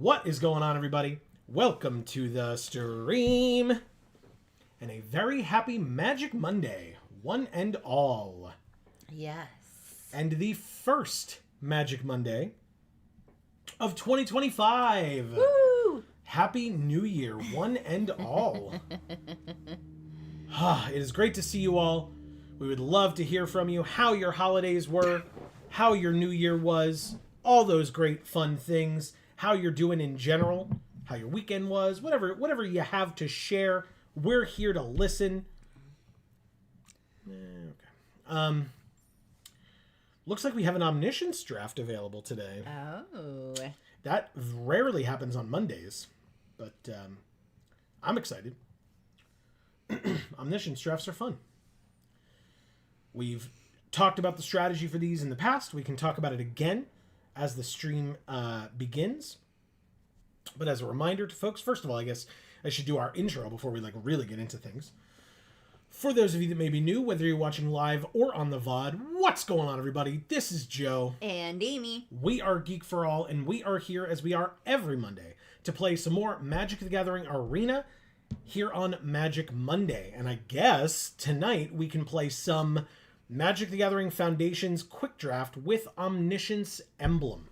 What is going on, everybody? Welcome to the stream. And a very happy Magic Monday, one and all. Yes. And the first Magic Monday of 2025. Woo! Happy New Year, one and all. It is great to see you all. We would love to hear from you, how your holidays were, how your New Year was, all those great fun things, how you're doing in general, how your weekend was, whatever you have to share. We're here to listen. Okay. Looks like we have an Omniscience draft available today. Oh. That rarely happens on Mondays, but I'm excited. Omniscience drafts are fun. We've talked about the strategy for these in the past. We can talk about it again as the stream begins. But as a reminder to folks, first of all, I guess I should do our intro before we really get into things. For those of you that may be new, whether you're watching live or on the VOD, what's going on, everybody? This is Joe. And Amy. We are Geek for All, and we are here as we are every Monday to play some more Magic the Gathering Arena here on Magic Monday. And I guess tonight we can play some Magic the Gathering Foundation's Quick Draft with Omniscience Emblem.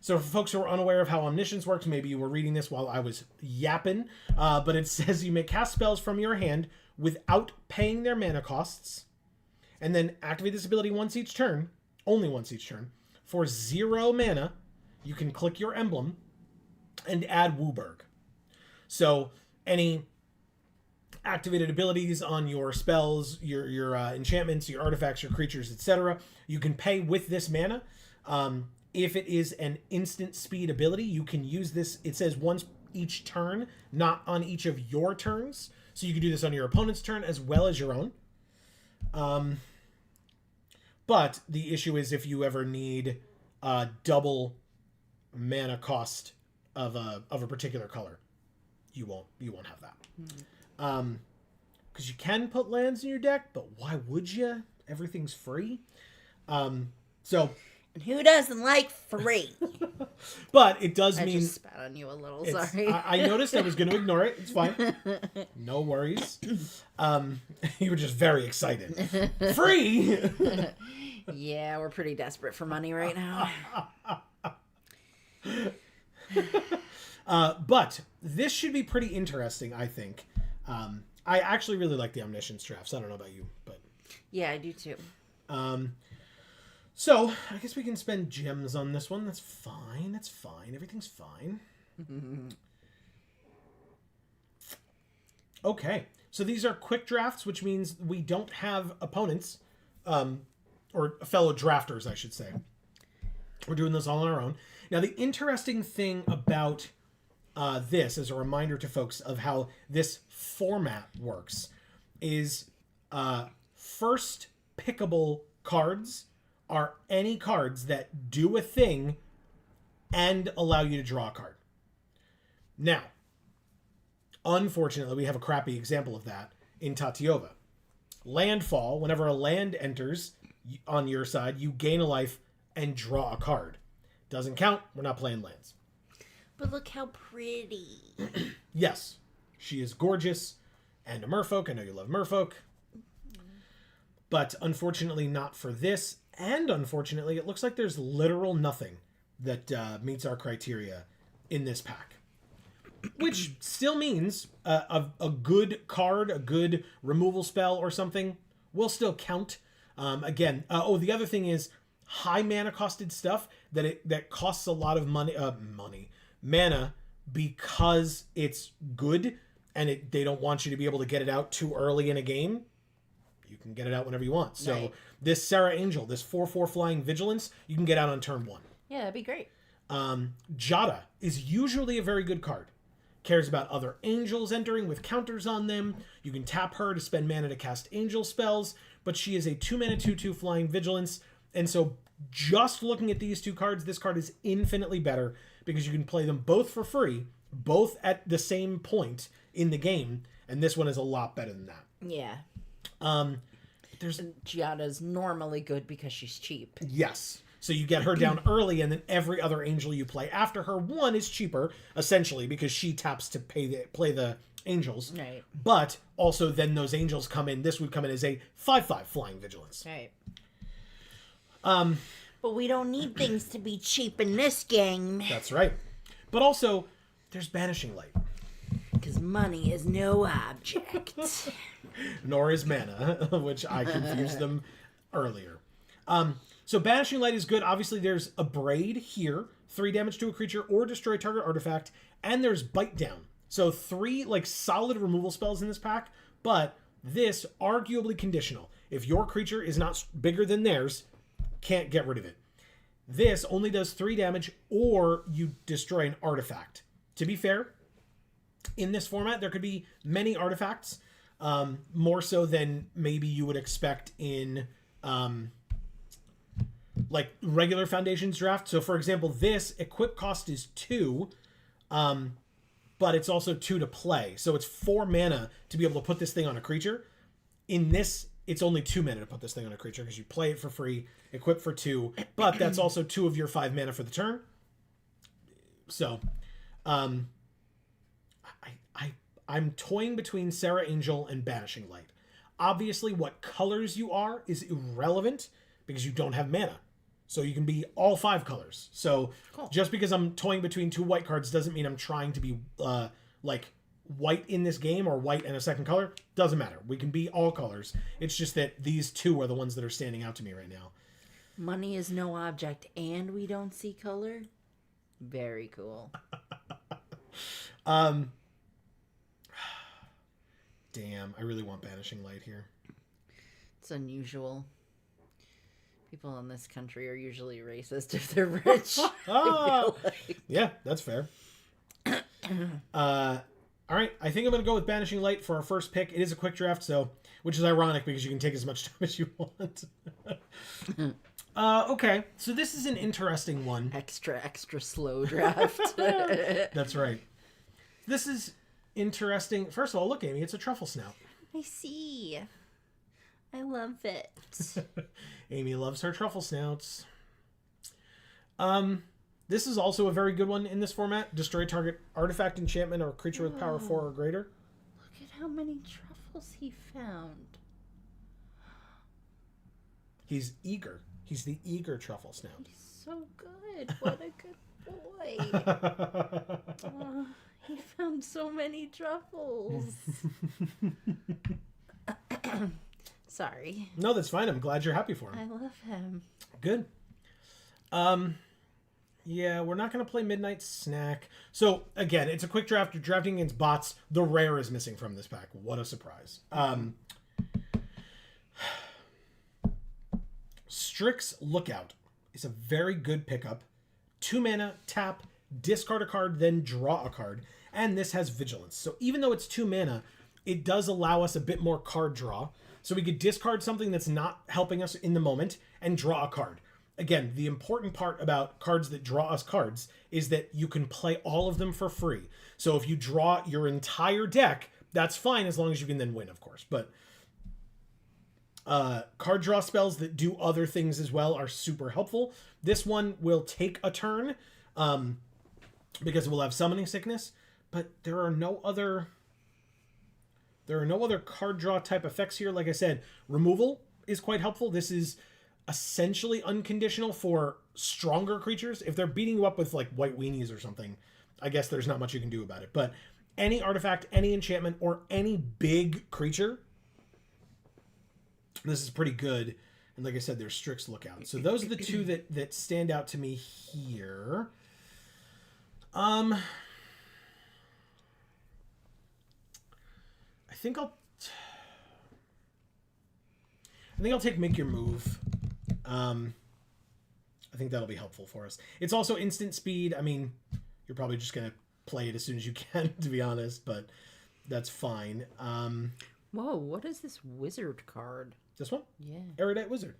So for folks who are unaware of how Omniscience works, maybe you were reading this while I was yapping, but it says you may cast spells from your hand without paying their mana costs, and then activate this ability once each turn, only once each turn. For 0 mana, you can click your emblem and add Wooburg. So any activated abilities on your spells, your enchantments, your artifacts, your creatures, etc., you can pay with this mana. If it is an instant speed ability, you can use this. It says once each turn, not on each of your turns. So you can do this on your opponent's turn as well as your own. But the issue is if you ever need a double mana cost of a particular color, you won't have that. Because you can put lands in your deck, but why would you? Everything's free. So. And who doesn't like free? But it does I mean... just spat on you a little, sorry. I noticed. I was going to ignore it. It's fine. No worries. You were just very excited. Free! Yeah, we're pretty desperate for money right now. But this should be pretty interesting, I think. I actually really like the Omniscience drafts. I don't know about you, but... Yeah, I do too. So, I guess we can spend gems on this one. That's fine. That's fine. Everything's fine. Okay. So these are quick drafts, which means we don't have opponents, or fellow drafters, I should say. We're doing this all on our own. Now, the interesting thing about this, as a reminder to folks of how this format works, is first pickable cards are any cards that do a thing and allow you to draw a card. Now, unfortunately, we have a crappy example of that in Tatiova. Landfall, whenever a land enters on your side, you gain a life and draw a card. Doesn't count. We're not playing lands. But look how pretty. Yes, she is gorgeous and a merfolk. I know you love merfolk. But unfortunately not for this. And unfortunately, it looks like there's literal nothing that meets our criteria in this pack. Which still means a good card, a good removal spell or something will still count. The other thing is high mana costed stuff that costs a lot of mana because it's good and they don't want you to be able to get it out too early in a game. You can get it out whenever you want. So right. This Sarah Angel, this 4/4 flying vigilance, you can get out on turn 1. Yeah, that'd be great. Jada is usually a very good card. Cares about other angels entering with counters on them. You can tap her to spend mana to cast angel spells, but she is a 2-mana 2/2 flying vigilance. And so just looking at these two cards, this card is infinitely better because you can play them both for free, both at the same point in the game, and this one is a lot better than that. Yeah. There's Giada's normally good because she's cheap. Yes. So you get her down early, and then every other angel you play after her, one, is cheaper, essentially, because she taps to play the angels. Right. But also then those angels come in. This would come in as a 5/5 flying vigilance. Right. But we don't need things to be cheap in this game. That's right. But also, there's Banishing Light. Because money is no object. Nor is mana, which I confused them earlier. So Banishing Light is good. Obviously, there's Abrade here. 3 damage to a creature or destroy target artifact. And there's Bite Down. So 3 like solid removal spells in this pack. But this, arguably conditional. If your creature is not bigger than theirs, can't get rid of it. This only does 3 damage or you destroy an artifact. To be fair, in this format, there could be many artifacts. More so than maybe you would expect in like regular Foundations draft. So for example, this equip cost is 2, but it's also 2 to play. So it's 4 mana to be able to put this thing on a creature. In this, it's only 2 mana to put this thing on a creature because you play it for free, equip for 2, but that's also 2 of your 5 mana for the turn. So, I'm toying between Sarah Angel and Banishing Light. Obviously, what colors you are is irrelevant because you don't have mana. So you can be all 5 colors. So cool. Just because I'm toying between 2 white cards doesn't mean I'm trying to be like white in this game or white and a second color. Doesn't matter. We can be all colors. It's just that these 2 are the ones that are standing out to me right now. Money is no object and we don't see color? Very cool. Damn, I really want Banishing Light here. It's unusual. People in this country are usually racist if they're rich. Yeah, that's fair. All right, I think I'm going to go with Banishing Light for our first pick. It is a quick draft, so which is ironic because you can take as much time as you want. Okay, so this is an interesting one. Extra slow draft. That's right. This is interesting. First of all, look, Amy, it's a truffle snout. I see. I love it. Amy loves her truffle snouts. This is also a very good one in this format. Destroy target artifact, enchantment, or creature with power 4 or greater. Look at how many truffles he found. He's eager. He's the eager truffle snout. He's so good. What a good boy. He found so many truffles. Sorry. No, that's fine. I'm glad you're happy for him. I love him. Good. Yeah, we're not going to play Midnight Snack. So, again, it's a quick draft. You're drafting against bots. The rare is missing from this pack. What a surprise. Strix Lookout is a very good pickup. 2 mana, tap, discard a card, then draw a card. And this has Vigilance. So even though it's 2 mana, it does allow us a bit more card draw. So we could discard something that's not helping us in the moment and draw a card. Again, the important part about cards that draw us cards is that you can play all of them for free. So if you draw your entire deck, that's fine as long as you can then win, of course. But card draw spells that do other things as well are super helpful. This one will take a turn because it will have Summoning Sickness, but there are no other card draw type effects here. Like I said, removal is quite helpful. This is essentially unconditional for stronger creatures. If they're beating you up with like white weenies or something, I guess there's not much you can do about it. But any artifact, any enchantment, or any big creature, this is pretty good. And like I said, there's Strix Lookout. So those are the 2 that stand out to me here. I think I'll take Make Your Move. I think that'll be helpful for us. It's also instant speed. I mean, you're probably just going to play it as soon as you can, to be honest, but that's fine. Whoa, what is this wizard card? This one? Yeah. Erudite Wizard.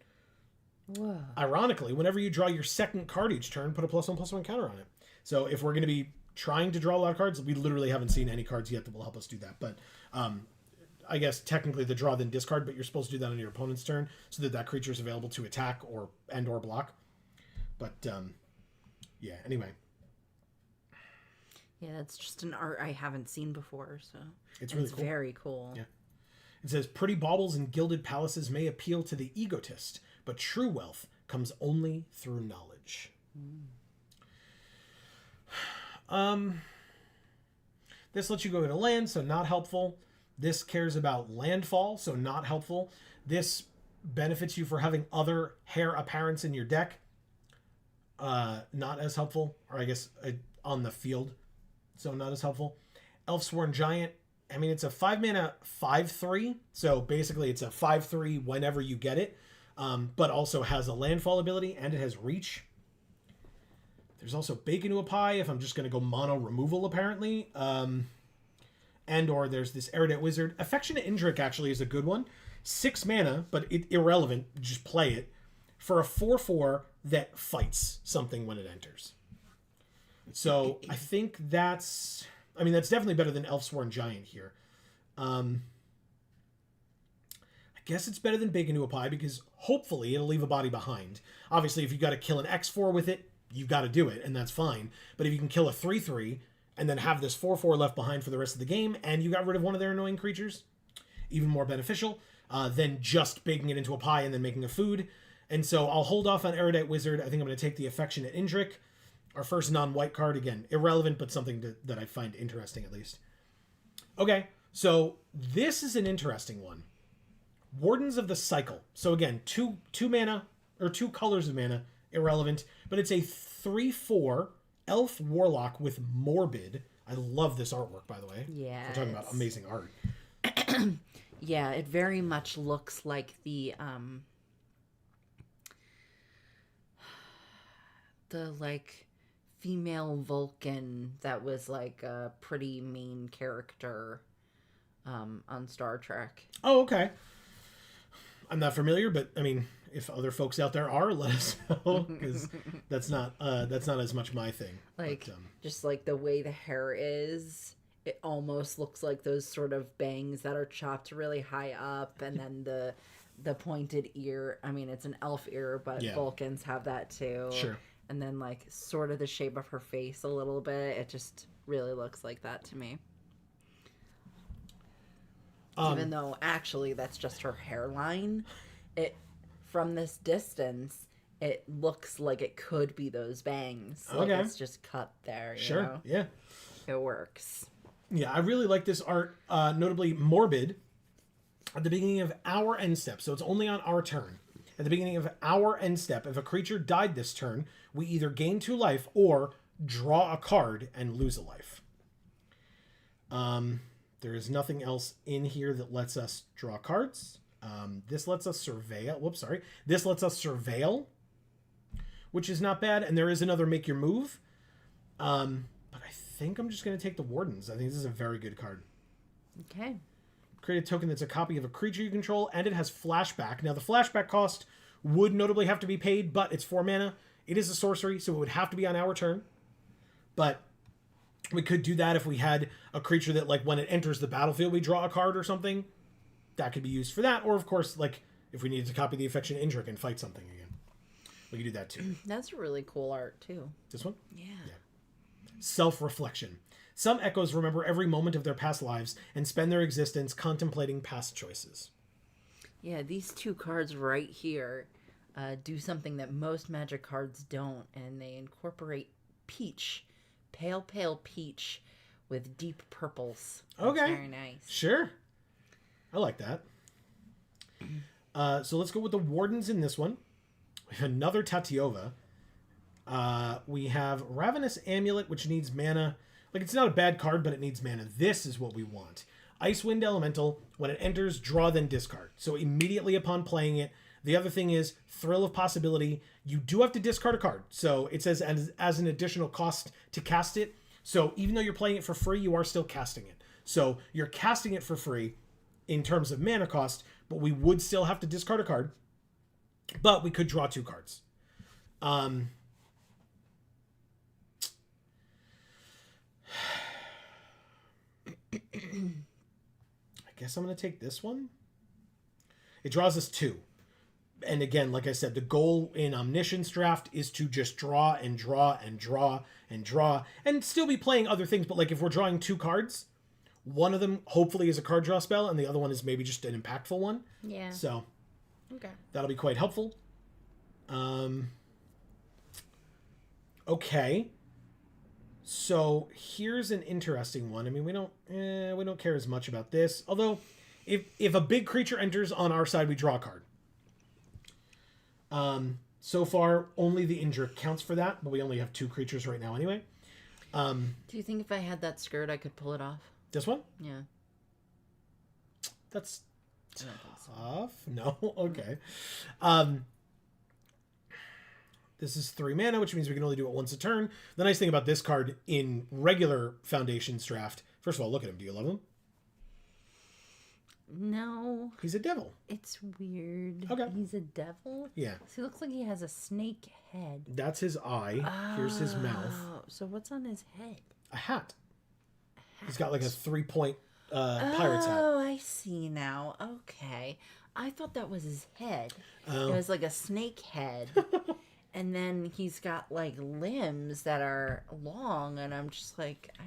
Whoa. Ironically, whenever you draw your second card each turn, put a +1/+1 counter on it. So if we're going to be trying to draw a lot of cards, we literally haven't seen any cards yet that will help us do that. But I guess technically the draw then discard, but you're supposed to do that on your opponent's turn so that creature is available to attack or block. But, yeah, anyway. Yeah, that's just an art I haven't seen before, so It's really cool. Very cool. Yeah. It says, pretty baubles and gilded palaces may appeal to the egotist, but true wealth comes only through knowledge. This lets you go to land, so not helpful. This cares about landfall, so not helpful. This benefits you for having other hair apparents in your deck. Not as helpful, or I guess on the field, so not as helpful. Elfsworn Giant, I mean, it's a 5-mana 5/3, so basically it's a 5/3 whenever you get it, but also has a landfall ability, and it has reach. There's also Bake into a Pie if I'm just going to go mono removal, apparently. And or there's this Erudite Wizard. Affectionate Indrik actually is a good one. 6 mana, but irrelevant. Just play it. For a 4/4 that fights something when it enters. So I think that's definitely better than Elfsworn Giant here. I guess it's better than Bake into a Pie because hopefully it'll leave a body behind. Obviously, if you got to kill an X4 with it, you've got to do it, and that's fine. But if you can kill a 3/3 and then have this 4/4 left behind for the rest of the game, and you got rid of one of their annoying creatures, even more beneficial than just baking it into a pie and then making a food. And so I'll hold off on Erudite Wizard. I think I'm going to take the Affectionate Indrik. Our first non-white card, again, irrelevant, but something that I find interesting at least. Okay, so this is an interesting one. Wardens of the Cycle. So again, two mana, or 2 colors of mana, irrelevant, but it's a 3/4 elf warlock with Morbid. I love this artwork, by the way. Yeah. We're talking about amazing art. Yeah, it very much looks like the like female Vulcan that was like a pretty main character on Star Trek. Oh, okay. I'm not familiar, but I mean, if other folks out there are, let us know, because that's not as much my thing. Like, but, just like the way the hair is, it almost looks like those sort of bangs that are chopped really high up, and then the pointed ear. I mean, it's an elf ear, but yeah. Vulcans have that too. Sure. And then like sort of the shape of her face a little bit. It just really looks like that to me. Even though actually that's just her hairline, it from this distance it looks like it could be those bangs. Like okay. It's just cut there. You sure. know? Yeah. It works. Yeah, I really like this art. Notably, Morbid. At the beginning of our end step, so it's only on our turn. At the beginning of our end step, if a creature died this turn, we either gain 2 life or draw a card and lose a life. There is nothing else in here that lets us draw cards. This lets us surveil. This lets us surveil, which is not bad. And there is another make your move. But I think I'm just going to take the Wardens. I think this is a very good card. Okay. Create a token that's a copy of a creature you control, and it has flashback. Now, the flashback cost would notably have to be paid, but it's 4 mana. It is a sorcery, so it would have to be on our turn. But we could do that if we had a creature that, like, when it enters the battlefield, we draw a card or something. That could be used for that. Or, of course, like, if we needed to copy the Affectionate Indrik and fight something again. We could do that, too. That's really cool art, too. This one? Yeah. Self-reflection. Some echoes remember every moment of their past lives and spend their existence contemplating past choices. Yeah, these 2 cards right here do something that most Magic cards don't, and they incorporate peach. Pale peach with deep purples. That's okay. very nice. Sure. I like that. So let's go with the Wardens in this one. We have another Tatiova. We have Ravenous Amulet, which needs mana. Like, it's not a bad card, but it needs mana. This is what we want. Icewind Elemental. When it enters, draw, then discard. So immediately upon playing it. The other thing is Thrill of Possibility. You do have to discard a card. So it says as an additional cost to cast it. So even though you're playing it for free, you are still casting it. So you're casting it for free in terms of mana cost, but we would still have to discard a card. But we could draw 2 cards. I guess I'm going to take this one. It draws us 2. And again, like I said, the goal in Omniscience Draft is to just draw and draw and draw and draw and still be playing other things. But like if we're drawing 2 cards, one of them hopefully is a card draw spell and the other one is maybe just an impactful one. Yeah. So okay. That'll be quite helpful. Okay. So here's an interesting one. I mean, we don't care as much about this. Although, if a big creature enters on our side, we draw a card. So far, only the injure counts for that, but we only have 2 creatures right now anyway. Do you think if I had that skirt, I could pull it off? This one? Yeah. That's I don't think so. tough. No? Okay. This is 3 mana, which means we can only do it once a turn. The nice thing about this card in regular Foundations Draft, first of all, look at him. Do you love him? No. He's a devil. It's weird. Okay. He's a devil? Yeah. So he looks like he has a snake head. That's his eye. Here's his mouth. So what's on his head? A hat. He's got like a 3-point pirate's hat. Oh, I see now. Okay. I thought that was his head. Oh. It was like a snake head. And then he's got like limbs that are long, and I'm just like, I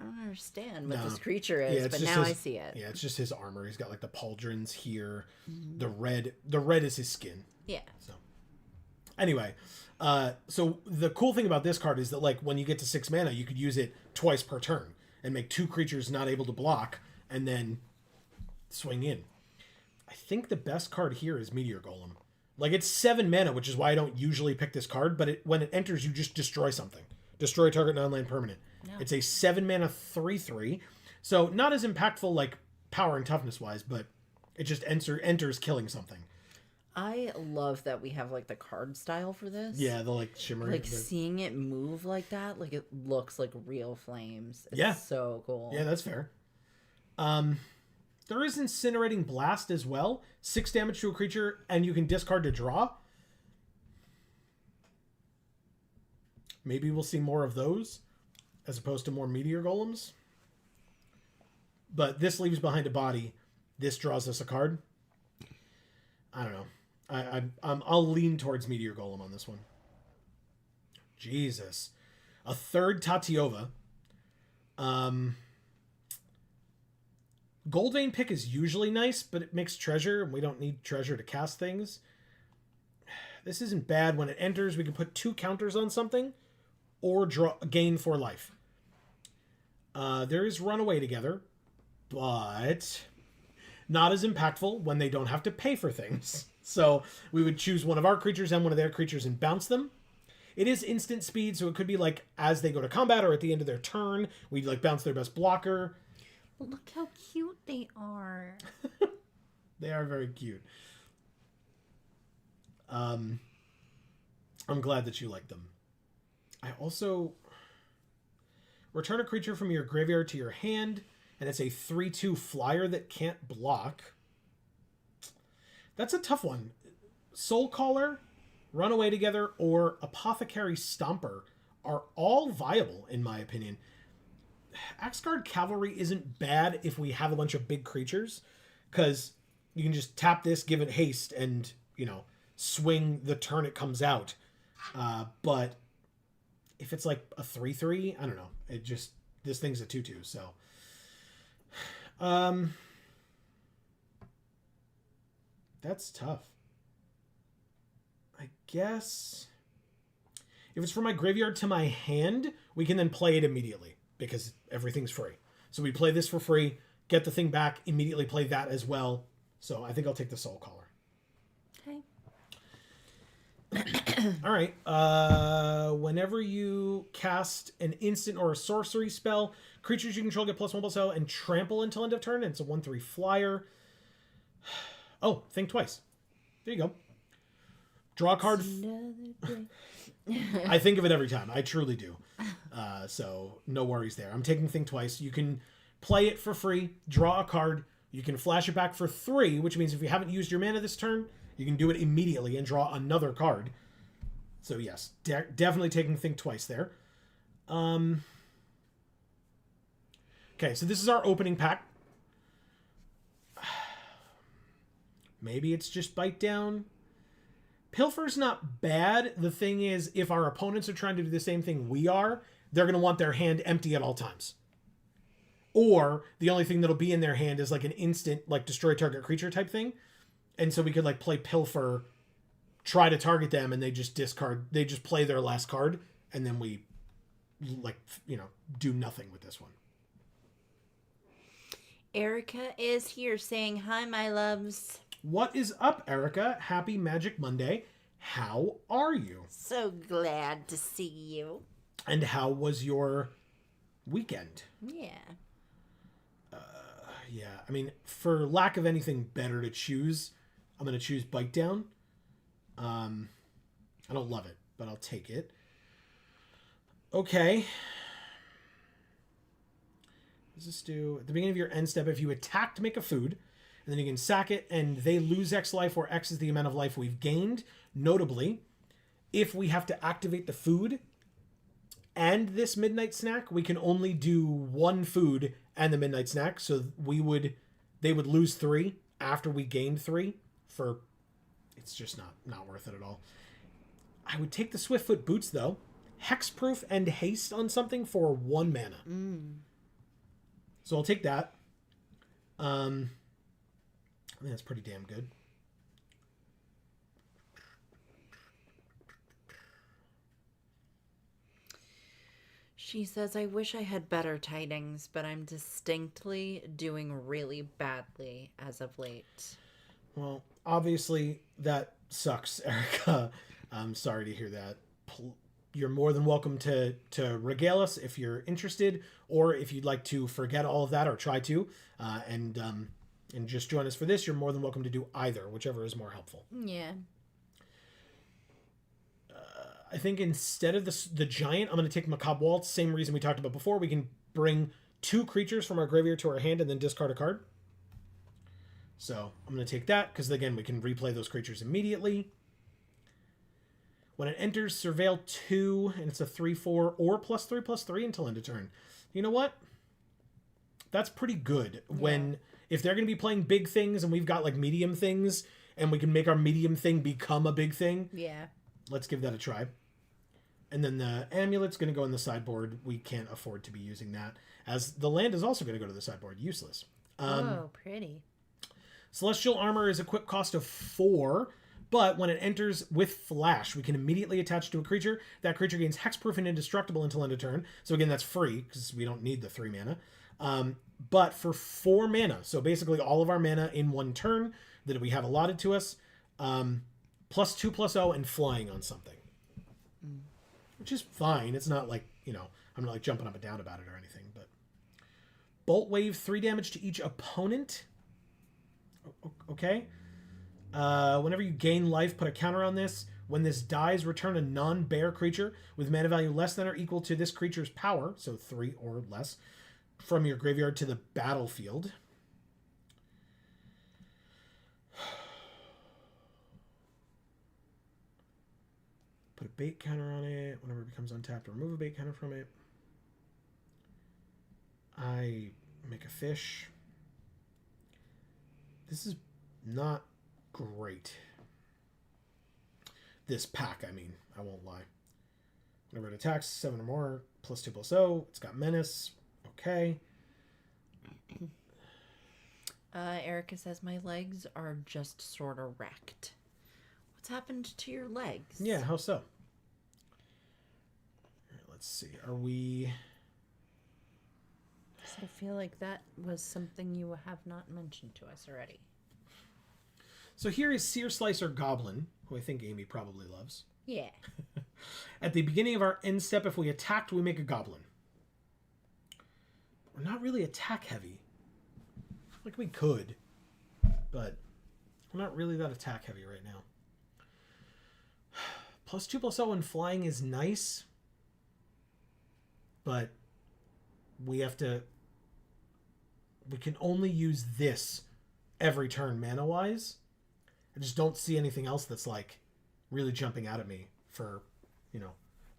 don't understand what this creature is, but now I see it. Yeah, it's just his armor. He's got like the pauldrons here. Mm-hmm. The red is his skin. Yeah. So anyway, so the cool thing about this card is that like when you get to 6 mana, you could use it twice per turn and make 2 creatures not able to block and then swing in. I think the best card here is Meteor Golem. Like it's 7 mana, which is why I don't usually pick this card, but when it enters, you just destroy something. Destroy target non-land permanent. No. It's a 7 mana 3/3. So not as impactful like power and toughness wise, but it just enters killing something. I love that we have like the card style for this. Yeah, the like shimmery. Like seeing it move like that, like it looks like real flames. It's so cool. Yeah, that's fair. There is Incinerating Blast as well. 6 damage to a creature, and you can discard to draw. Maybe we'll see more of those, as opposed to more Meteor Golems. But this leaves behind a body. This draws us a card. I don't know. I'll lean towards Meteor Golem on this one. Jesus. A 3rd Tatiova. Goldvein pick is usually nice, but it makes treasure, and we don't need treasure to cast things. This isn't bad. When it enters, we can put 2 counters on something, or gain 4 life. There is Runaway Together, but not as impactful when they don't have to pay for things. So we would choose one of our creatures and one of their creatures and bounce them. It is instant speed, so it could be like as they go to combat or at the end of their turn, we'd like bounce their best blocker. Look how cute they are. They are very cute. I'm glad that you like them. I also return a creature from your graveyard to your hand, and it's a 3/2 flyer that can't block. That's a tough one. Soul Caller, Runaway Together, or Apothecary Stomper are all viable, in my opinion. Axguard Cavalry isn't bad if we have a bunch of big creatures, because you can just tap this, give it haste, and, you know, swing the turn it comes out. But if it's like a 3/3, I don't know. It just, this thing's a 2/2, so. That's tough. I guess if it's from my graveyard to my hand, we can then play it immediately because everything's free. So we play this for free, get the thing back, immediately play that as well. So I think I'll take the Soul Caller. Okay. All right. Whenever you cast an instant or a sorcery spell, creatures you control get +1/+0 and trample until end of turn. And it's a 1/3 flyer. Oh, think twice. There you go. Draw a card. I think of it every time. I truly do. So no worries there. I'm taking Think Twice. You can play it for free, draw a card. You can flash it back for 3, which means if you haven't used your mana this turn, you can do it immediately and draw another card. So yes, definitely taking Think Twice there. Okay, so this is our opening pack. Maybe it's just bite down. Pilfer's not bad. The thing is, if our opponents are trying to do the same thing we are, they're going to want their hand empty at all times. Or the only thing that'll be in their hand is like an instant, like destroy target creature type thing. And so we could like play Pilfer, try to target them, and they just discard, they just play their last card, and then we like, you know, do nothing with this one. Erica is here saying, hi, my loves. What is up, Erica? Happy Magic Monday. How are you? So glad to see you. And how was your weekend? Yeah. Yeah, I mean, for lack of anything better to choose, I'm going to choose Bite Down. I don't love it, but I'll take it. Okay. What does this do? At the beginning of your end step, if you attack to make a food, and then you can sack it, and they lose X life, where X is the amount of life we've gained. Notably, if we have to activate the food and this midnight snack, we can only do one food and the midnight snack. So they would lose 3 after we gained 3. It's just not worth it at all. I would take the Swiftfoot Boots though. Hexproof and haste on something for 1 mana. So I'll take that. I think that's pretty damn good. She says, I wish I had better tidings, but I'm distinctly doing really badly as of late. Well, obviously that sucks, Erica. I'm sorry to hear that. You're more than welcome to regale us if you're interested, or if you'd like to forget all of that or try to, and just join us for this, you're more than welcome to do either, whichever is more helpful. Yeah. I think instead of the giant, I'm going to take Macabre Waltz. Same reason we talked about before. We can bring 2 creatures from our graveyard to our hand and then discard a card. So I'm going to take that because, again, we can replay those creatures immediately. When it enters, Surveil 2, and it's a 3/4 or +3/+3 until end of turn. You know what? That's pretty good. Yeah. If they're going to be playing big things and we've got like medium things and we can make our medium thing become a big thing. Yeah. Let's give that a try. And then the amulet's going to go in the sideboard. We can't afford to be using that, as the land is also going to go to the sideboard. Useless. Oh, pretty. Celestial Armor is equip cost of 4, but when it enters with Flash, we can immediately attach to a creature. That creature gains hexproof and indestructible until end of turn. So again, that's free because we don't need the 3 mana. But for 4 mana, so basically all of our mana in 1 turn that we have allotted to us, +2/+0 and flying on something. Which is fine. It's not like, I'm not like jumping up and down about it or anything, but Bolt Wave, 3 damage to each opponent. Okay. Whenever you gain life, put a counter on this. When this dies, return a non-bear creature with mana value less than or equal to this creature's power, so 3 or less, from your graveyard to the battlefield. Put a bait counter on it. Whenever it becomes untapped, remove a bait counter from it. I make a fish. This is not great. This pack, I mean. I won't lie. Whenever it attacks, 7 or more, +2/+0. It's got menace. Okay. Erica says, my legs are just sort of wrecked. What's happened to your legs? Yeah, how so? Let's see. Are we... I feel like that was something you have not mentioned to us already. So here is Sear Slicer Goblin, who I think Amy probably loves. Yeah. At the beginning of our end step, if we attacked, we make a goblin. We're not really attack heavy. Like we could, but we're not really that attack heavy right now. +2/+0 and flying is nice, but we can only use this every turn mana-wise. I just don't see anything else that's like really jumping out at me for,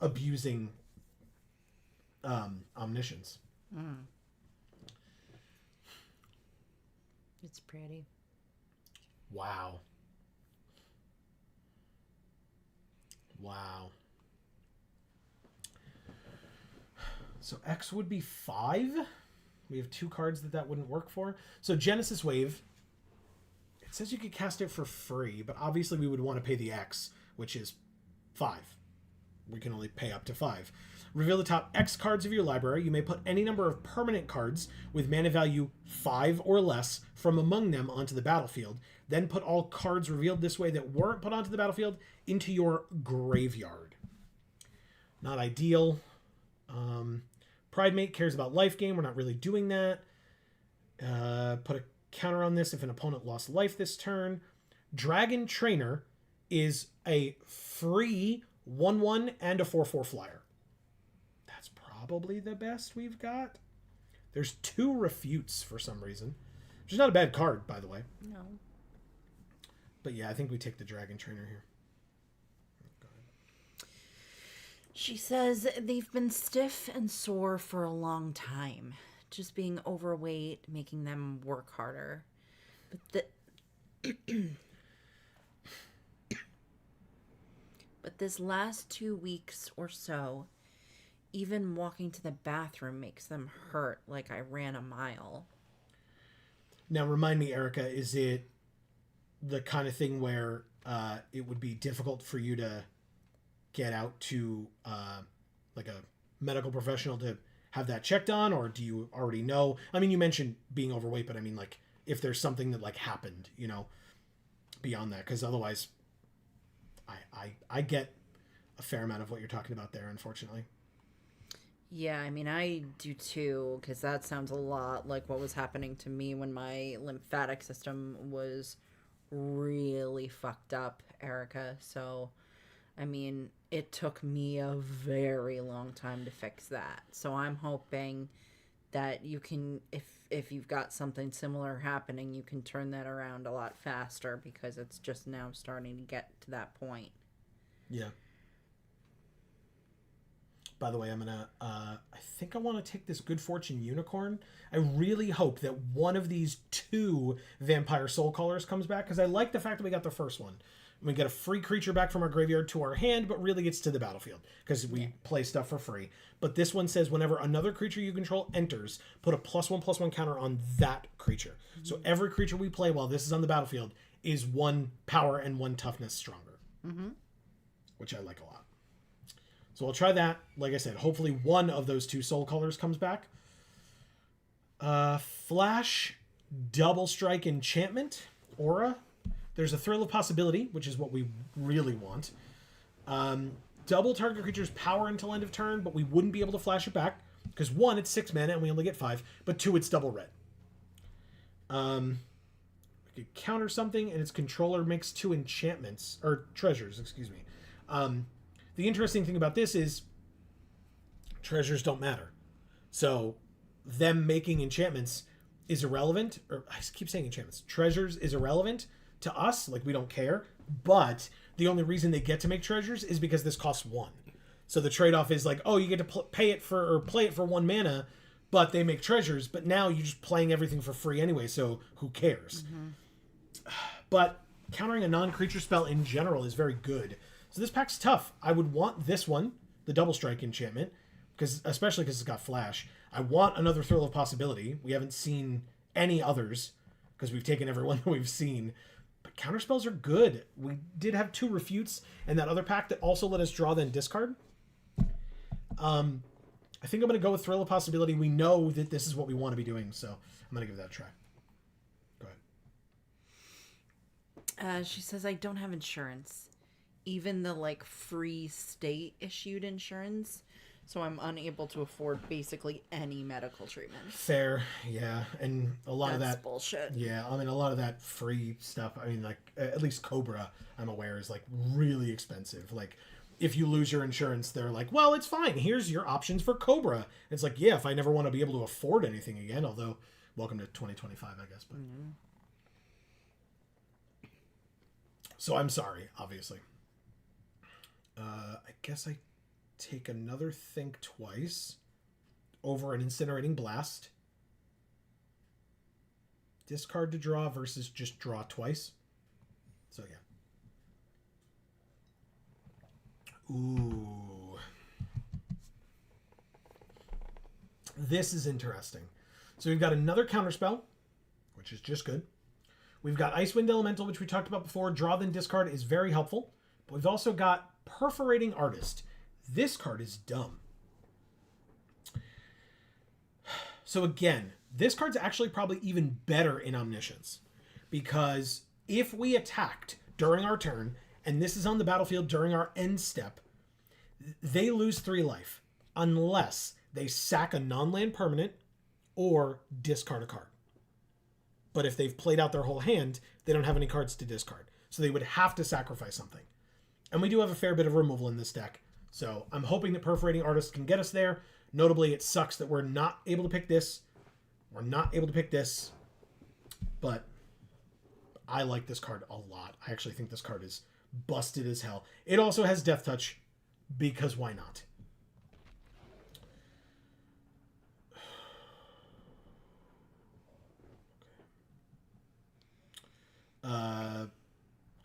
abusing omniscience. It's pretty. Wow. Wow. So X would be 5. We have 2 cards that wouldn't work for. So Genesis Wave. It says you could cast it for free, but obviously we would want to pay the X, which is 5. We can only pay up to 5. Reveal the top X cards of your library. You may put any number of permanent cards with mana value 5 or less from among them onto the battlefield. Then put all cards revealed this way that weren't put onto the battlefield into your graveyard. Not ideal. Pride Mate cares about life gain. We're not really doing that. Put a counter on this if an opponent lost life this turn. Dragon Trainer is a free 1/1 and a 4/4 flyer. That's probably the best we've got. There's 2 refutes for some reason, which is not a bad card, by the way. No. But yeah, I think we take the Dragon Trainer here. She says they've been stiff and sore for a long time. Just being overweight, making them work harder. But this last 2 weeks or so, even walking to the bathroom makes them hurt like I ran a mile. Now, remind me, Erica, is it the kind of thing where it would be difficult for you to get out to like a medical professional to have that checked on, or do you already know? I mean, you mentioned being overweight, but I mean, like, if there's something that like happened, you know, beyond that, because otherwise I get a fair amount of what you're talking about there, unfortunately. Yeah, I mean, I do too, because that sounds a lot like what was happening to me when my lymphatic system was really fucked up, Erica. So, I mean, it took me a very long time to fix that. So I'm hoping that you can, if you've got something similar happening, you can turn that around a lot faster, because it's just now starting to get to that point. Yeah. By the way, I'm gonna I think I want to take this Good Fortune Unicorn. I really hope that one of these 2 Vampire Soul Callers comes back, because I like the fact that we got the first one. We get a free creature back from our graveyard to our hand, but really it's to the battlefield, because we play stuff for free. But this one says whenever another creature you control enters, put a +1/+1 counter on that creature. Mm-hmm. So every creature we play while this is on the battlefield is 1 power and 1 toughness stronger. Mm-hmm. Which I like a lot. So I'll try that. Like I said, hopefully one of those 2 Soul Colors comes back. Flash, Double Strike Enchantment, Aura. There's a Thrill of Possibility, which is what we really want. Double target creature's power until end of turn, but we wouldn't be able to flash it back, because 1, it's 6 mana and we only get 5, but 2, it's double red. We could counter something, and its controller makes 2 enchantments, or treasures, excuse me. The interesting thing about this is treasures don't matter. So them making enchantments is irrelevant, or I keep saying enchantments. Treasures is irrelevant to us, like we don't care, but the only reason they get to make treasures is because this costs 1. So the trade-off is like, oh, you get to play it for 1 mana, but they make treasures, but now you're just playing everything for free anyway, so who cares? Mm-hmm. But countering a non-creature spell in general is very good. So this pack's tough. I would want this one, the Double Strike Enchantment, especially because it's got Flash. I want another Thrill of Possibility. We haven't seen any others, because we've taken everyone that we've seen. But counterspells are good. We did have 2 refutes, and that other pack that also let us draw then discard. I think I'm going to go with Thrill of Possibility. We know that this is what we want to be doing, so I'm going to give that a try. Go ahead. She says, I don't have insurance. Even the, like, free state-issued insurance, so I'm unable to afford basically any medical treatment. Fair, yeah. And a lot of that... bullshit. Yeah, I mean, a lot of that free stuff, I mean, like, at least Cobra, I'm aware, is, like, really expensive. Like, if you lose your insurance, they're like, well, it's fine. Here's your options for Cobra. And it's like, yeah, if I never want to be able to afford anything again, although, welcome to 2025, I guess. But So I'm sorry, obviously. I guess I take another Think Twice over an Incinerating Blast. Discard to draw versus just draw twice. So, yeah. Ooh. This is interesting. So we've got another counterspell, which is just good. We've got Icewind Elemental, which we talked about before. Draw then discard is very helpful. But we've also got Perforating Artist. This card is dumb. So again, this card's actually probably even better in Omniscience. Because if we attacked during our turn, and this is on the battlefield during our end step, they lose 3 life. Unless they sack a non-land permanent or discard a card. But if they've played out their whole hand, they don't have any cards to discard. So they would have to sacrifice something. And we do have a fair bit of removal in this deck. So I'm hoping that Perforating Artist can get us there. Notably, it sucks that we're not able to pick this. We're not able to pick this. But I like this card a lot. I actually think this card is busted as hell. It also has Death Touch, because why not?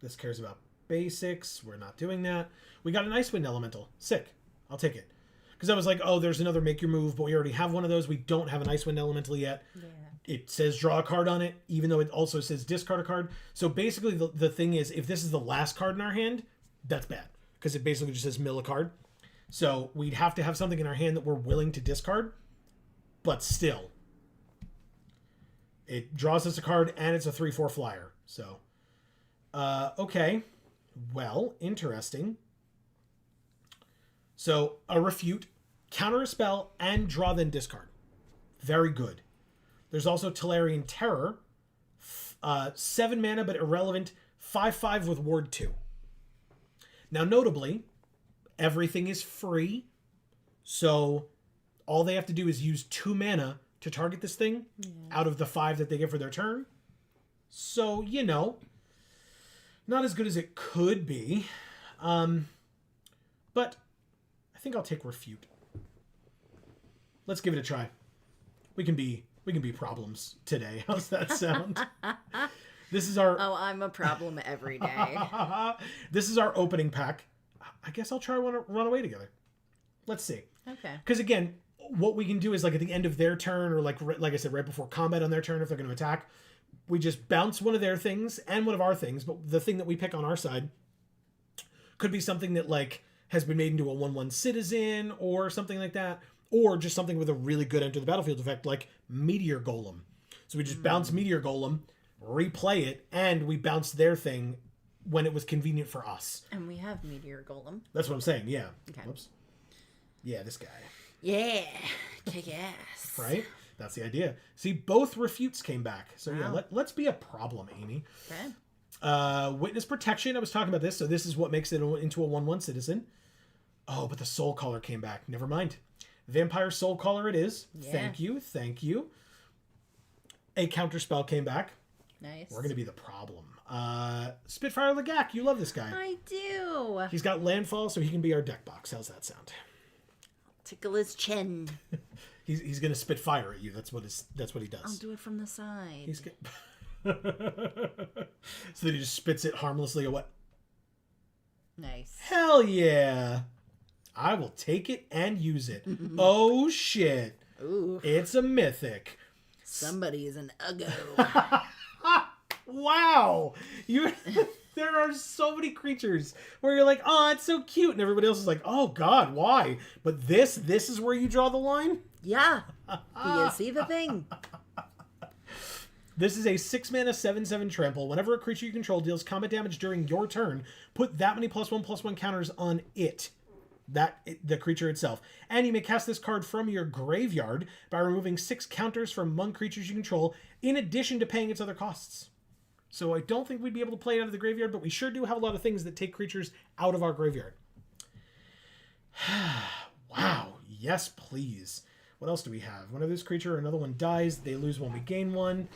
This cares about basics. We're not doing that. We got an Icewind Elemental. Sick. I'll take it. Because I was like, oh, there's another Make Your Move, but we already have one of those. We don't have an Icewind Elemental yet. Yeah. It says draw a card on it, even though it also says discard a card. So basically, the thing is, if this is the last card in our hand, that's bad. Because it basically just says mill a card. So we'd have to have something in our hand that we're willing to discard. But still, it draws us a card, and it's a 3/4 flyer. So, okay. Well, interesting. So, a refute, counter a spell, and draw then discard. Very good. There's also Tolarian Terror. 7 mana, but irrelevant. 5/5 with Ward 2. Now, notably, everything is free. So, all they have to do is use 2 mana to target this thing out of the 5 that they get for their turn. So, you know, not as good as it could be. But I think I'll take Refute. Let's give it a try. We can be problems today. How's that sound? This is our... Oh, I'm a problem every day. This is our opening pack. I guess I'll try run away together. Let's see. Okay. Because again, what we can do is like at the end of their turn, or like I said, right before combat on their turn, if they're going to attack, we just bounce one of their things and one of our things. But the thing that we pick on our side could be something that like has been made into a 1/1 citizen or something like that. Or just something with a really good enter the battlefield effect like Meteor Golem. So we just bounce Meteor Golem, replay it, and we bounce their thing when it was convenient for us. And we have Meteor Golem. That's what I'm saying, yeah. Okay. Whoops. Yeah, this guy. Yeah. Kick ass. Right? That's the idea. See, both refutes came back. So wow. Yeah, let's be a problem, Amy. Okay. Witness Protection, I was talking about this. So this is what makes it into a 1/1 citizen. Oh, but the Soul Caller came back. Never mind. Vampire Soul Caller it is. Yeah. Thank you. A counter spell came back. Nice. We're going to be the problem. Spitfire Legak, you love this guy. I do. He's got landfall, so he can be our deck box. How's that sound? Tickle his chin. He's going to spit fire at you. That's what he does. I'll do it from the side. So that he just spits it harmlessly away. Nice. Hell yeah. I will take it and use it. Oh, shit. Ooh. It's a mythic. Somebody is an uggo. Wow. There are so many creatures where you're like, oh, it's so cute. And everybody else is like, oh, God, why? But this is where you draw the line? Yeah. Do you see the thing? This is a 6 mana 7/7 trample. Whenever a creature you control deals combat damage during your turn, put that many +1/+1 counters on it. The creature itself. And you may cast this card from your graveyard by removing 6 counters from among creatures you control, in addition to paying its other costs. So I don't think we'd be able to play it out of the graveyard, but we sure do have a lot of things that take creatures out of our graveyard. Wow. Yes, please. What else do we have? Whenever this creature or another one dies, they lose 1, we gain 1.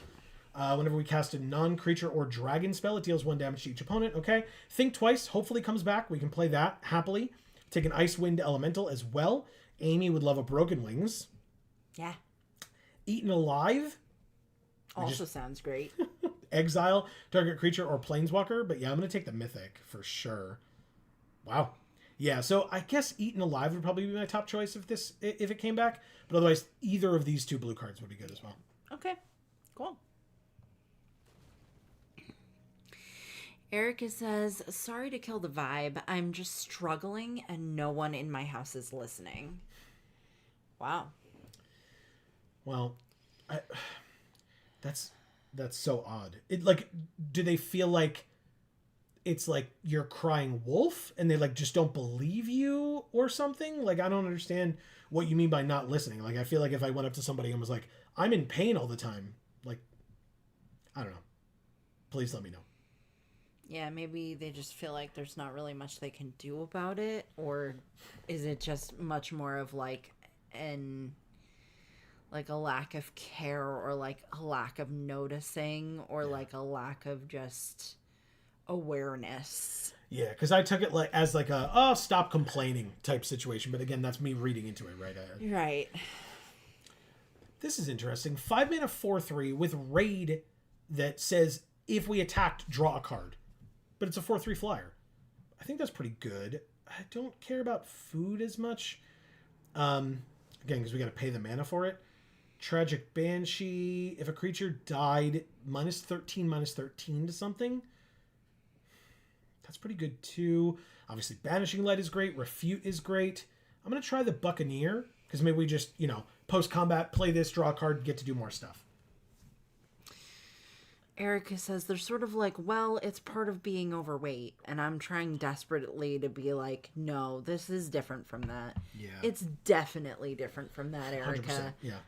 Whenever we cast a non-creature or dragon spell, it deals 1 damage to each opponent. Okay. Think Twice hopefully comes back. We can play that happily. Take an Icewind Elemental as well. Amy would love a Broken Wings. Yeah. Eaten Alive. Also sounds great. exile target creature or planeswalker. But yeah, I'm going to take the mythic for sure. Wow. Yeah, so I guess Eaten Alive would probably be my top choice if it came back. But otherwise, either of these two blue cards would be good as well. Okay, cool. Erica says, sorry to kill the vibe. I'm just struggling and no one in my house is listening. Wow. Well, that's so odd. It like, do they feel like it's like you're crying wolf and they like just don't believe you or something? Like, I don't understand what you mean by not listening. Like, I feel like if I went up to somebody and was like, I'm in pain all the time, like, I don't know. Please let me know. Yeah, maybe they just feel like there's not really much they can do about it, or is it just much more of like a lack of care, or like a lack of noticing, or like a lack of just awareness. Yeah, because I took it like as like a stop complaining type situation, but again, that's me reading into it, right? Right. This is interesting. 5 mana 4/3 with raid that says if we attacked, draw a card, but it's a 4/3 flyer. I think that's pretty good. I don't care about food as much. Again, because we got to pay the mana for it. Tragic Banshee. If a creature died, -13 to something. That's pretty good too. Obviously, Banishing Light is great. Refute is great. I'm going to try the Buccaneer because maybe we just, post-combat, play this, draw a card, get to do more stuff. Erica says they're sort of like, well, it's part of being overweight. And I'm trying desperately to be like, no, this is different from that. Yeah. It's definitely different from that, Erica. 100%, yeah.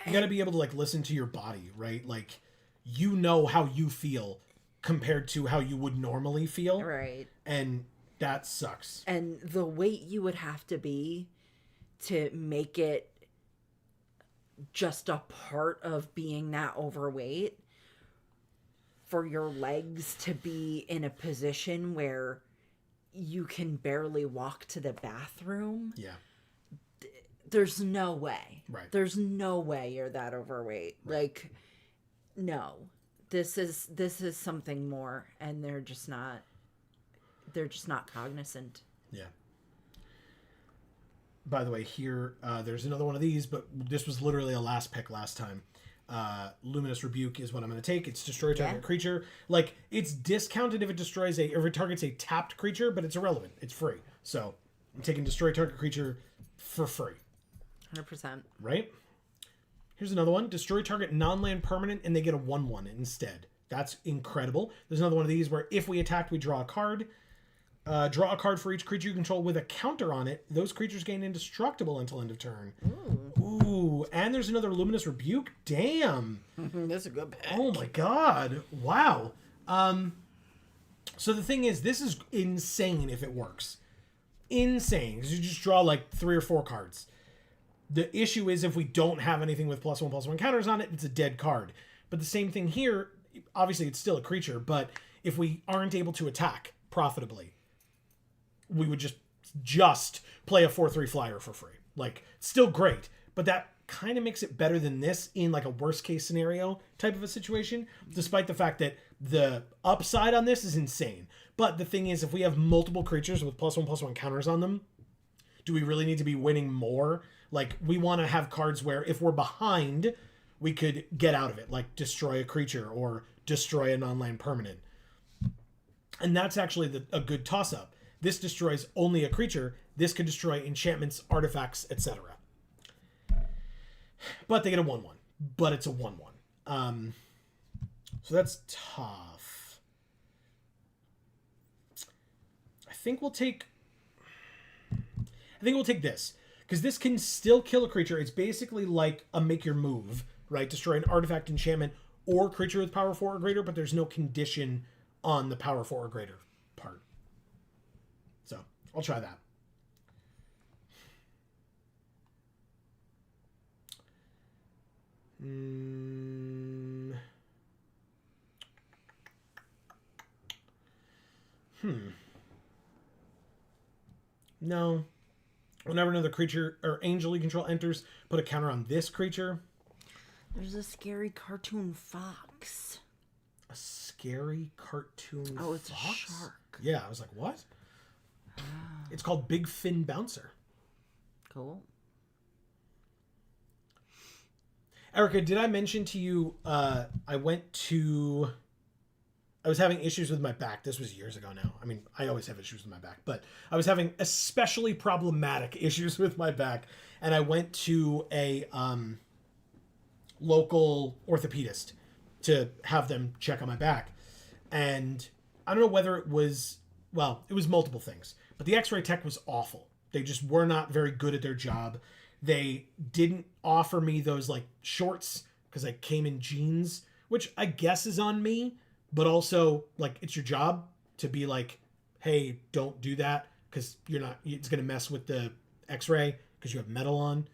You got to be able to, like, listen to your body, right? Like, you know how you feel compared to how you would normally feel. Right. And that sucks. And the weight you would have to be to make it just a part of being that overweight, for your legs to be in a position where you can barely walk to the bathroom. Yeah. There's no way. Right. There's no way you're that overweight. Right. Like, no. This is something more, and they're just not cognizant. Yeah. By the way, here, there's another one of these, but this was literally a last pick last time. Luminous Rebuke is what I'm going to take. It's destroy target creature. Like, it's discounted if it targets a tapped creature, but it's irrelevant. It's free. So, I'm taking destroy target creature for free. 100%. Right? Here's another one. Destroy target non-land permanent, and they get a 1/1 instead. That's incredible. There's another one of these where if we attacked, we draw a card. Draw a card for each creature you control with a counter on it. Those creatures gain indestructible until end of turn. Ooh. And there's another Luminous Rebuke. Damn. That's a good pick. Oh my god. Wow. So the thing is, this is insane if it works. Insane. Because you just draw like 3 or 4 cards. The issue is if we don't have anything with +1/+1 counters on it, it's a dead card. But the same thing here, obviously it's still a creature, but if we aren't able to attack profitably, we would just play a 4/3 flyer for free. Like, still great, but that kind of makes it better than this in like a worst case scenario type of a situation, despite the fact that the upside on this is insane. But the thing is, if we have multiple creatures with +1/+1 counters on them, do we really need to be winning more? Like, we want to have cards where if we're behind, we could get out of it, like destroy a creature or destroy a non-land permanent. And that's actually a good toss-up. This destroys only a creature. This could destroy enchantments, artifacts, etc. But they get a 1/1. But it's a 1/1. So that's tough. I think we'll take this. Because this can still kill a creature. It's basically like a make your move, right? Destroy an artifact, enchantment, or creature with power 4 or greater, but there's no condition on the power 4 or greater part. So, I'll try that. No. Whenever another creature or angel you control enters, put a counter on this creature. There's a scary cartoon fox. A scary cartoon Oh, it's fox? a shark. Yeah, I was like, what? It's called Big Fin Bouncer. Cool. Erica, did I mention to you, I was having issues with my back. This was years ago now. I mean, I always have issues with my back, but I was having especially problematic issues with my back. And I went to a local orthopedist to have them check on my back. And I don't know whether it was, well, it was multiple things, but the x-ray tech was awful. They just were not very good at their job. They didn't offer me those like shorts because I came in jeans, which I guess is on me, but also like it's your job to be like, hey, don't do that because you're not, it's going to mess with the x-ray because you have metal on.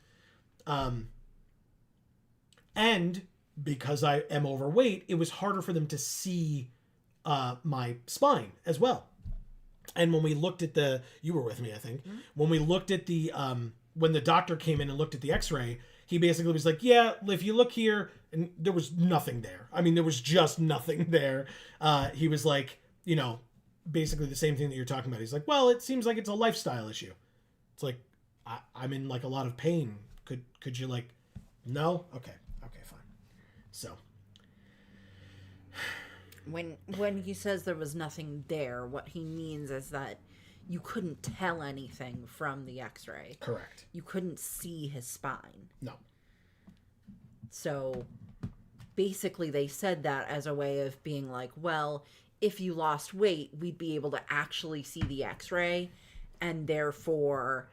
And because I am overweight, it was harder for them to see my spine as well. And when we looked at you were with me, I think, when we looked at when the doctor came in and looked at the x-ray, he basically was like, yeah, if you look here, and there was nothing there. I mean, there was just nothing there. He was like, basically the same thing that you're talking about. He's like, well, it seems like it's a lifestyle issue. It's like, I'm in like a lot of pain. Could you like, no? Okay, fine. So. When he says there was nothing there, what he means is that you couldn't tell anything from the x-ray. Correct. You couldn't see his spine. No. So basically they said that as a way of being like, well, if you lost weight, we'd be able to actually see the x-ray and therefore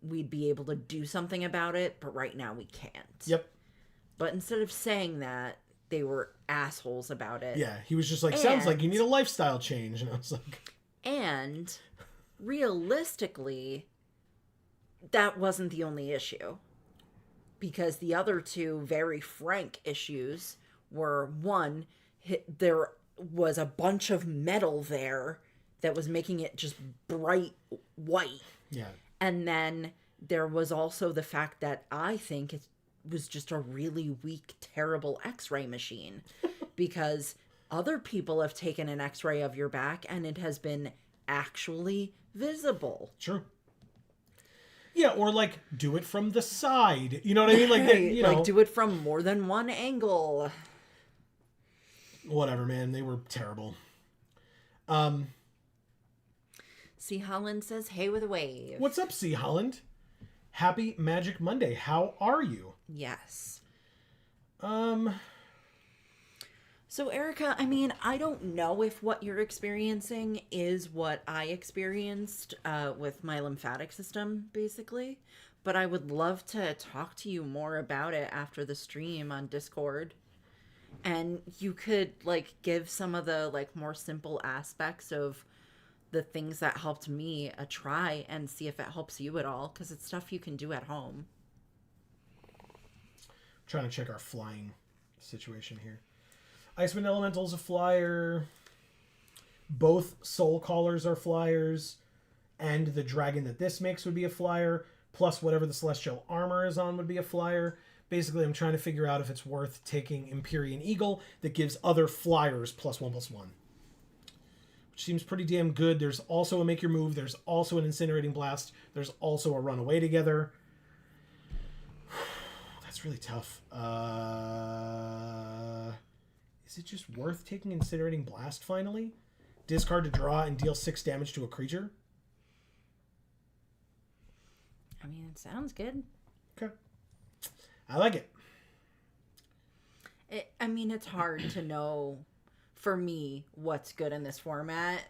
we'd be able to do something about it, but right now we can't. Yep. But instead of saying that, they were assholes about it. Yeah, he was just like, sounds like you need a lifestyle change. And I was like... And realistically, that wasn't the only issue. Because the other two very frank issues were, one, there was a bunch of metal there that was making it just bright white. Yeah. And then there was also the fact that I think it was just a really weak, terrible x-ray machine. Because other people have taken an x-ray of your back and it has been actually visible. True. Yeah, or like do it from the side. You know what I mean? Like, like do it from more than one angle. Whatever, man. They were terrible. C. Holland says, hey with a wave. What's up, C. Holland? Happy Magic Monday. How are you? Yes. So, Erica, I mean, I don't know if what you're experiencing is what I experienced with my lymphatic system, basically. But I would love to talk to you more about it after the stream on Discord. And you could, like, give some of the, like, more simple aspects of the things that helped me a try and see if it helps you at all. Because it's stuff you can do at home. Trying to check our flying situation here. Icewind Elemental is a flyer. Both Soul Callers are flyers. And the dragon that this makes would be a flyer. Plus whatever the Celestial Armor is on would be a flyer. Basically, I'm trying to figure out if it's worth taking Empyrean Eagle that gives other flyers +1/+1. Which seems pretty damn good. There's also a Make Your Move. There's also an Incinerating Blast. There's also a Run Away Together. That's really tough. Is it just worth taking Incinerating Blast finally? Discard to draw and deal 6 damage to a creature? I mean, it sounds good. Okay. I like it. I mean, it's hard to know, for me, what's good in this format.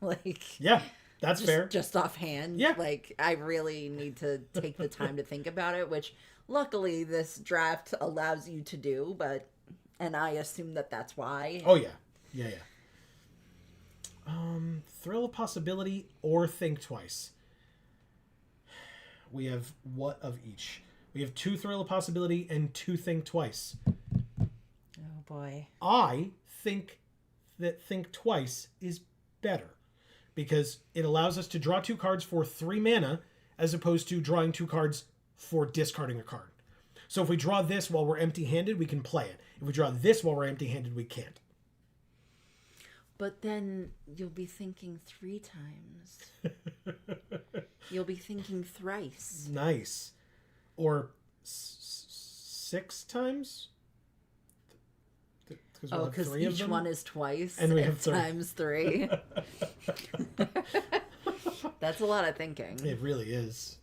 Like... Yeah, that's fair. Just offhand. Yeah. Like, I really need to take the time to think about it, which, luckily, this draft allows you to do, but... And I assume that that's why. Oh, yeah. Yeah. Thrill of Possibility or Think Twice. We have what of each? We have 2 Thrill of Possibility and 2 Think Twice. Oh, boy. I think that Think Twice is better because it allows us to draw 2 cards for 3 mana as opposed to drawing 2 cards for discarding a card. So if we draw this while we're empty-handed, we can play it. If we draw this while we're empty-handed, we can't. But then you'll be thinking 3 times. You'll be thinking thrice. Nice. Or 6 times? Because each one is twice. And we have 3. Times 3. That's a lot of thinking. It really is.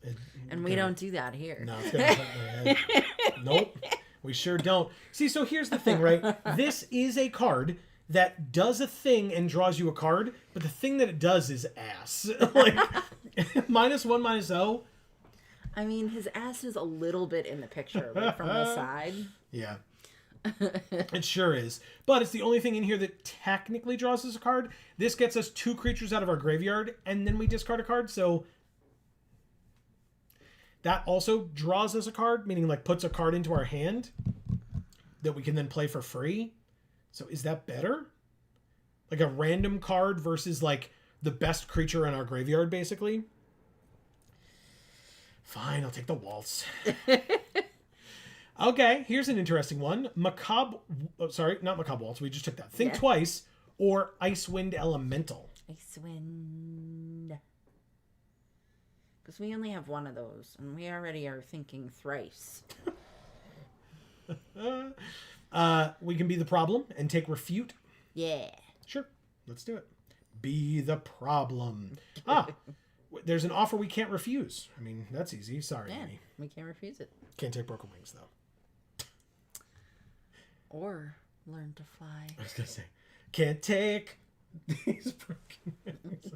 And we don't do that here. No, it's going to hurt my head. Nope. We sure don't. See, so here's the thing, right? This is a card that does a thing and draws you a card, but the thing that it does is ass. Like, -1, -0. I mean, his ass is a little bit in the picture, like from the side. Yeah. It sure is. But it's the only thing in here that technically draws us a card. This gets us 2 creatures out of our graveyard, and then we discard a card, so that also draws us a card, meaning like puts a card into our hand that we can then play for free. So is that better? Like a random card versus like the best creature in our graveyard, basically? Fine, I'll take the waltz. Okay, here's an interesting one. Macabre... Oh, sorry, not Macabre Waltz. We just took that. Think Twice or Icewind Elemental. Icewind. Because we only have one of those, and we already are thinking thrice. We can be the problem and take Refute. Yeah. Sure, let's do it. Be the problem. There's an offer we can't refuse. I mean, that's easy. Sorry, Amy. We can't refuse it. Can't take Broken Wings, though. Or Learn to Fly. I was going to say, can't take these Broken Wings.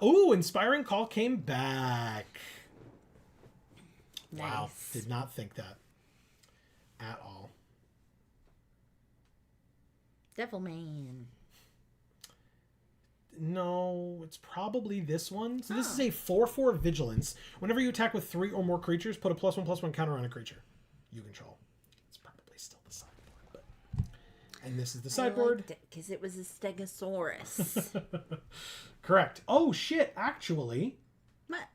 Ooh, Inspiring Call came back. Nice. Wow, did not think that at all. Devilman. No, it's probably this one. So this is a 4/4 Vigilance. Whenever you attack with 3 or more creatures, put a +1/+1 counter on a creature you control. It's probably still the sideboard, but... And this is the sideboard. Because it was a Stegosaurus. Correct. Oh, shit, actually... What?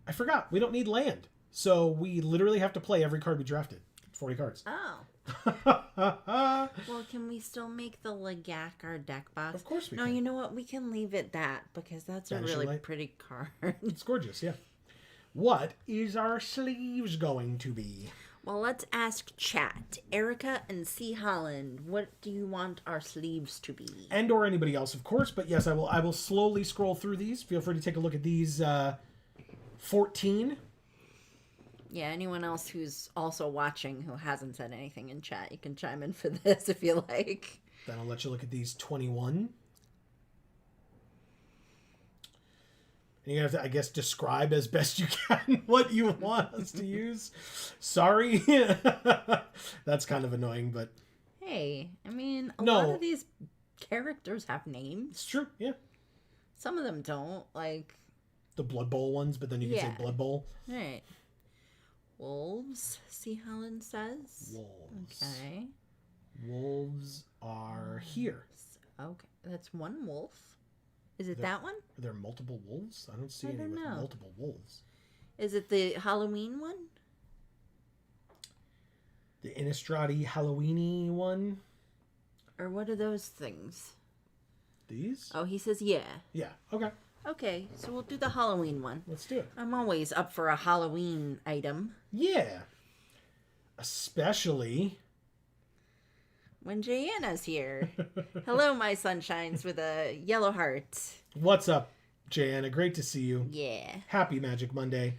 I forgot. We don't need land. So we literally have to play every card we drafted. 40 cards. Oh. Well, can we still make the Legak our deck box? Of course we can. can. No, you know what? We can leave it that because that's a really pretty card. It's gorgeous, yeah. What is our sleeves going to be? Well, let's ask chat. Erica and C. Holland, what do you want our sleeves to be? And or anybody else, of course. But yes, I will slowly scroll through these. Feel free to take a look at these 14. Yeah, anyone else who's also watching who hasn't said anything in chat, you can chime in for this if you like. Then I'll let you look at these 21. And you have to, I guess, describe as best you can what you want us to use. Sorry. That's kind of annoying, but... Hey, I mean, a lot of these characters have names. It's true, yeah. Some of them don't, like... The Blood Bowl ones, but then you can say Blood Bowl. Right. Wolves, C. Holland says. Wolves. Okay. Wolves are here. Okay, that's one wolf. Is it that one? Are there multiple wolves? I don't see any with multiple wolves. Is it the Halloween one? The Innistradi Halloweeny one? Or what are those things? These? Oh, he says yeah. Yeah, okay. Okay, so we'll do the Halloween one. Let's do it. I'm always up for a Halloween item. Yeah. Especially... when Jayanna's here. Hello, my sunshines with a yellow heart. What's up, Jayanna? Great to see you. Yeah. Happy Magic Monday.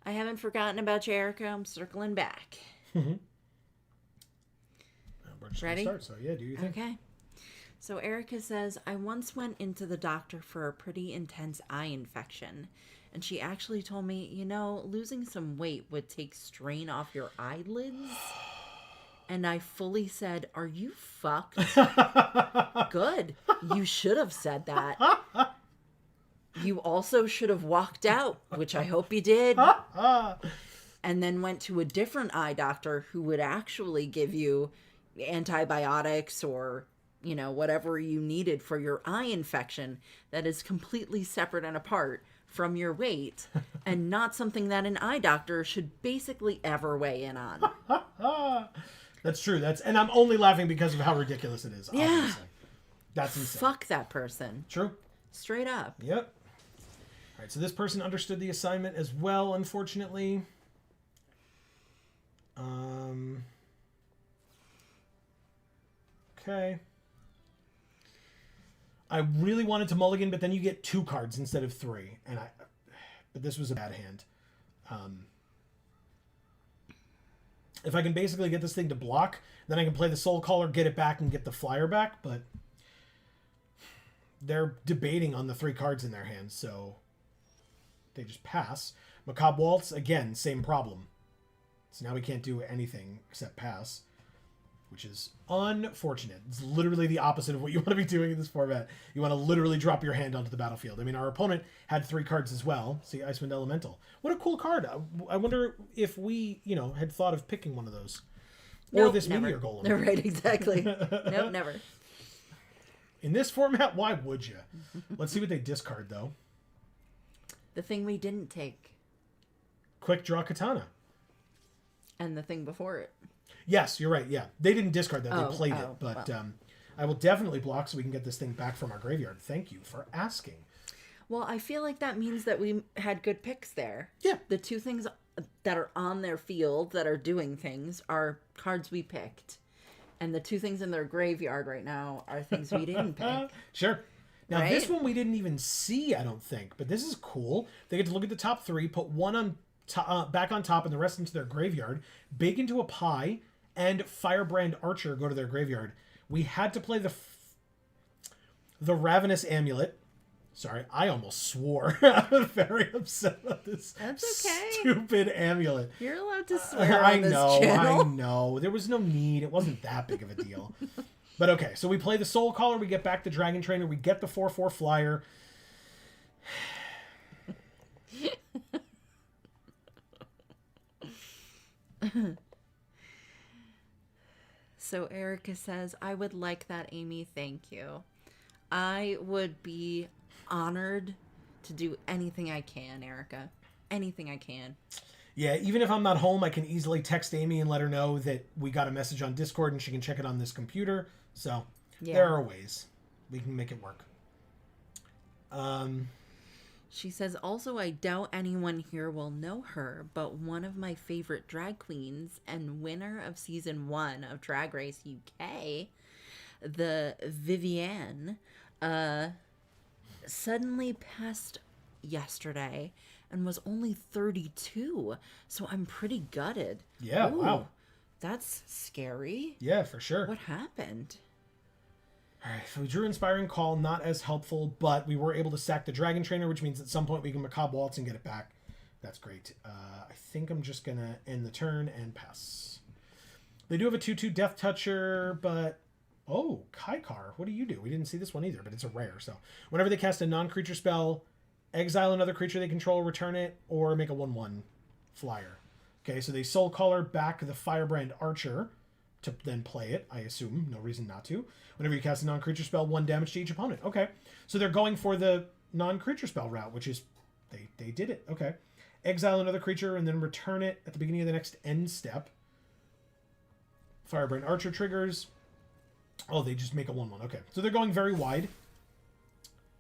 I haven't forgotten about you, Erica. I'm circling back. We're just ready? Start, so yeah, do you think? Okay. So Erica says, I once went into the doctor for a pretty intense eye infection. And she actually told me, you know, losing some weight would take strain off your eyelids. And I fully said, are you fucked? Good. You should have said that. You also should have walked out, which I hope you did. And then went to a different eye doctor who would actually give you antibiotics or, you know, whatever you needed for your eye infection that is completely separate and apart from your weight and not something that an eye doctor should basically ever weigh in on. That's true. And I'm only laughing because of how ridiculous it is. Yeah. Obviously. That's insane. Fuck that person. True. Straight up. Yep. All right, so this person understood the assignment as well, unfortunately. Okay. I really wanted to mulligan, but then you get 2 cards instead of 3, but this was a bad hand. If I can basically get this thing to block, then I can play the Soul Caller, get it back, and get the flyer back, but they're debating on the 3 cards in their hands, so they just pass. Macabre Waltz, again, same problem. So now we can't do anything except pass, which is unfortunate. It's literally the opposite of what you want to be doing in this format. You want to literally drop your hand onto the battlefield. I mean, our opponent had 3 cards as well. See, Icewind Elemental. What a cool card. I wonder if we, had thought of picking one of those. Or Nope, this never. Meteor Golem. Right, exactly. Nope, never. In this format, why would you? Let's see what they discard, though. The thing we didn't take. Quick Draw Katana. And the thing before it. Yes, you're right. Yeah. They didn't discard that. They played it. Oh, But well. I will definitely block so we can get this thing back from our graveyard. Thank you for asking. Well, I feel like that means that we had good picks there. Yeah. The 2 things that are on their field that are doing things are cards we picked. And the 2 things in their graveyard right now are things we didn't pick. Sure. Now, Right? this one we didn't even see, I don't think. But this is cool. They get to look at the top 3, put one on back on top and the rest into their graveyard, bake into a pie, and Firebrand Archer go to their graveyard. We had to play the Ravenous Amulet. Sorry, I almost swore. I'm very upset about this. That's okay. Stupid amulet. You're allowed to swear on this channel. I know. There was no need. It wasn't that big of a deal. But okay, so we play the Soul Caller. We get back the Dragon Trainer. We get the 4/4 flyer. So Erica says, I would like that, Amy. Thank you. I would be honored to do anything I can, Erica. Anything I can. Yeah, even if I'm not home, I can easily text Amy and let her know that we got a message on Discord and she can check it on this computer. So there are ways we can make it work. She says, also, I doubt anyone here will know her, but one of my favorite drag queens and winner of season 1 of Drag Race UK, the Vivienne, suddenly passed yesterday and was only 32. So I'm pretty gutted. Yeah, Ooh, wow. That's scary. Yeah, for sure. What happened? All right, so we drew Inspiring Call, not as helpful, but we were able to sack the Dragon Trainer, which means at some point we can Macabre Waltz and get it back. That's great. I think I'm just going to end the turn and pass. They do have a 2/2 Death Toucher, but... Oh, Kaikar, what do you do? We didn't see this one either, but it's a rare. So whenever they cast a non-creature spell, exile another creature they control, return it, or make a 1/1 flyer. Okay, so they Soul Caller back the Firebrand Archer to then play it, I assume. No reason not to. Whenever you cast a non-creature spell, 1 damage to each opponent. Okay, so they're going for the non-creature spell route, which is... They did it. Okay. Exile another creature and then return it at the beginning of the next end step. Firebrand Archer triggers... Oh, they just make a 1/1. Okay. So they're going very wide.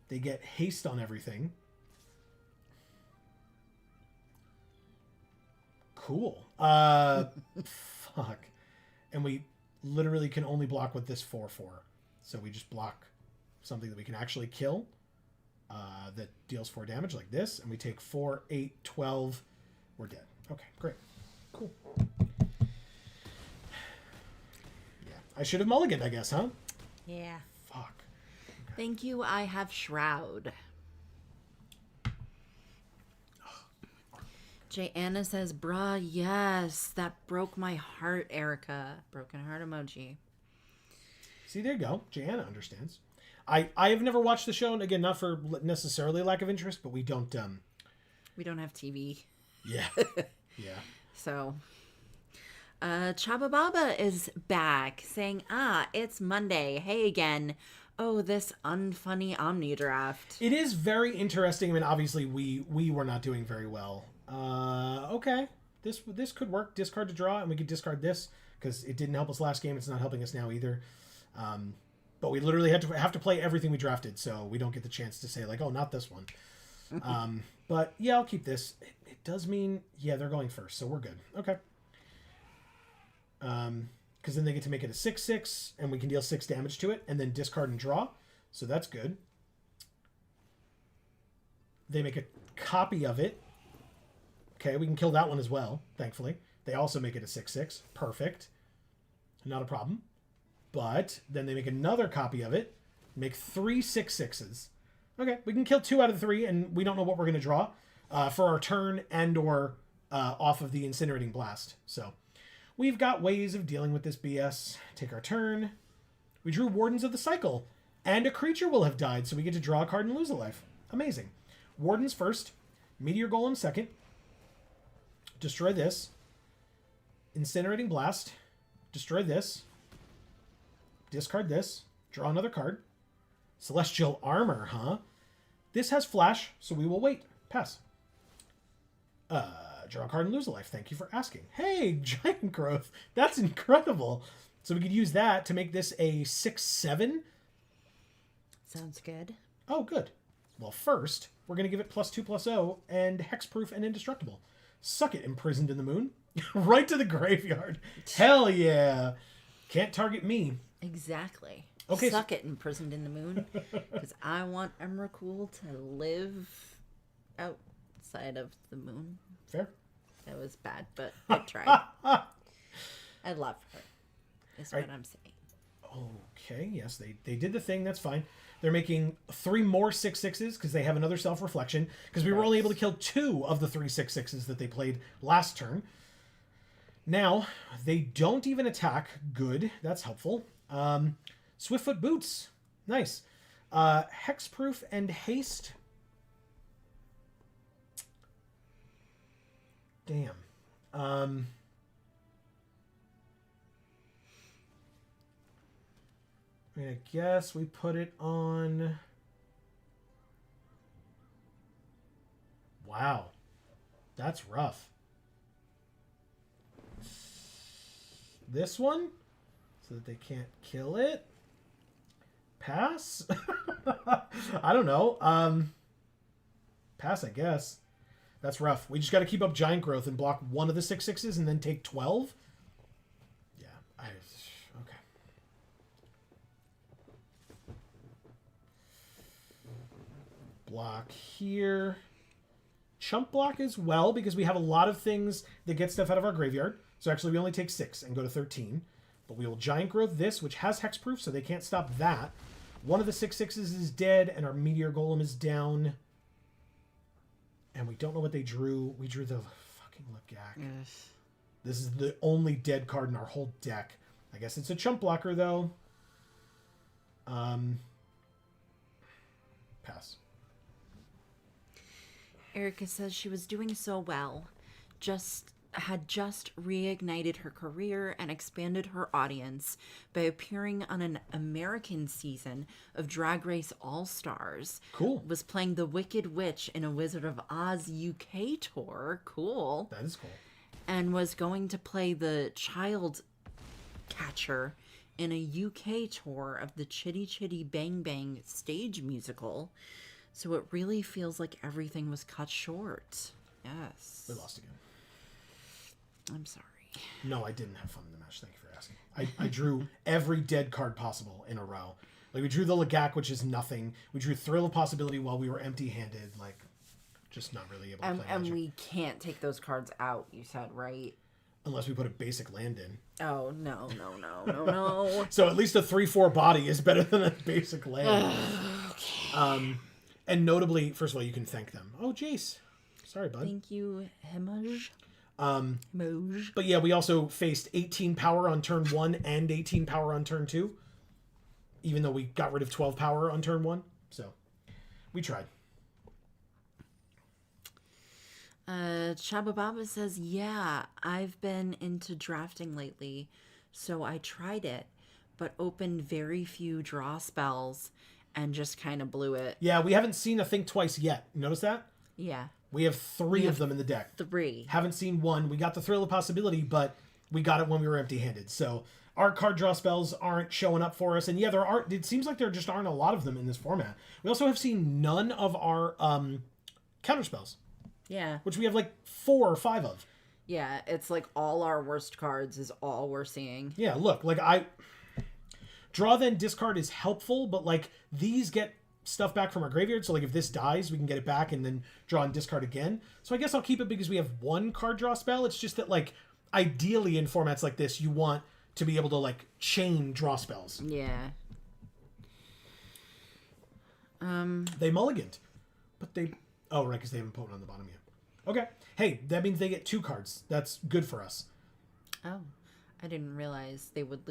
They get haste on everything. Cool. Fuck. And we literally can only block with this 4/4. So we just block something that we can actually kill. That deals 4 damage like this. And we take 4, 8, 12. We're dead. Okay, great. Cool. I should have mulliganed, I guess, huh? Yeah. Fuck. Okay. Thank you, I have Shroud. Jay Anna says, bruh, yes, that broke my heart, Erica. Broken heart emoji. See, there you go. Joanna understands. I have never watched the show, and again, not for necessarily lack of interest, but we don't... We don't have TV. Yeah. Yeah. So... Chaba Baba is back saying, it's Monday. Hey again. Oh, this unfunny Omni draft. It is very interesting. I mean, obviously, we were not doing very well. Okay. This could work. Discard to draw, and we could discard this because it didn't help us last game. It's not helping us now either. But we literally have to play everything we drafted, so we don't get the chance to say, like, oh, not this one. But, yeah, I'll keep this. It does mean, yeah, they're going first, so we're good. Okay. Because then they get to make it a 6/6, and we can deal 6 damage to it, and then discard and draw. So that's good. They make a copy of it. Okay, we can kill that one as well, thankfully. They also make it a 6/6. Perfect. Not a problem. But then they make another copy of it. Make 3 6/6s. Okay, we can kill 2 out of the 3, and we don't know what we're going to draw for our turn and or off of the Incinerating Blast. So we've got ways of dealing with this BS. Take our turn. We drew Wardens of the Cycle, and a creature will have died, so we get to draw a card and lose a life. Amazing. Wardens first. Meteor Golem second. Destroy this. Incinerating Blast. Destroy this. Discard this. Draw another card. Celestial Armor, huh? This has flash, so we will wait. Pass. Draw a card and lose a life. Thank you for asking. Hey, Giant Growth. That's incredible. So we could use that to make this a 6/7. Sounds good. Oh, good. Well, first, we're going to give it +2/+0 and hexproof and indestructible. Suck it, Imprisoned in the Moon. Right to the graveyard. Hell yeah. Can't target me. Exactly. Okay, Suck it, Imprisoned in the Moon. Because I want Emrakul to live outside of the moon. Fair. That was bad, but I tried. I love her, is what I'm saying. Okay, yes, they did the thing. That's fine. They're making 3 more 6/6s because they have another self-reflection. Because we were only able to kill 2 of the 3 6/6s that they played last turn. Now, they don't even attack. Good. That's helpful. Swiftfoot Boots. Nice. Hexproof and haste. Damn. I mean, I guess we put it on... Wow. That's rough. This one? So that they can't kill it? Pass? I don't know. Pass, I guess. That's rough. We just got to keep up Giant Growth and block 1 of the 6/6s and then take 12? Yeah. Okay. Block here. Chump block as well, because we have a lot of things that get stuff out of our graveyard. So actually we only take 6 and go to 13. But we will Giant Growth this, which has hexproof, so they can't stop that. 1 of the 6/6s is dead, and our Meteor Golem is down. And we don't know what they drew. We drew the fucking Legak. Yes. This is the only dead card in our whole deck. I guess it's a chump blocker, though. Pass. Erica says she was doing so well. Had just reignited her career and expanded her audience by appearing on an American season of Drag Race All-Stars. Cool. Was playing the Wicked Witch in a Wizard of Oz UK tour. Cool. That is cool. And was going to play the Child Catcher in a UK tour of the Chitty Chitty Bang Bang stage musical. So it really feels like everything was cut short. Yes. We lost again. I'm sorry. No, I didn't have fun in the match. Thank you for asking. I drew every dead card possible in a row. Like, we drew the Legak, which is nothing. We drew Thrill of Possibility while we were empty-handed. Like, just not really able to play And Magic. we can't take those cards out, you said, right? Unless we put a basic land in. Oh, no. So at least a 3/4 body is better than a basic land. Okay. And notably, first of all, you can thank them. Oh, Jace. Sorry, bud. Thank you, Hemoj. Hemoj. But yeah, we also faced 18 power on turn 1 and 18 power on turn 2. Even though we got rid of 12 power on turn 1. So, we tried. Chabababa says, yeah, I've been into drafting lately, so I tried it. but opened very few draw spells and just kind of blew it. Yeah, we haven't seen a Think Twice yet. Notice that? Yeah. We have three of them in the deck. 3. Haven't seen one. We got the Thrill of Possibility, but we got it when we were empty-handed. So our card draw spells aren't showing up for us. And yeah, it seems like there just aren't a lot of them in this format. We also have seen none of our counter spells. Yeah. Which we have like 4 or 5 of. Yeah, it's like all our worst cards is all we're seeing. Yeah, look, like draw then discard is helpful, but like these get stuff back from our graveyard, so like if this dies, we can get it back and then draw and discard again. So I guess I'll keep it because we have 1 card draw spell. It's just that like ideally in formats like this, you want to be able to like chain draw spells. Yeah. They mulliganed, but they right, because they haven't put one on the bottom yet. Okay. Hey, that means they get 2 cards. That's good for us. Oh, I didn't realize they would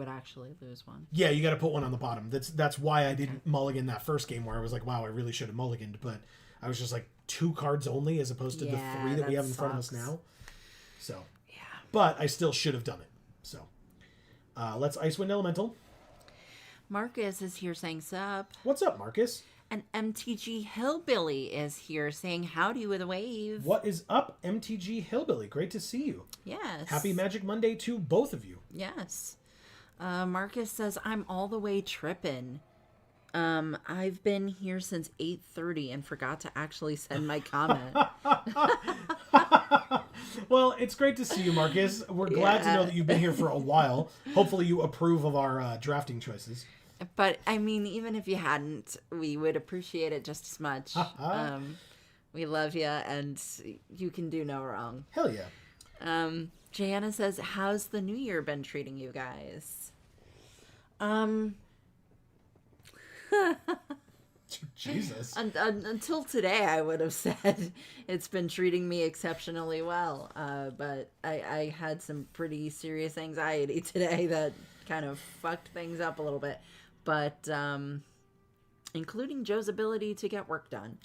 actually lose one. Yeah, you got to put one on the bottom. That's why I didn't mulligan that first game where I was like, wow, I really should have mulliganed, but I was just like 2 cards only as opposed to the 3 that we have in front of us now. So, yeah. But I still should have done it. So, let's Icewind Elemental. Marcus is here saying sup. What's up, Marcus? And MTG Hillbilly is here saying howdy with a wave. What is up, MTG Hillbilly? Great to see you. Yes. Happy Magic Monday to both of you. Yes. Marcus says, I'm all the way trippin'. I've been here since 8:30 and forgot to actually send my comment. Well, it's great to see you, Marcus. We're glad to know that you've been here for a while. Hopefully you approve of our drafting choices. But, I mean, even if you hadn't, we would appreciate it just as much. We love you, and you can do no wrong. Hell yeah. Jana says, how's the new year been treating you guys? Jesus. Until today, I would have said it's been treating me exceptionally well. But I had some pretty serious anxiety today that kind of fucked things up a little bit. But including Joe's ability to get work done.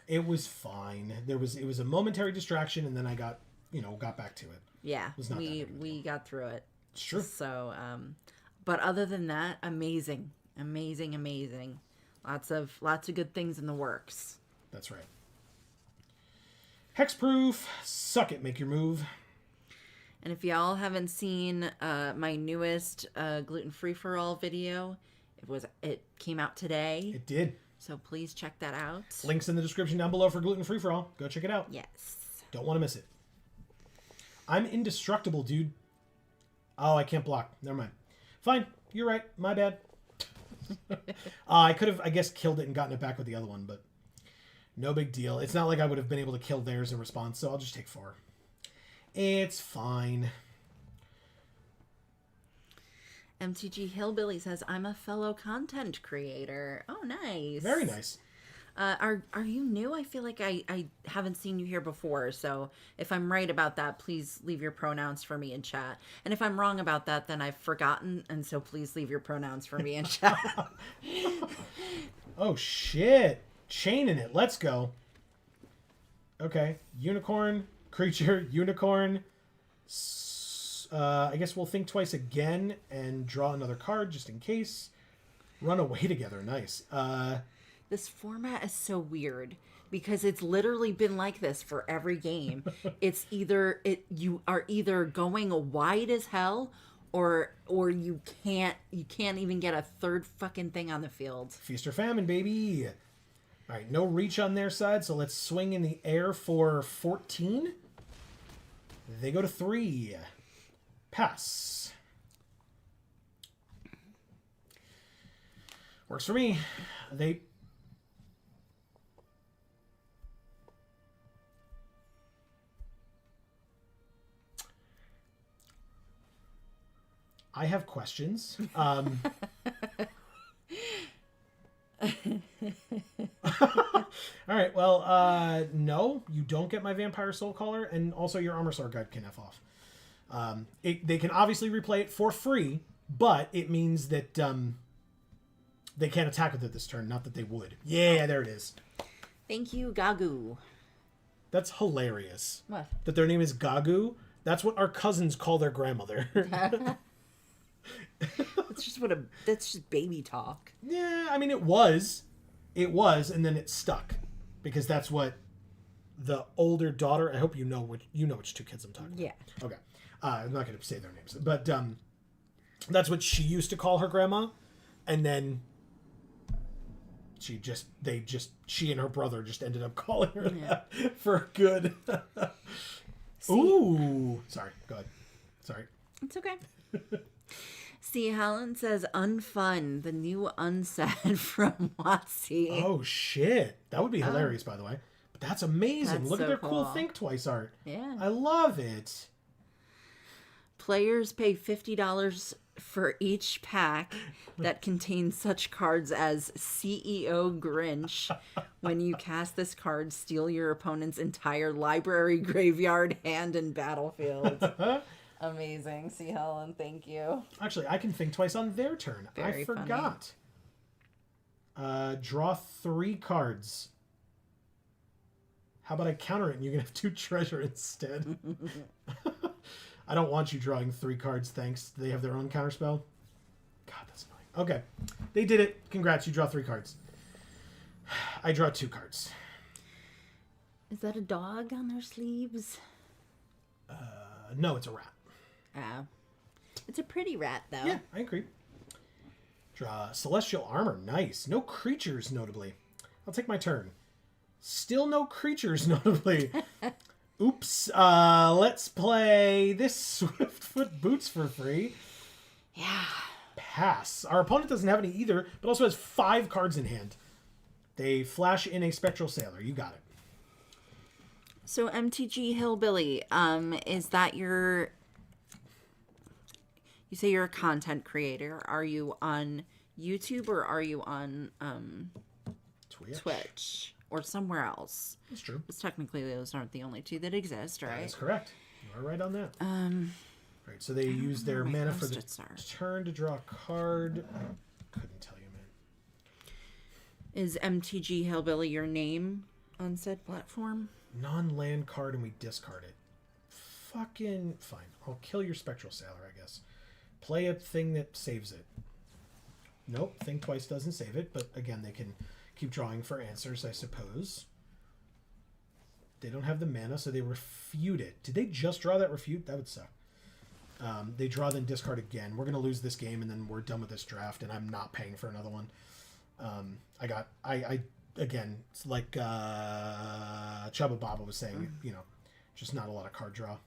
It was fine. It was a momentary distraction, and then I got back to it. Yeah, It was not that big of a we got through it. It's true. So, but other than that, amazing. Lots of good things in the works. That's right. Hexproof, suck it, make your move. And if y'all haven't seen my newest gluten free for all video, it came out today. It did. So please check that out. Links in the description down below for gluten free for all. Go check it out. Yes. Don't want to miss it. I'm indestructible, dude. Oh, I can't block. Never mind. Fine. You're right. My bad. I could have, I guess, killed it and gotten it back with the other one, but no big deal. It's not like I would have been able to kill theirs in response, so I'll just take 4. It's fine. MTG Hillbilly says, I'm a fellow content creator. Oh, nice. Very nice. Are you new? I feel like I haven't seen you here before, so if I'm right about that, please leave your pronouns for me in chat. And if I'm wrong about that, then I've forgotten, and so please leave your pronouns for me in chat. Oh, shit. Chaining it. Let's go. Okay. Unicorn, creature, unicorn. I guess we'll think twice again and draw another card just in case. Run away together. Nice. This format is so weird because it's literally been like this for every game. It's you are either going wide as hell or you can't even get a third fucking thing on the field. Feast or famine, baby. All right, no reach on their side, so let's swing in the air for 14. They go to 3. Pass. Works for me. I have questions. All right, well, no, you don't get my Vampire Soul Caller, and also your Armor Sword Guide can F off. They can obviously replay it for free, but it means that they can't attack with it this turn, not that they would. Yeah, there it is. Thank you, Gagu. That's hilarious. What? That their name is Gagu, That's what our cousins call their grandmother. That's just baby talk. Yeah, I mean, it was, and then it stuck, because that's what the older daughter. I hope you know which two kids I'm talking about. Yeah. Okay. I'm not going to say their names, but that's what she used to call her grandma, and then she and her brother just ended up calling her that for good. Ooh, sorry. Go ahead. Sorry. It's okay. See, Helen says unfun, the new unsaid from Wasi. Oh shit, that would be hilarious, by the way. But that's amazing. That's Look so at their cool cool. Think Twice art. Yeah. I love it. Players pay $50 for each pack that contains such cards as CEO Grinch. When you cast this card, steal your opponent's entire library, graveyard, hand, and battlefield. Amazing. See, Helen, thank you. Actually, I can think twice on their turn. Very I forgot. Draw 3 cards. How about I counter it and you can have 2 treasure instead? I don't want you drawing 3 cards, thanks. Do they have their own counterspell? God, that's annoying. Okay. They did it. Congrats, you draw 3 cards. I draw 2 cards. Is that a dog on their sleeves? No, it's a rat. It's a pretty rat, though. Yeah, I agree. Draw Celestial Armor. Nice. No creatures, notably. I'll take my turn. Still no creatures, notably. Oops. Let's play this Swiftfoot Boots for free. Yeah. Pass. Our opponent doesn't have any either, but also has 5 cards in hand. They flash in a Spectral Sailor. You got it. So MTG Hillbilly, is that your... You say you're a content creator. Are you on YouTube or are you on Twitch or somewhere else? That's true. Because technically those aren't the only 2 that exist, right? That's correct. You are right on that. Right, so they use their mana for the turn to draw a card. I couldn't tell you, man. Is MTG Hillbilly your name on said platform? Non-land card and we discard it. Fucking fine. I'll kill your Spectral Sailor, I guess. Play a thing that saves it. Nope, Think Twice doesn't save it, but again, they can keep drawing for answers, I suppose. They don't have the mana, so they refute it. Did they just draw that refute? That would suck. They draw, then discard again. We're going to lose this game, and then we're done with this draft, and I'm not paying for another one. Again, it's like Chubba Baba was saying, just not a lot of card draw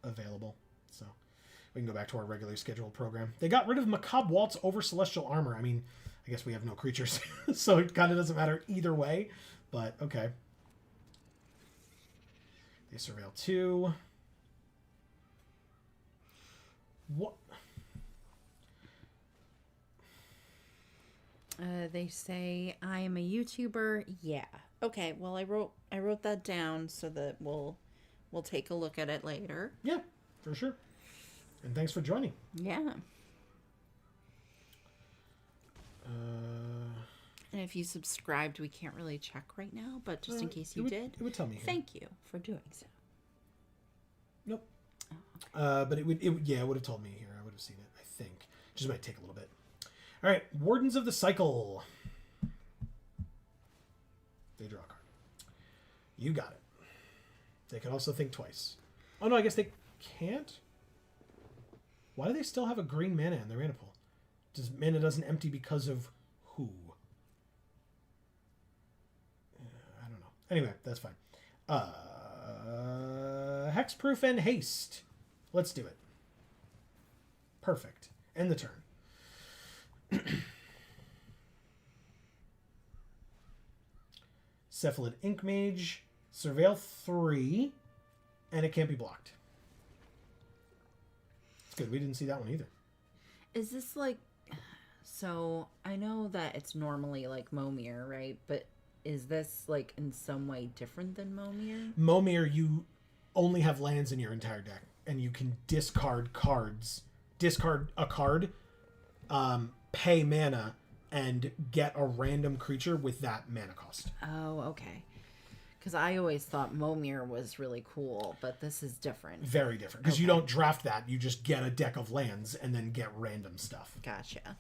available. So we can go back to our regularly scheduled program. They got rid of Macabre Waltz over Celestial Armor. I mean, I guess we have no creatures, so it kind of doesn't matter either way, but okay. They surveil 2. What? They say I am a YouTuber. Yeah. Okay. Well, I wrote that down so that we'll take a look at it later. Yeah, for sure. And thanks for joining. Yeah. And if you subscribed, we can't really check right now, but just in case you did, it would tell me. Here. Thank you for doing so. Nope. Oh, okay. But it would have told me here. I would have seen it. I think. Just might take a little bit. All right, Wardens of the Cycle. They draw a card. You got it. They can also think twice. Oh no, I guess they can't. Why do they still have a green mana in their mana pool? Does mana doesn't empty because of who? I don't know. Anyway, that's fine. Hexproof and haste. Let's do it. Perfect. End the turn. Cephalid Ink Mage. Surveil 3. And it can't be blocked. It's good. We didn't see that one either. Is this like... So, I know that it's normally like Momir, right? But is this like in some way different than Momir? Momir, you only have lands in your entire deck. And you can discard cards. Discard a card. Pay mana. And get a random creature with that mana cost. Oh, okay. Because I always thought Momir was really cool, but this is different. Very different. Because you don't draft that. You just get a deck of lands and then get random stuff. Gotcha.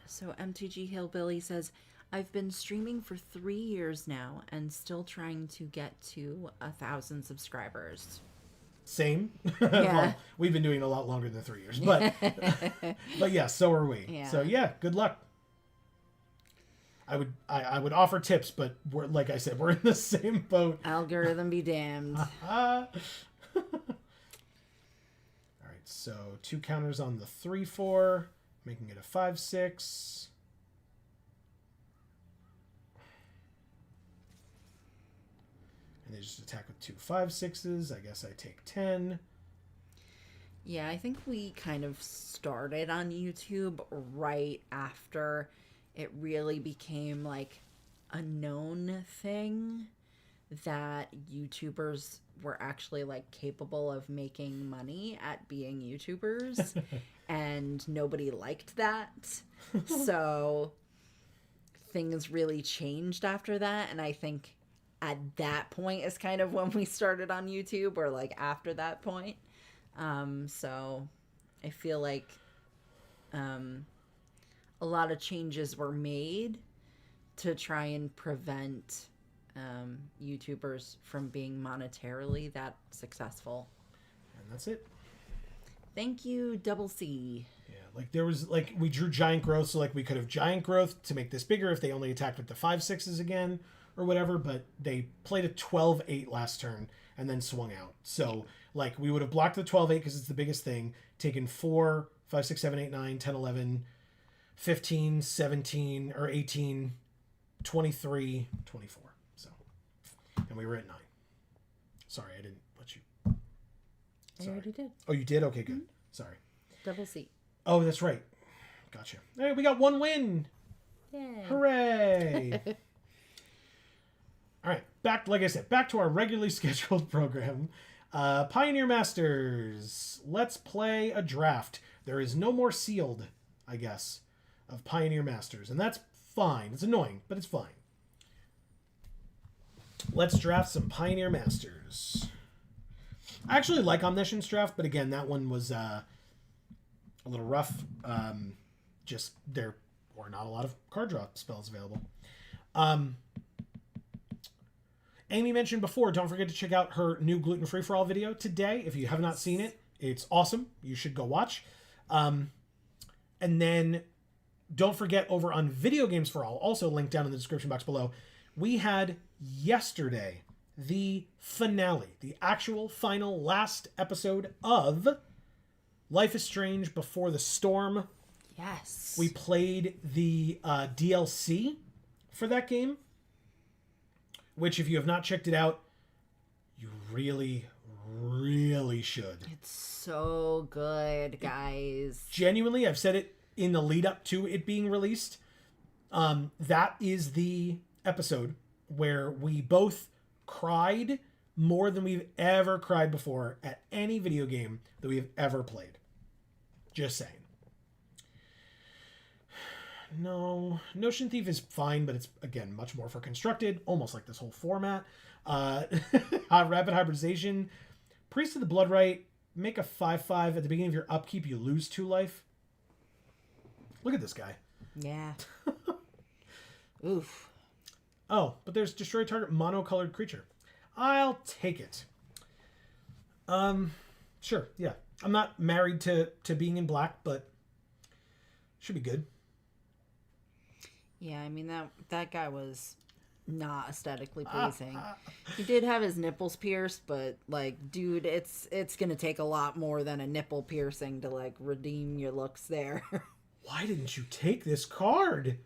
So MTG Hillbilly says, I've been streaming for 3 years now and still trying to get to 1,000 subscribers. Same. Yeah. Well, we've been doing it a lot longer than 3 years, but yeah, so are we. Yeah. So yeah, good luck. I would offer tips, but we're, like I said, we're in the same boat. Algorithm be damned. All right, so 2 counters on the 3/4, making it a 5/6. And they just attack with 2 5/6s. I guess I take 10. Yeah, I think we kind of started on YouTube right after it really became like a known thing that YouTubers were actually like capable of making money at being YouTubers, and nobody liked that. So things really changed after that, and I think at that point is kind of when we started on YouTube, or like after that point. So I feel like a lot of changes were made to try and prevent YouTubers from being monetarily that successful. And that's it. Thank you, Double C. Yeah, like there was, like, we drew giant growth, so like we could have giant growth to make this bigger if they only attacked with the 5/6s again or whatever, but they played a 12-8 last turn and then swung out. So like we would have blocked the 12-8 because it's the biggest thing, taken 4, 5, 6, 7, 8, 9, 10, 11, 15, 17, or 18, 23, 24. So, and we were at 9. Sorry, I didn't let you. I already did. Oh, you did? Okay, good. Mm-hmm. Sorry. Double C. Oh, that's right. Gotcha. Hey, we got 1 win. Yay. Hooray. All right, back, like I said, back to our regularly scheduled program. Pioneer Masters. Let's play a draft. There is no more sealed, I guess, of Pioneer Masters, and that's fine. It's annoying, but it's fine. Let's draft some Pioneer Masters. I actually like Omniscience Draft, but again, that one was a little rough. Just there were not a lot of card draw spells available. Amy mentioned before, don't forget to check out her new Gluten Free for All video today. If you have not seen it, it's awesome. You should go watch. And then don't forget, over on Video Games for All, also linked down in the description box below, we had yesterday the finale, the actual final last episode of Life is Strange Before the Storm. Yes. We played the DLC for that game, which if you have not checked it out, you really, really should. It's so good, guys. Genuinely, I've said it in the lead up to it being released. That is the episode where we both cried more than we've ever cried before at any video game that we've ever played. Just saying. No, Notion Thief is fine, but it's, again, much more for constructed, almost like this whole format. Rapid Hybridization. Priest of the Bloodright, make a 5/5. At the beginning of your upkeep, you lose 2 life. Look at this guy. Yeah. Oof. Oh, but there's destroy target monocolored creature. I'll take it. Sure, yeah. I'm not married to being in black, but should be good. Yeah, I mean, that guy was not aesthetically pleasing. He did have his nipples pierced, but, like, dude, it's gonna take a lot more than a nipple piercing to, like, redeem your looks there. Why didn't you take this card?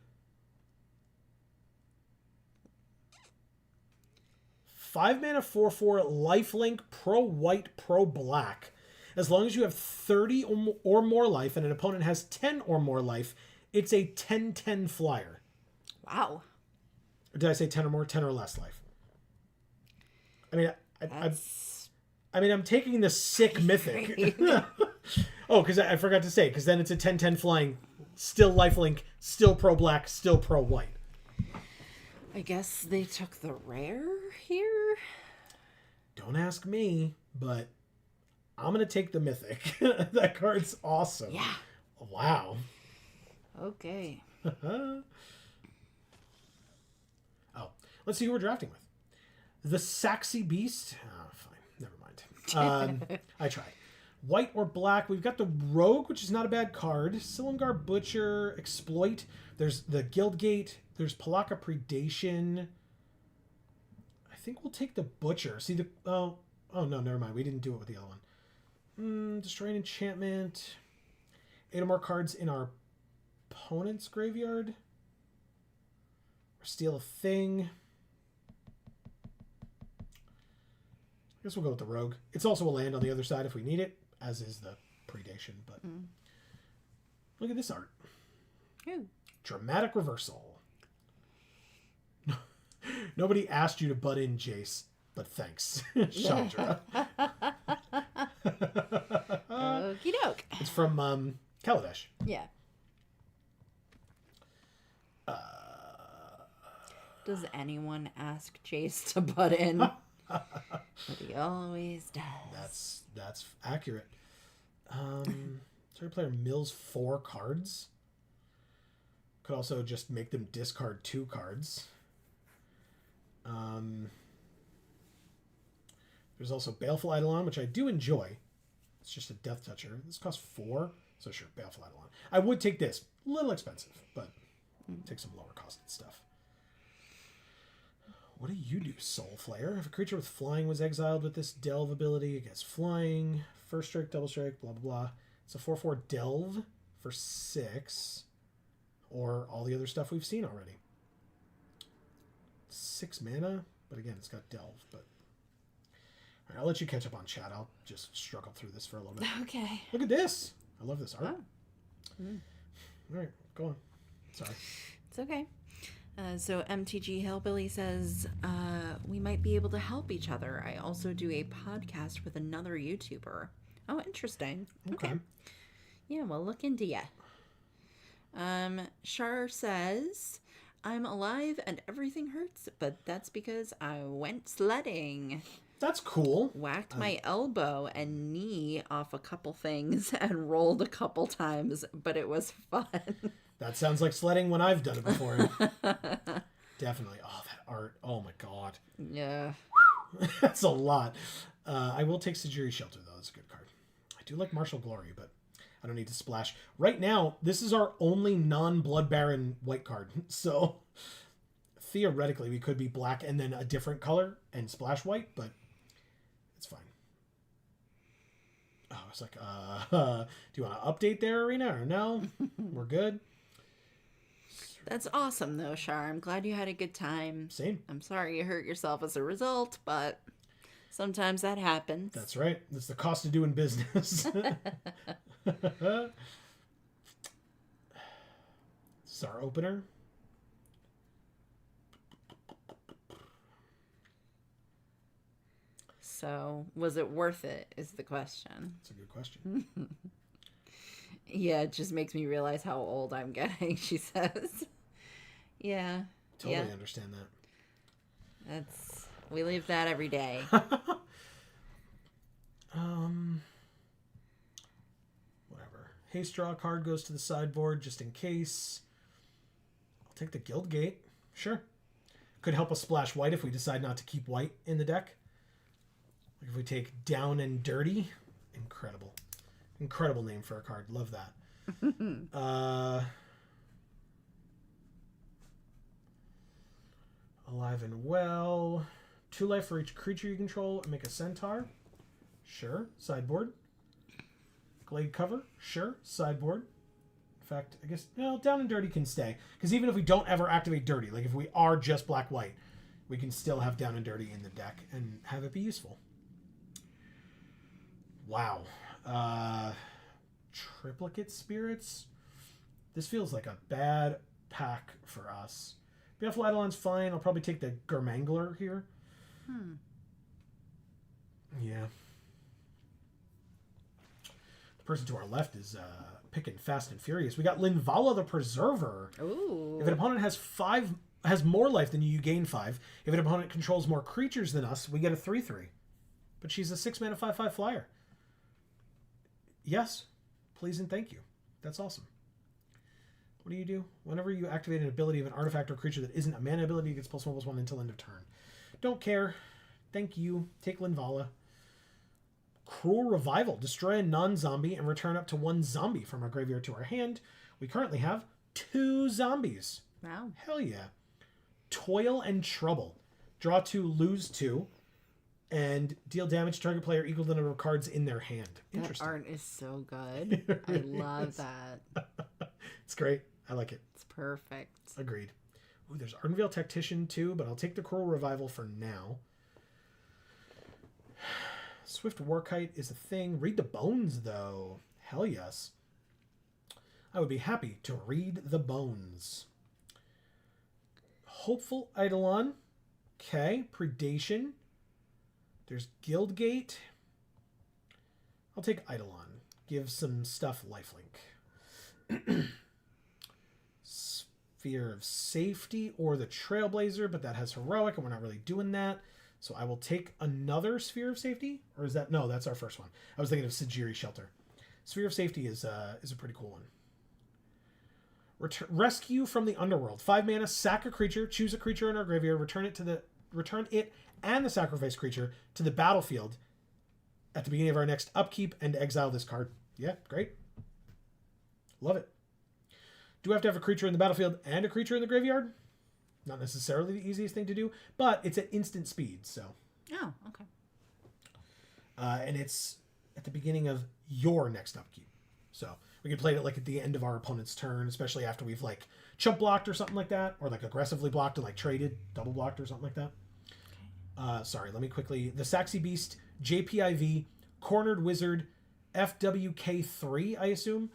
5 mana 4/4 lifelink pro white pro black. As long as you have 30 or more life and an opponent has 10 or more life, it's a 10/10 flyer. Wow. Or did I say 10 or more? 10 or less life. I mean, I'm taking the sick mythic. Oh, because I forgot to say, because then it's a 10/10 flying, still lifelink, still pro black, still pro white. I guess they took the rare here? Don't ask me, but I'm going to take the mythic. That card's awesome. Yeah. Wow. Okay. Oh, let's see who we're drafting with. The Saxy Beast. Oh, fine. Never mind. I tried. White or black. We've got the Rogue, which is not a bad card. Silumgar Butcher, Exploit. There's the Guildgate. There's Palaka Predation. I think we'll take the Butcher. See the... Oh, no, never mind. We didn't do it with the other one. Destroy an enchantment. 8 or more cards in our opponent's graveyard. Or steal a thing. I guess we'll go with the Rogue. It's also a land on the other side if we need it, as is the Predation. But look at this art. Ooh. Dramatic reversal. Nobody asked you to butt in, Jace, but thanks, Chandra. Okie doke. It's from Kaladesh. Yeah. Does anyone ask Jace to butt in? But he always does. That's accurate. Target player mills 4 cards. Could also just make them discard 2 cards. There's also Baleful Eidolon, which I do enjoy. It's just a Death Toucher. This costs 4, so sure, Baleful Eidolon. I would take this. A little expensive, but take some lower costed stuff. What do you do, Soul Flayer? If a creature with flying was exiled with this Delve ability, it gets flying. First strike, double strike, blah, blah, blah. It's a 4/4 Delve for 6. Or all the other stuff we've seen already. 6 mana, but again, it's got Delve. But all right, I'll let you catch up on chat. I'll just struggle through this for a little bit. Okay. Look at this. I love this art. Oh. All right, go on. Sorry. It's okay. So MTG Hellbilly says, we might be able to help each other. I also do a podcast with another YouTuber. Oh, interesting. Okay. Yeah, well, look into ya. Shar says, I'm alive and everything hurts, but that's because I went sledding. That's cool. Whacked my elbow and knee off a couple things and rolled a couple times, but it was fun. That sounds like sledding when I've done it before. Definitely. Oh, that art. Oh, my God. Yeah. That's a lot. I will take Sajiri Shelter, though. That's a good card. I do like Martial Glory, but I don't need to splash. Right now, this is our only non-Blood Baron white card. So, theoretically, we could be black and then a different color and splash white, but it's fine. Oh, it's like, do you want to update there, Arena, or no? We're good? That's awesome, though, Shar. I'm glad you had a good time. Same. I'm sorry you hurt yourself as a result, but sometimes that happens. That's right. That's the cost of doing business. This is our opener. So, was it worth it, is the question. That's a good question. Yeah, it just makes me realize how old I'm getting, she says. Yeah. Totally understand that. We leave that every day. Whatever. Haste draw card goes to the sideboard just in case. I'll take the Guildgate. Sure. Could help us splash white if we decide not to keep white in the deck. Like if we take Down and Dirty. Incredible. Incredible name for a card. Love that. Alive and Well. 2 life for each creature you control and make a centaur. Sure. Sideboard. Glade cover. Sure. Sideboard. In fact, I guess, no, Down and Dirty can stay. Because even if we don't ever activate Dirty, like if we are just black-white, we can still have Down and Dirty in the deck and have it be useful. Wow. Triplicate Spirits. This feels like a bad pack for us. Baleful Eidolon's fine. I'll probably take the Germangler here. Yeah. The person to our left is picking fast and furious. We got Linvala the Preserver. Ooh. If an opponent has has more life than you, you gain 5. If an opponent controls more creatures than us, we get a 3/3. But she's a 6 mana 5/5 flyer. Yes, please and thank you. That's awesome. What do you do? Whenever you activate an ability of an artifact or creature that isn't a mana ability, it gets +1/+1 until end of turn. Don't care. Thank you. Take Linvala. Cruel Revival. Destroy a non-zombie and return up to 1 zombie from our graveyard to our hand. We currently have 2 zombies. Wow. Hell yeah. Toil and Trouble. Draw 2, lose 2, and deal damage to target player equal to the number of cards in their hand. Interesting. That art is so good. I love that. It's great. I like it. It's perfect. Agreed. Ooh, there's Ardenvale Tactician too, but I'll take the Cruel Revival for now. Swift Warkite is a thing. Read the Bones, though. Hell yes. I would be happy to read the Bones. Hopeful Eidolon. Okay. Predation. There's Guildgate. I'll take Eidolon. Give some stuff lifelink. Sphere of Safety or the Trailblazer, but that has Heroic, and we're not really doing that. So I will take another Sphere of Safety. Or is that... No, that's our first one. I was thinking of Sejiri Shelter. Sphere of Safety is a pretty cool one. Rescue from the Underworld. 5 mana, sack a creature, choose a creature in our graveyard, return it and the sacrifice creature to the battlefield at the beginning of our next upkeep and exile this card. Yeah, great. Love it. Do I have to have a creature in the battlefield and a creature in the graveyard? Not necessarily the easiest thing to do, but it's at instant speed, so. Oh, okay. And it's at the beginning of your next upkeep. So we can play it like at the end of our opponent's turn, especially after we've like chump blocked or something like that, or like aggressively blocked and like traded, double blocked or something like that. Okay. Sorry, let me quickly. The Saxy Beast, JPIV, Cornered Wizard, FWK3, I assume.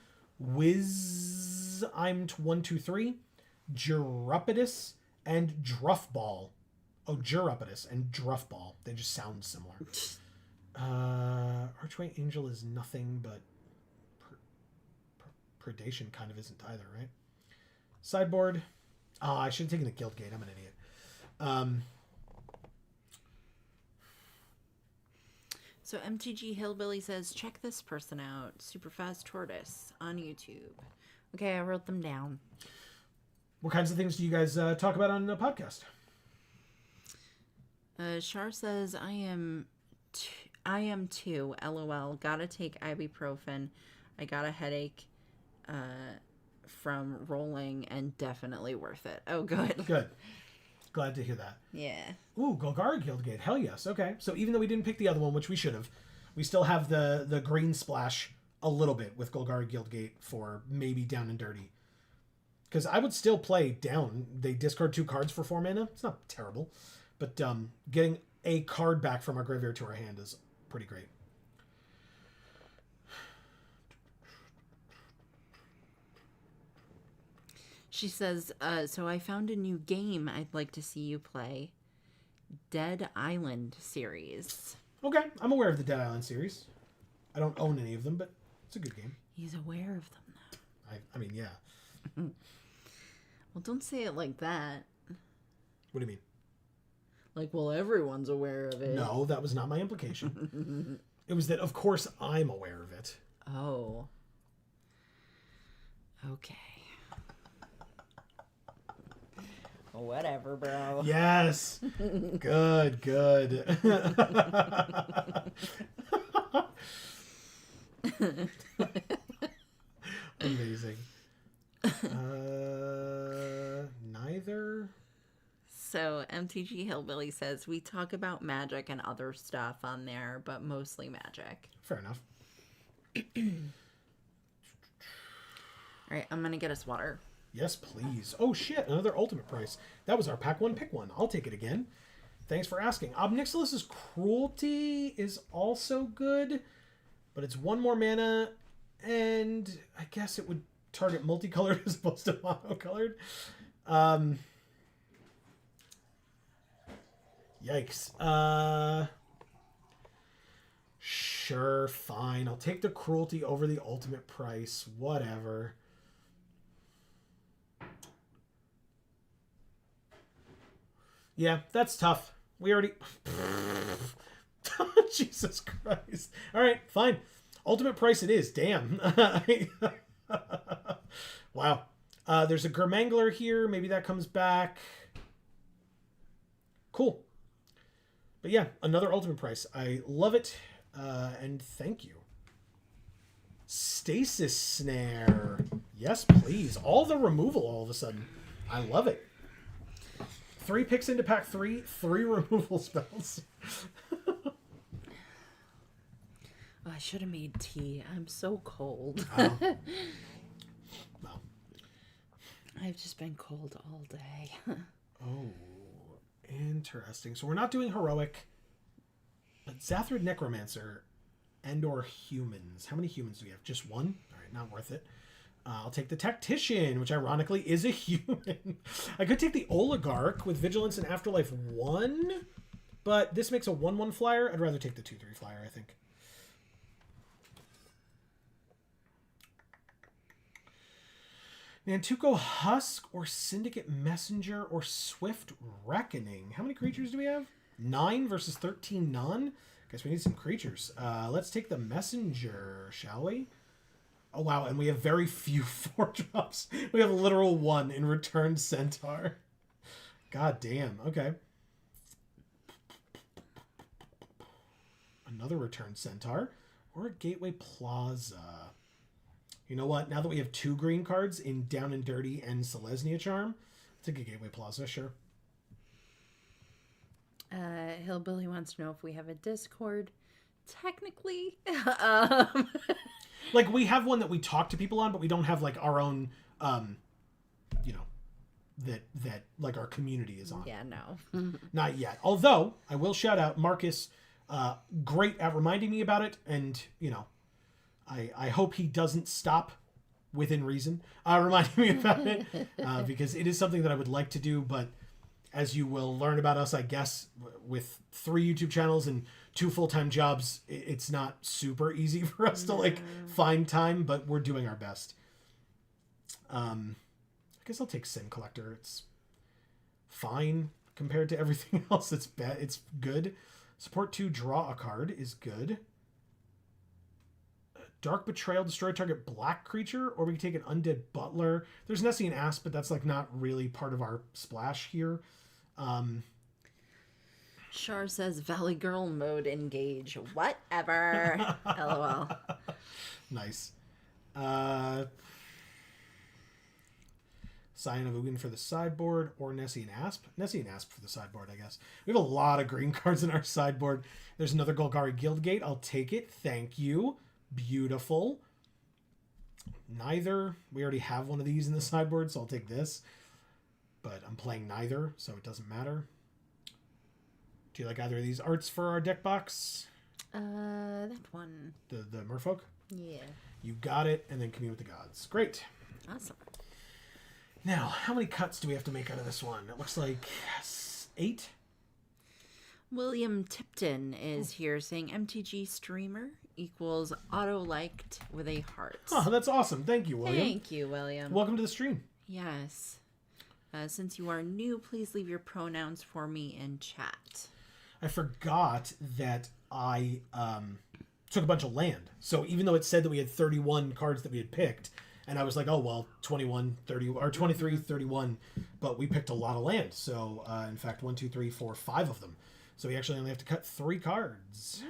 I'm 123, Jerupidus, and Druffball. Oh, Jerupidus and Druffball. They just sound similar. Archway Angel is nothing, but Predation kind of isn't either, right? Sideboard. I should have taken the Guildgate. I'm an idiot. So MTG Hillbilly says, check this person out. Superfast Tortoise on YouTube. Okay, I wrote them down. What kinds of things do you guys talk about on the podcast? Shar says, I am too. LOL. Gotta take ibuprofen. I got a headache from rolling and definitely worth it. Oh, good. Good. Glad to hear that. Yeah. Ooh, Golgari Guildgate. Hell yes. Okay. So even though we didn't pick the other one, which we should have, we still have the green splash a little bit with Golgari Guildgate for maybe down and dirty. Because I would still play down. They discard 2 cards for 4 mana. It's not terrible. But getting a card back from our graveyard to our hand is pretty great. She says, so I found a new game I'd like to see you play. Dead Island series. Okay, I'm aware of the Dead Island series. I don't own any of them, but it's a good game. He's aware of them, though. I mean, yeah. Well, don't say it like that. What do you mean? Like, well, everyone's aware of it. No, that was not my implication. It was that, of course, I'm aware of it. Oh. Okay. Whatever, bro. Yes. Good. Amazing. Neither. So MTG Hillbilly says we talk about magic and other stuff on there, but mostly magic. Fair enough. All right, I'm gonna get us water. Yes, please. Oh shit, another ultimate price. That was our pack 1 pick 1. I'll take it again. Thanks for asking. Obnixilus's Cruelty is also good, but it's 1 more mana, and I guess it would target multicolored as opposed to monocolored. Yikes. Sure, fine. I'll take the Cruelty over the ultimate price. Whatever. Yeah, that's tough. We already... Jesus Christ. All right, fine. Ultimate price it is. Damn. Wow. There's a Germangler here. Maybe that comes back. Cool. But yeah, another ultimate price. I love it. And thank you. Stasis Snare. Yes, please. All the removal all of a sudden. I love it. 3 picks into pack 3, 3 removal spells. Oh, I should have made tea. I'm so cold. Oh. Well. I've just been cold all day. Oh, interesting. So we're not doing heroic, but Zathrid Necromancer and or humans. How many humans do we have? Just 1? All right, not worth it. I'll take the Tactician, which ironically is a human. I could take the Oligarch with Vigilance and Afterlife 1, but this makes a 1/1 flyer. I'd rather take the 2/3 flyer, I think. Nantuko Husk or Syndicate Messenger or Swift Reckoning. How many creatures do we have? 9 versus 13 none? Guess we need some creatures. Let's take the Messenger, shall we? Oh, wow. And we have very few 4-drops. We have a literal 1 in Returned Centaur. God damn. Okay. Another Returned Centaur or a Gateway Plaza. You know what? Now that we have 2 green cards in Down and Dirty and Selesnya Charm, I'll take a Gateway Plaza, sure. Hillbilly wants to know if we have a Discord. Technically. Like, we have one that we talk to people on, but we don't have, like, our own, you know, that like, our community is on. Yeah, no. Not yet. Although, I will shout out Marcus, great at reminding me about it, and, you know, I hope he doesn't stop within reason reminding me about it, because it is something that I would like to do, but as you will learn about us, I guess, with 3 YouTube channels and 2 full-time jobs, it's not super easy for us to, like, find time, but we're doing our best. I guess I'll take Sin Collector. It's fine compared to everything else. It's good. Support 2, draw a card is good. Dark Betrayal, destroy target black creature, or we can take an Undead Butler. There's Nessian Asp, but that's, like, not really part of our splash here. Char says Valley Girl mode engage. Whatever. LOL. Nice. Scion of Ugin for the sideboard, or Nessian Asp. Nessian Asp for the sideboard, I guess. We have a lot of green cards in our sideboard. There's another Golgari Guildgate. I'll take it. Thank you. Beautiful. Neither. We already have one of these in the sideboard, so I'll take this. But I'm playing neither, so it doesn't matter. Do you like either of these arts for our deck box? That one. The Merfolk? Yeah. You got it, and then Commune with the Gods. Great. Awesome. Now, how many cuts do we have to make out of this one? It looks like 8. William Tipton is here saying MTG streamer equals auto-liked with a heart. Oh, that's awesome. Thank you, William. Thank you, William. Welcome to the stream. Yes. Since you are new, please leave your pronouns for me in chat. I forgot that I took a bunch of land. So even though it said that we had 31 cards that we had picked, and I was like, oh, well, 21, 30, or 23, 31, but we picked a lot of land. So, in fact, 1, 2, 3, 4, 5 of them. So we actually only have to cut 3 cards.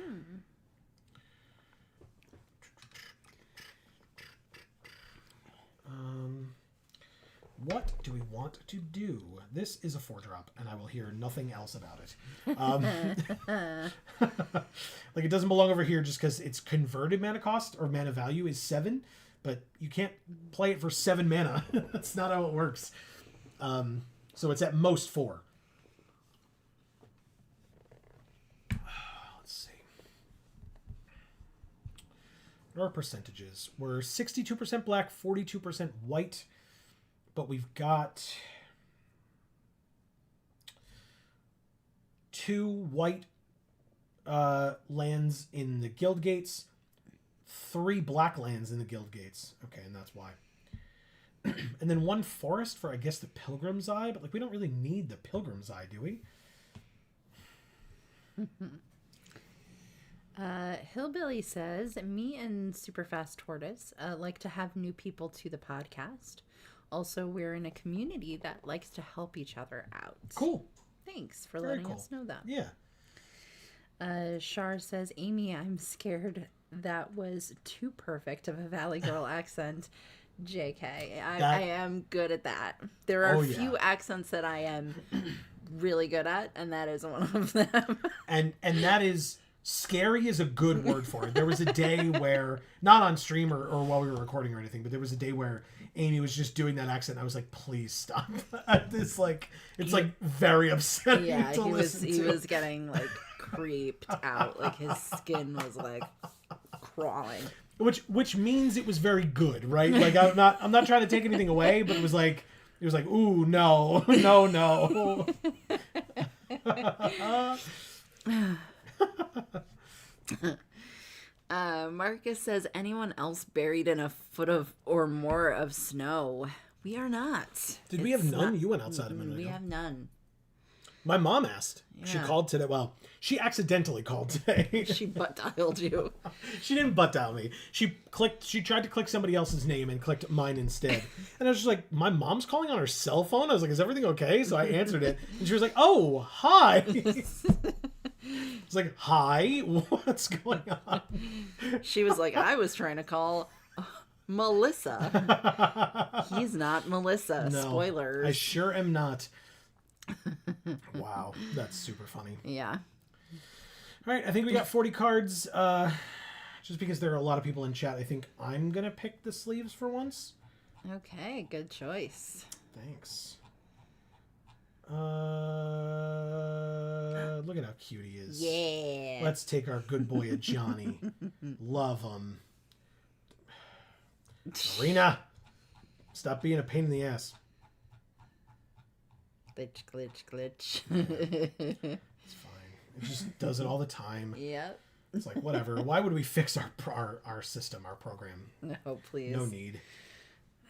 What do we want to do? This is a 4-drop, and I will hear nothing else about it. Like, it doesn't belong over here just because its converted mana cost or mana value is 7, but you can't play it for 7 mana. That's not how it works. So it's at most 4. Let's see. What are our percentages? We're 62% black, 42% white. But we've got 2 white lands in the guild gates, 3 black lands in the guild gates. Okay, and that's why. And then 1 forest for, I guess, the Pilgrim's Eye. But, like, we don't really need the Pilgrim's Eye, do we? Hillbilly says, me and Superfast Tortoise like to have new people to the podcast. Also, we're in a community that likes to help each other out. Cool. Thanks for Very letting cool. us know that. Yeah. Shar says, Amy, I'm scared that was too perfect of a Valley Girl accent. JK. I am good at that. There are few accents that I am really good at, and that is one of them. and that is... Scary is a good word for it. There was a day where, not on stream or while we were recording or anything, but there was a day where Amy was just doing that accent. And I was like, please stop. It's like very upsetting to listen to. He was getting like creeped out. Like his skin was like crawling. Which means it was very good, right? Like I'm not trying to take anything away, but it was like, ooh, no. Marcus says, anyone else buried in a foot of or more of snow? We are not. Did we have none? You went outside a minute ago. We have none. My mom asked. Yeah. She called today. Well, she accidentally called today. She butt dialed you. She didn't butt dial me. She tried to click somebody else's name and clicked mine instead. And I was just like, my mom's calling on her cell phone? I was like, is everything okay? So I answered it. And she was like, oh, hi. It's like, hi, what's going on? She was like, I was trying to call Melissa. He's not Melissa. No, spoilers. I sure am not. Wow, that's super funny. Yeah. All right, I think we got 40 cards. Just because there are a lot of people in chat, I think I'm going to pick the sleeves for once. Okay, good choice. Thanks. Look at how cute he is. Yeah. Let's take our good boy Johnny. Love him. Arena, stop being a pain in the ass. Glitch, glitch, glitch. It's fine. It just does it all the time. Yep. It's like, whatever. Why would we fix our system, our program? No, please. No need.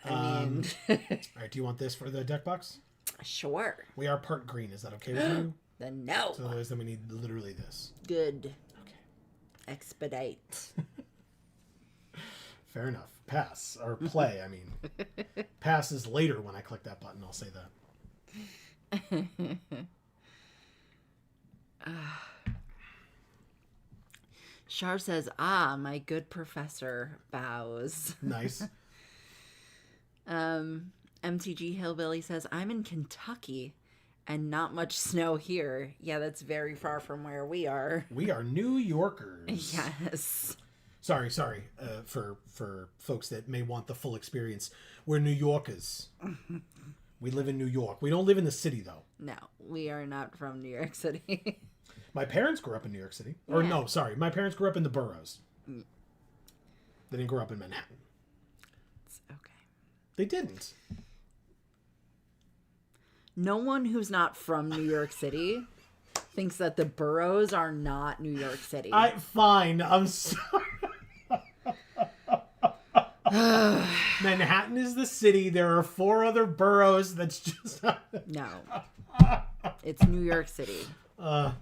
I mean... all right, do you want this for the deck box? Sure. We are part green. Is that okay with you? Then no. So otherwise, then we need literally this. Good. Okay. Expedite. Fair enough. Pass. Or play, I mean. Pass is later when I click that button. I'll say that. Shar says, my good professor bows. Nice. MTG Hillbilly says, I'm in Kentucky and not much snow here. Yeah, that's very far from where we are. We are New Yorkers. Yes. Sorry. For folks that may want the full experience, we're New Yorkers. We live in New York. We don't live in the city, though. No, we are not from New York City. My parents grew up in New York City. Or no, sorry. My parents grew up in the boroughs. They didn't grow up in Manhattan. It's okay. They didn't. No one who's not from New York City thinks that the boroughs are not New York City. Fine. I'm sorry. Manhattan is the city. There are 4 other boroughs. That's just... No. It's New York City. And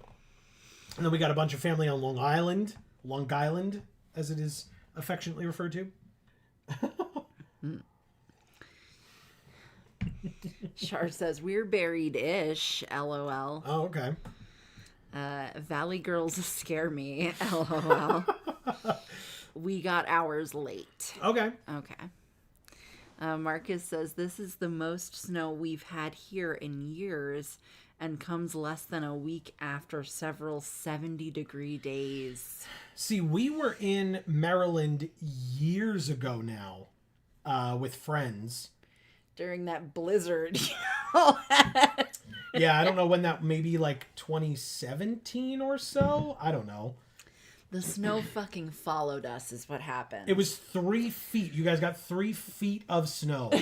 then we got a bunch of family on Long Island, as it is affectionately referred to. Char says, we're buried-ish, LOL. Oh, okay. Valley girls scare me, LOL. We got ours late. Okay. Marcus says, this is the most snow we've had here in years and comes less than a week after several 70-degree days. See, we were in Maryland years ago now with friends. During that blizzard. Yeah, I don't know when that, maybe like 2017 or so? I don't know. The snow fucking followed us is what happened. It was 3 feet. You guys got 3 feet of snow.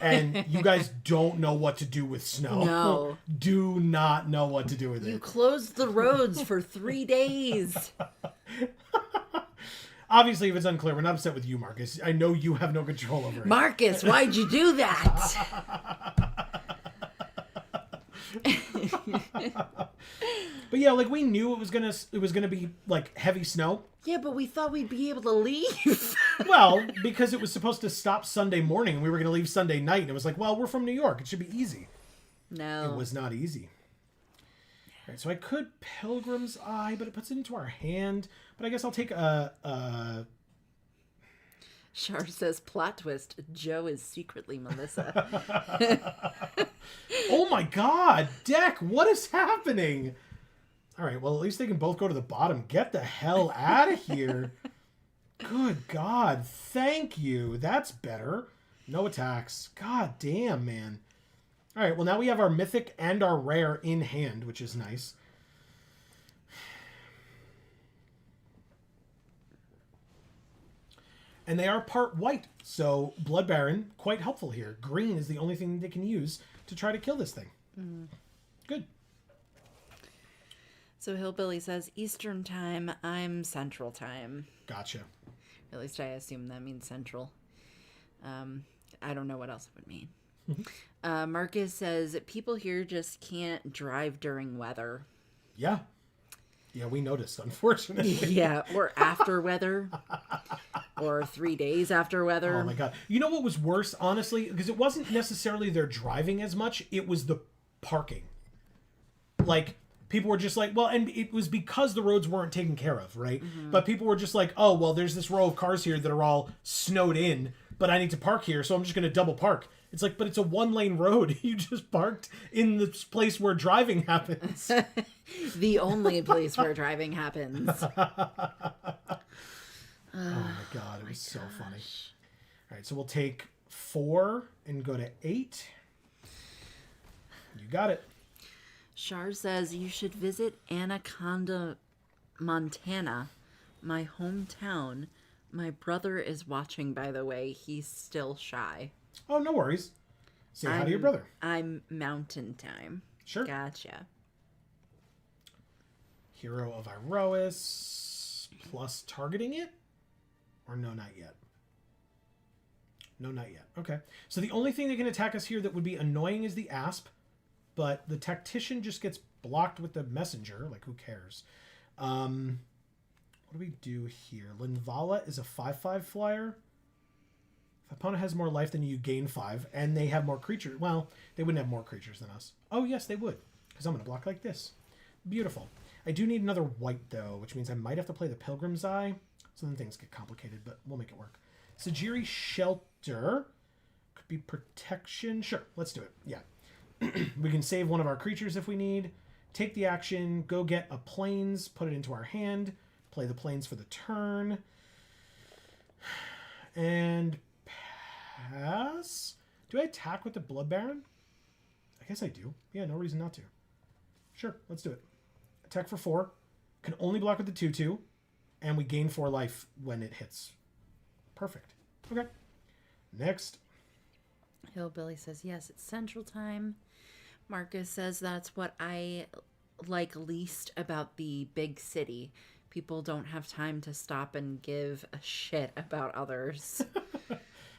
And you guys don't know what to do with snow. No. Do not know what to do with it. You closed the roads for 3 days. Obviously, if it's unclear, we're not upset with you, Marcus. I know you have no control over it. Marcus, why'd you do that? But yeah, like we knew it was gonna be like heavy snow. Yeah, but we thought we'd be able to leave. Well, because it was supposed to stop Sunday morning and we were gonna leave Sunday night, and it was like, well, we're from New York, it should be easy. No. It was not easy. All right, so I could Pilgrim's Eye, but it puts it into our hand. But I guess I'll take a Char says, plot twist, Joe is secretly Melissa. Oh my god, Deck, what is happening? All right, well, at least they can both go to the bottom. Get the hell out of here. Good god, thank you. That's better. No attacks. God damn, man. All right, well, now we have our mythic and our rare in hand, which is nice. And they are part white, so Blood Baron, quite helpful here. Green is the only thing they can use to try to kill this thing. Good. So Hillbilly says, Eastern time, I'm Central time. Gotcha. At least I assume that means Central. I don't know what else it would mean. Marcus says, people here just can't drive during weather. Yeah. Yeah, we noticed, unfortunately. Yeah, or after weather. Or 3 days after weather. Oh my god. You know what was worse, honestly? Because it wasn't necessarily their driving as much, it was the parking. Like, people were just like, well, and it was because the roads weren't taken care of, right? But people were just like, oh, well, there's this row of cars here that are all snowed in, but I need to park here, so I'm just going to double park. It's like, but it's a one-lane road. You just parked in the place where driving happens. The only place where driving happens. Oh my god, it was so funny. All right, so we'll take 4 and go to 8. You got it. Char says you should visit Anaconda, Montana, my hometown. My brother is watching, by the way. He's still shy. Oh, no worries. Say hi to your brother. I'm Mountain Time. Sure. Gotcha. Hero of Iroas plus targeting it? Or no, not yet. No, not yet. Okay. So the only thing that can attack us here that would be annoying is the Asp, but the Tactician just gets blocked with the Messenger. Like, who cares? What do we do here? Linvala is a 5/5 flyer. If opponent has more life than you, gain 5, and they have more creatures. Well, they wouldn't have more creatures than us. Oh, yes, they would, because I'm going to block like this. Beautiful. I do need another white, though, which means I might have to play the Pilgrim's Eye. So then things get complicated, but we'll make it work. Sajiri Shelter. Could be protection. Sure, let's do it. Yeah. We can save one of our creatures if we need. Take the action. Go get a Plains. Put it into our hand. Play the Plains for the turn. And pass. Do I attack with the Blood Baron? I guess I do. Yeah, no reason not to. Sure, let's do it. Attack for 4. Can only block with the 2/2. And we gain 4 life when it hits. Perfect. Okay. Next. Hillbilly says, yes, it's Central Time. Marcus says that's what I like least about the big city. People don't have time to stop and give a shit about others.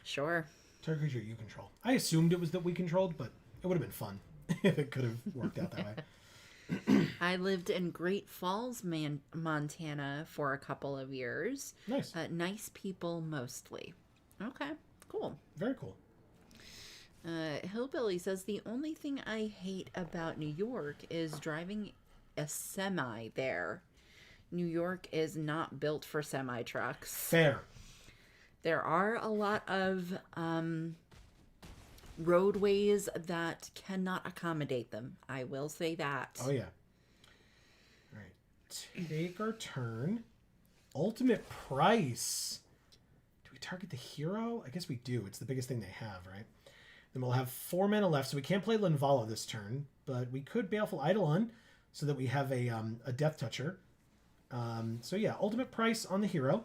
Sure. Target creature you control. I assumed it was that we controlled, but it would have been fun if it could have worked out that way. I lived in Great Falls, Montana for a couple of years. Nice. Nice people mostly. Okay, cool. Very cool. Hillbilly says the only thing I hate about New York is driving a semi there. New York is not built for semi trucks. Fair. There are a lot of roadways that cannot accommodate them. I will say that. Oh, yeah. All right. Take our turn. Ultimate price. Do we target the hero? I guess we do. It's the biggest thing they have, right? Then we'll have 4 mana left, so we can't play Linvala this turn, but we could Baleful Eidolon so that we have a Death Toucher. So yeah, ultimate price on the hero.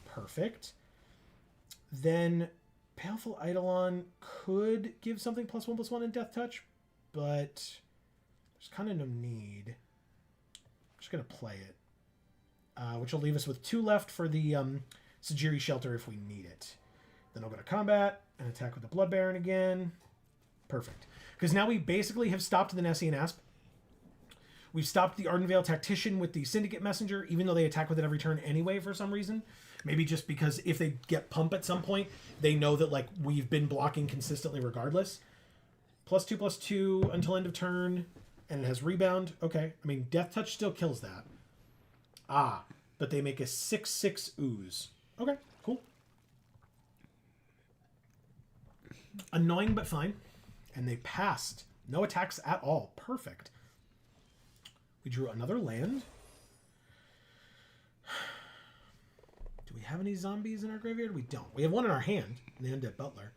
Perfect. Then Baleful Eidolon could give something +1/+1 in Death Touch, but there's kind of no need. I'm just going to play it. Which will leave us with 2 left for the Sajiri Shelter if we need it. Then I'll go to combat and attack with the Blood Baron again. Perfect. Because now we basically have stopped the Nessie and Asp. We've stopped the Ardenvale Tactician with the Syndicate Messenger, even though they attack with it every turn anyway for some reason. Maybe just because if they get pump at some point, they know that like we've been blocking consistently regardless. +2/+2 until end of turn, and it has rebound. Okay, I mean Death Touch still kills that. But they make a 6/6 ooze. Okay, cool. Annoying but fine. And they passed. No attacks at all. Perfect. We drew another land. Do we have any zombies in our graveyard? We don't. We have one in our hand. The Undead Butler.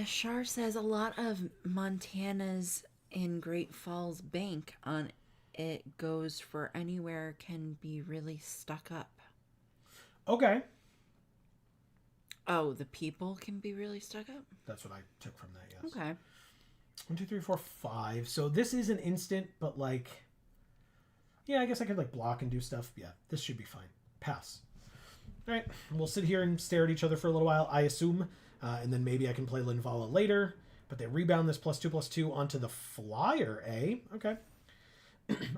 Shar says a lot of Montana's in Great Falls Bank on it goes for anywhere can be really stuck up. Okay. Oh, the people can be really stuck up? That's what I took from that, yes. Okay. 1, 2, 3, 4, 5. So this is an instant, but like... Yeah, I guess I could like block and do stuff. Yeah, this should be fine. Pass. All right, we'll sit here and stare at each other for a little while, I assume. And then maybe I can play Linvala later. But they rebound this +2/+2 onto the flyer, eh? Okay.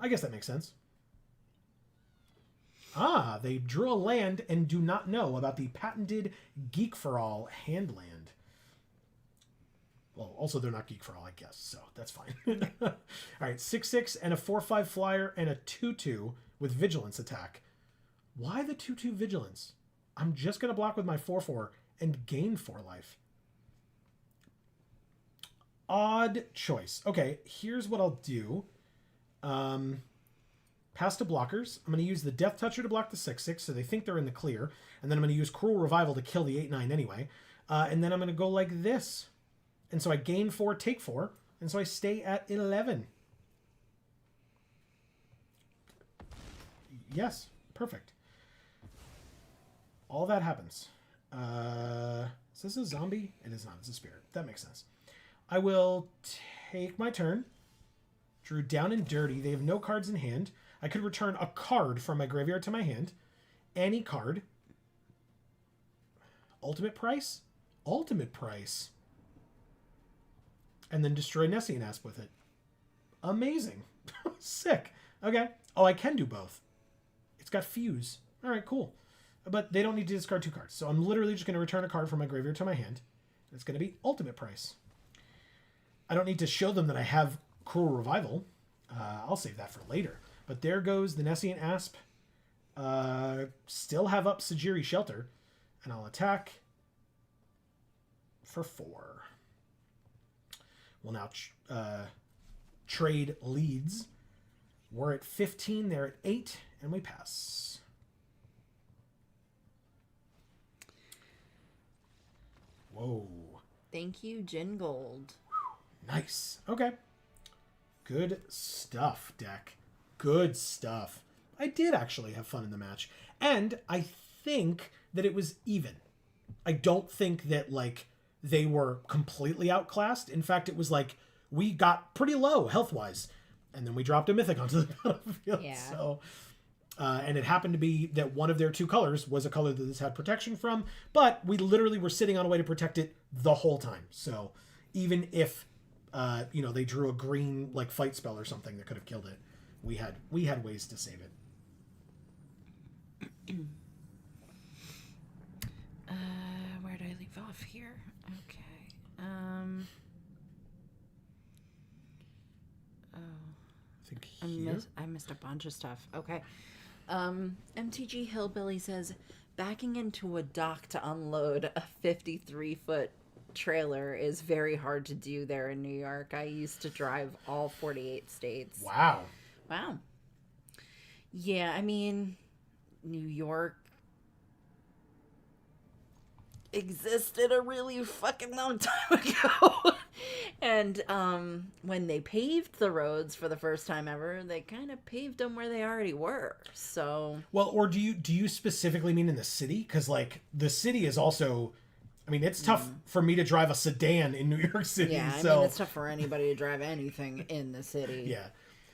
I guess that makes sense. They drew a land and do not know about the patented Geek for All hand land. Well, also they're not Geek for All, I guess, so that's fine. All right, 6/6 and a 4/5 flyer and a 2/2 with Vigilance attack. Why the 2/2 Vigilance? I'm just going to block with my 4/4 and gain 4 life. Odd choice. Okay, here's what I'll do. Pass to blockers. I'm going to use the Death Toucher to block the 6/6, so they think they're in the clear. And then I'm going to use Cruel Revival to kill the 8/9 anyway. And then I'm going to go like this. And so I gain 4, take 4. And so I stay at 11. Yes, perfect. All that happens. Is this a zombie? It is not. It's a spirit. That makes sense. I will take my turn. Drew down and dirty. They have no cards in hand. I could return a card from my graveyard to my hand. Any card. Ultimate price? Ultimate price. And then destroy Nessie and Asp with it. Amazing. Sick. Okay. Oh, I can do both. It's got Fuse. All right, cool. But they don't need to discard 2 cards. So I'm literally just going to return a card from my graveyard to my hand. It's going to be ultimate price. I don't need to show them that I have Cruel Revival. I'll save that for later. But there goes the Nessie and Asp. Still have up Sajiri Shelter. And I'll attack for 4. We'll now trade leads. We're at 15. They're at 8. And we pass. Whoa. Thank you, Jin Gold. Nice. Okay. Good stuff, deck. Good stuff. I did actually have fun in the match. And I think that it was even. I don't think that, like, they were completely outclassed. In fact, it was like we got pretty low health-wise. And then we dropped a Mythic onto the battlefield. Yeah. So, and it happened to be that one of their 2 colors was a color that this had protection from. But we literally were sitting on a way to protect it the whole time. So even if... they drew a green like fight spell or something that could have killed it. We had ways to save it. Where did I leave off here? Okay. I think here. I missed a bunch of stuff. Okay. MTG Hillbilly says backing into a dock to unload a 53-foot trailer is very hard to do there in New York. I used to drive all 48 states. Wow. Yeah, I mean, New York existed a really fucking long time ago. And when they paved the roads for the first time ever, they kind of paved them where they already were. So, well, or do you specifically mean in the city? Because like the city is also, I mean, it's tough for me to drive a sedan in New York City. Yeah, I mean, it's tough for anybody to drive anything in the city. Yeah,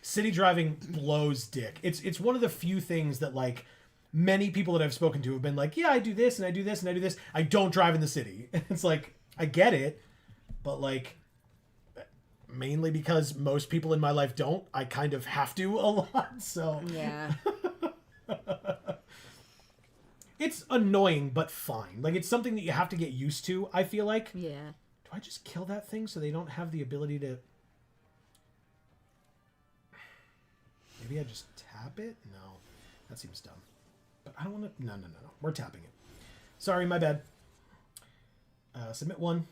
city driving blows dick. It's one of the few things that like many people that I've spoken to have been like, yeah, I do this and I do this and I do this. I don't drive in the city. It's like, I get it, but like, mainly because most people in my life don't, I kind of have to a lot. So Yeah. it's annoying, but fine. Like, it's something that you have to get used to, I feel like. Yeah. Do I just kill that thing so they don't have the ability to... Maybe I just tap it? No. That seems dumb. But I don't want to... No. We're tapping it. Sorry, my bad. Submit one.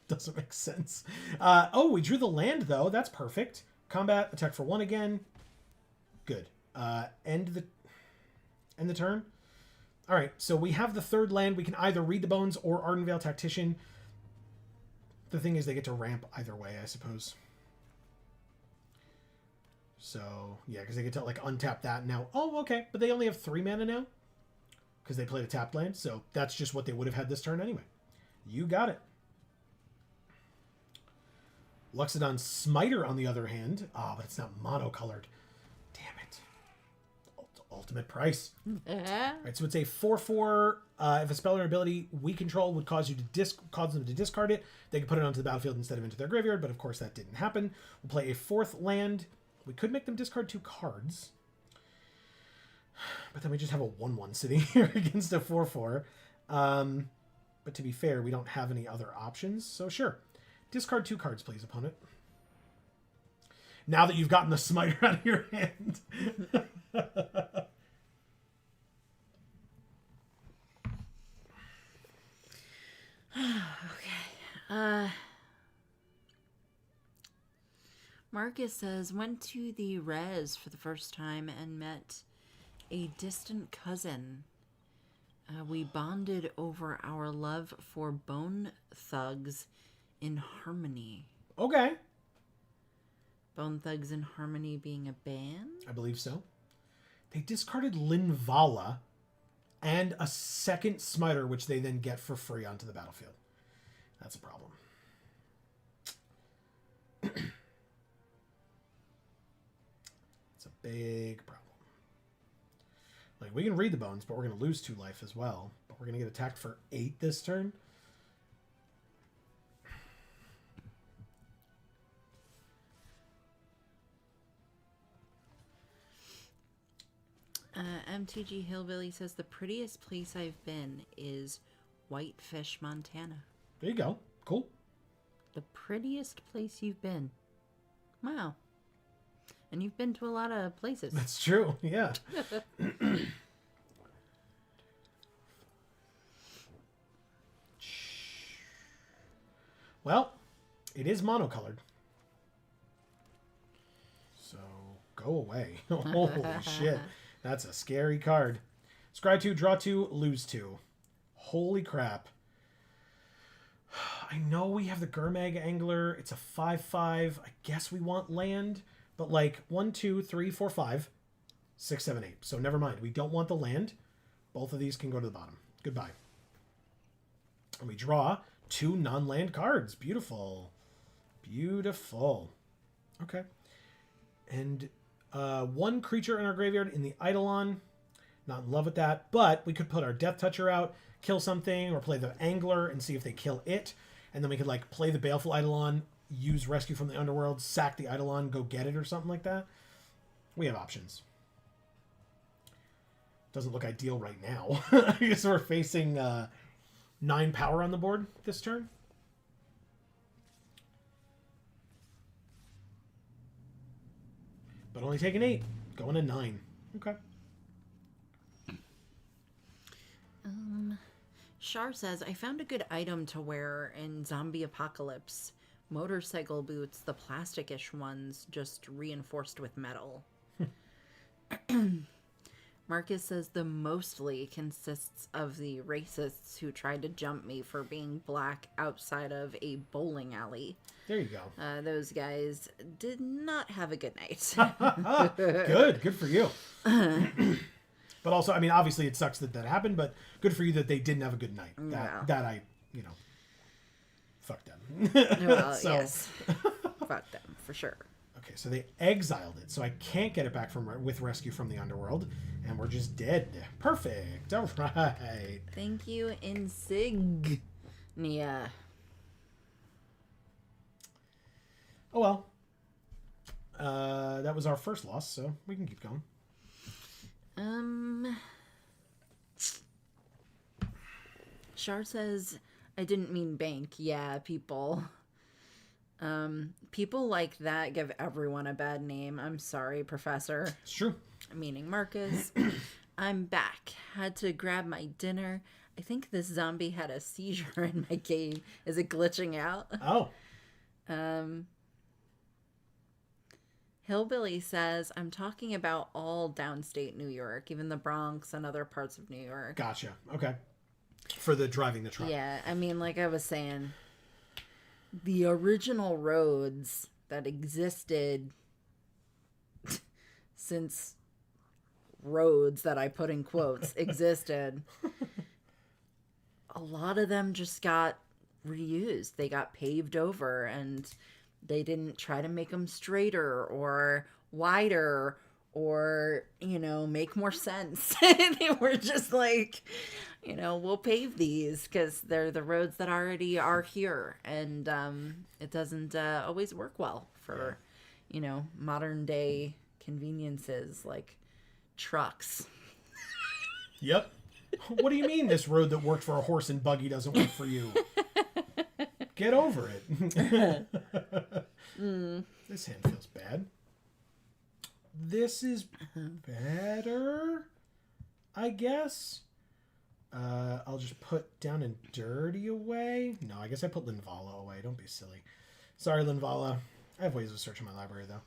Doesn't make sense. Oh, we drew the land, though. That's perfect. Combat, attack for 1 again. Good. End the turn. All right, so we have the third land. We can either Read the Bones or Ardenvale Tactician. The thing is, they get to ramp either way, I suppose. So, yeah, because they get to, like, untap that now. Oh, okay, but they only have 3 mana now because they played a tapped land, so that's just what they would have had this turn anyway. You got it. Luxodon Smiter, on the other hand. Ah, but it's not monocolored. Damn it. Ultimate price. Alright, so it's a 4/4. If a spell or ability we control would cause them to discard it, they can put it onto the battlefield instead of into their graveyard, but of course that didn't happen. We'll play a 4th land. We could make them discard 2 cards. But then we just have a 1/1 sitting here against a 4/4. But to be fair, we don't have any other options, so sure. Discard 2 cards, please, opponent. Now that you've gotten the Smiter out of your hand. Okay. Marcus says, went to the res for the first time and met a distant cousin. We bonded over our love for Bone Thugs in Harmony. Okay. Bone Thugs in Harmony being a band? I believe so. They discarded Linvala and a second Smiter, which they then get for free onto the battlefield. That's a problem. It's a big problem. Like, we can Read the Bones, but we're going to lose 2 life as well. But we're going to get attacked for 8 this turn. MTG Hillbilly says, the prettiest place I've been is Whitefish, Montana. There you go. Cool. The prettiest place you've been. Wow. And you've been to a lot of places. That's true. Yeah. Well, it is monocolored. So, go away. Holy shit. That's a scary card. Scry 2, draw 2, lose 2. Holy crap. I know we have the Gurmag Angler. It's a 5/5. I guess we want land. But like 1, 2, 3, 4, 5, 6, 7, 8. So never mind. We don't want the land. Both of these can go to the bottom. Goodbye. And we draw 2 non-land cards. Beautiful. Beautiful. Okay. And 1 creature in our graveyard in the Eidolon. Not in love with that. But we could put our Death Toucher out, kill something, or play the Angler and see if they kill it. And then we could like play the Baleful Eidolon, use Rescue from the Underworld, sack the Eidolon, go get it or something like that. We have options. Doesn't look ideal right now. I guess we're facing 9 power on the board this turn. But only taking 8. Going to 9. Okay. Shar says, I found a good item to wear in Zombie Apocalypse. Motorcycle boots, the plastic-ish ones, just reinforced with metal. Marcus says the mostly consists of the racists who tried to jump me for being black outside of a bowling alley. There you go. Those guys did not have a good night. Good for you. But also, I mean, obviously it sucks that happened, but good for you that they didn't have a good night. That I, fuck them. Well, yes. Fuck them, for sure. Okay, so they exiled it, so I can't get it back with rescue from the underworld, and we're just dead. Perfect. All right. Thank you, Insignia. Oh well. That was our first loss, so we can keep going. Char says, I didn't mean bank. Yeah, people. People like that give everyone a bad name. I'm sorry, Professor. It's true. Meaning Marcus. I'm back. Had to grab my dinner. I think this zombie had a seizure in my game. Is it glitching out? Oh. Hillbilly says, I'm talking about all downstate New York, even the Bronx and other parts of New York. Gotcha. Okay. For the driving the truck. Yeah, I mean, like I was saying, the original roads that existed since roads that I put in quotes existed, a lot of them just got reused. They got paved over, and they didn't try to make them straighter or wider or, make more sense. They were just like, we'll pave these because they're the roads that already are here. And it doesn't always work well for, modern day conveniences like trucks. Yep. What do you mean this road that worked for a horse and buggy doesn't work for you? Get over it. This hand feels bad. This is better, I guess. I'll just put down and dirty away. No, I guess I put Linvala away. Don't be silly. Sorry, Linvala. I have ways of searching my library, though.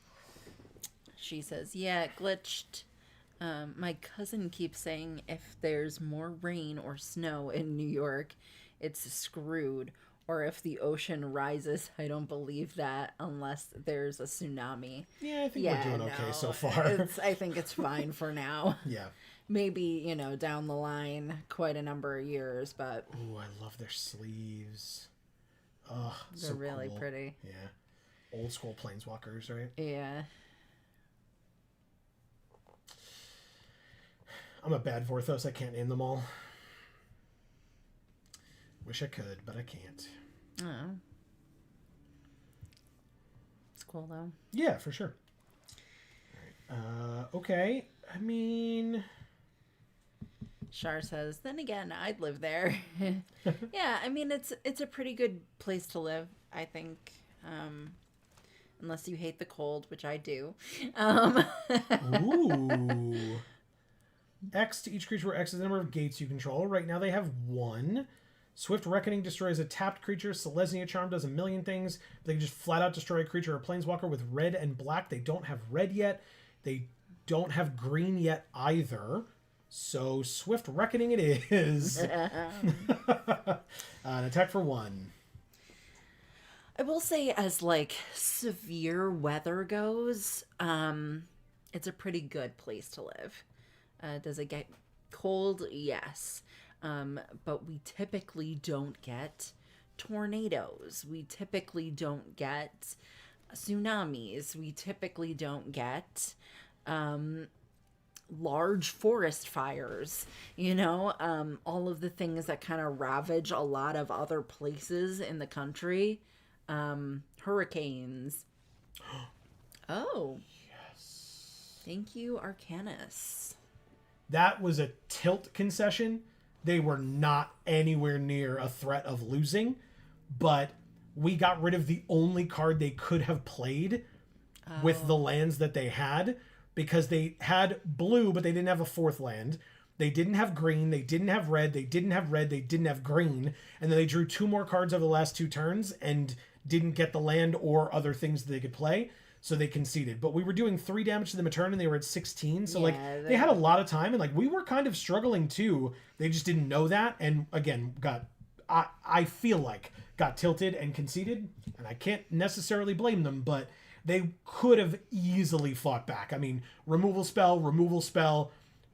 She says, yeah, it glitched. My cousin keeps saying if there's more rain or snow in New York, it's screwed. Or if the ocean rises, I don't believe that unless there's a tsunami. Yeah, I think we're doing okay so far. I think it's fine for now. Yeah. Maybe, down the line, quite a number of years, but... Ooh, I love their sleeves. Oh, they're so really cool. pretty. Yeah. Old school planeswalkers, right? Yeah. I'm a bad Vorthos. I can't name them all. Wish I could, but I can't. Oh. It's cool, though. Yeah, for sure. All right. Okay. I mean... Char says, then again, I'd live there. Yeah, I mean, it's a pretty good place to live, I think. Unless you hate the cold, which I do. Ooh. X to each creature where X is the number of gates you control. Right now they have 1. Swift Reckoning destroys a tapped creature. Selesnya Charm does a million things. They can just flat out destroy a creature or planeswalker with red and black. They don't have red yet. They don't have green yet either. So Swift Reckoning it is. An attack for 1. I will say, as severe weather goes, it's a pretty good place to live. Does it get cold? Yes. But we typically don't get tornadoes. We typically don't get tsunamis. We typically don't get large forest fires. All of the things that kind of ravage a lot of other places in the country. Hurricanes. Oh. Yes. Thank you, Arcanus. That was a tilt concession. They were not anywhere near a threat of losing, but we got rid of the only card they could have played with the lands that they had, because they had blue, but they didn't have a 4th land. They didn't have green. They didn't have red. They didn't have red. They didn't have green. And then they drew 2 more cards over the last 2 turns and didn't get the land or other things that they could play. So they conceded. But we were doing 3 damage to them a turn, and they were at 16. So, they had a lot of time, and, we were kind of struggling, too. They just didn't know that, and, again, I feel like, got tilted and conceded, and I can't necessarily blame them, but they could have easily fought back. I mean, removal spell,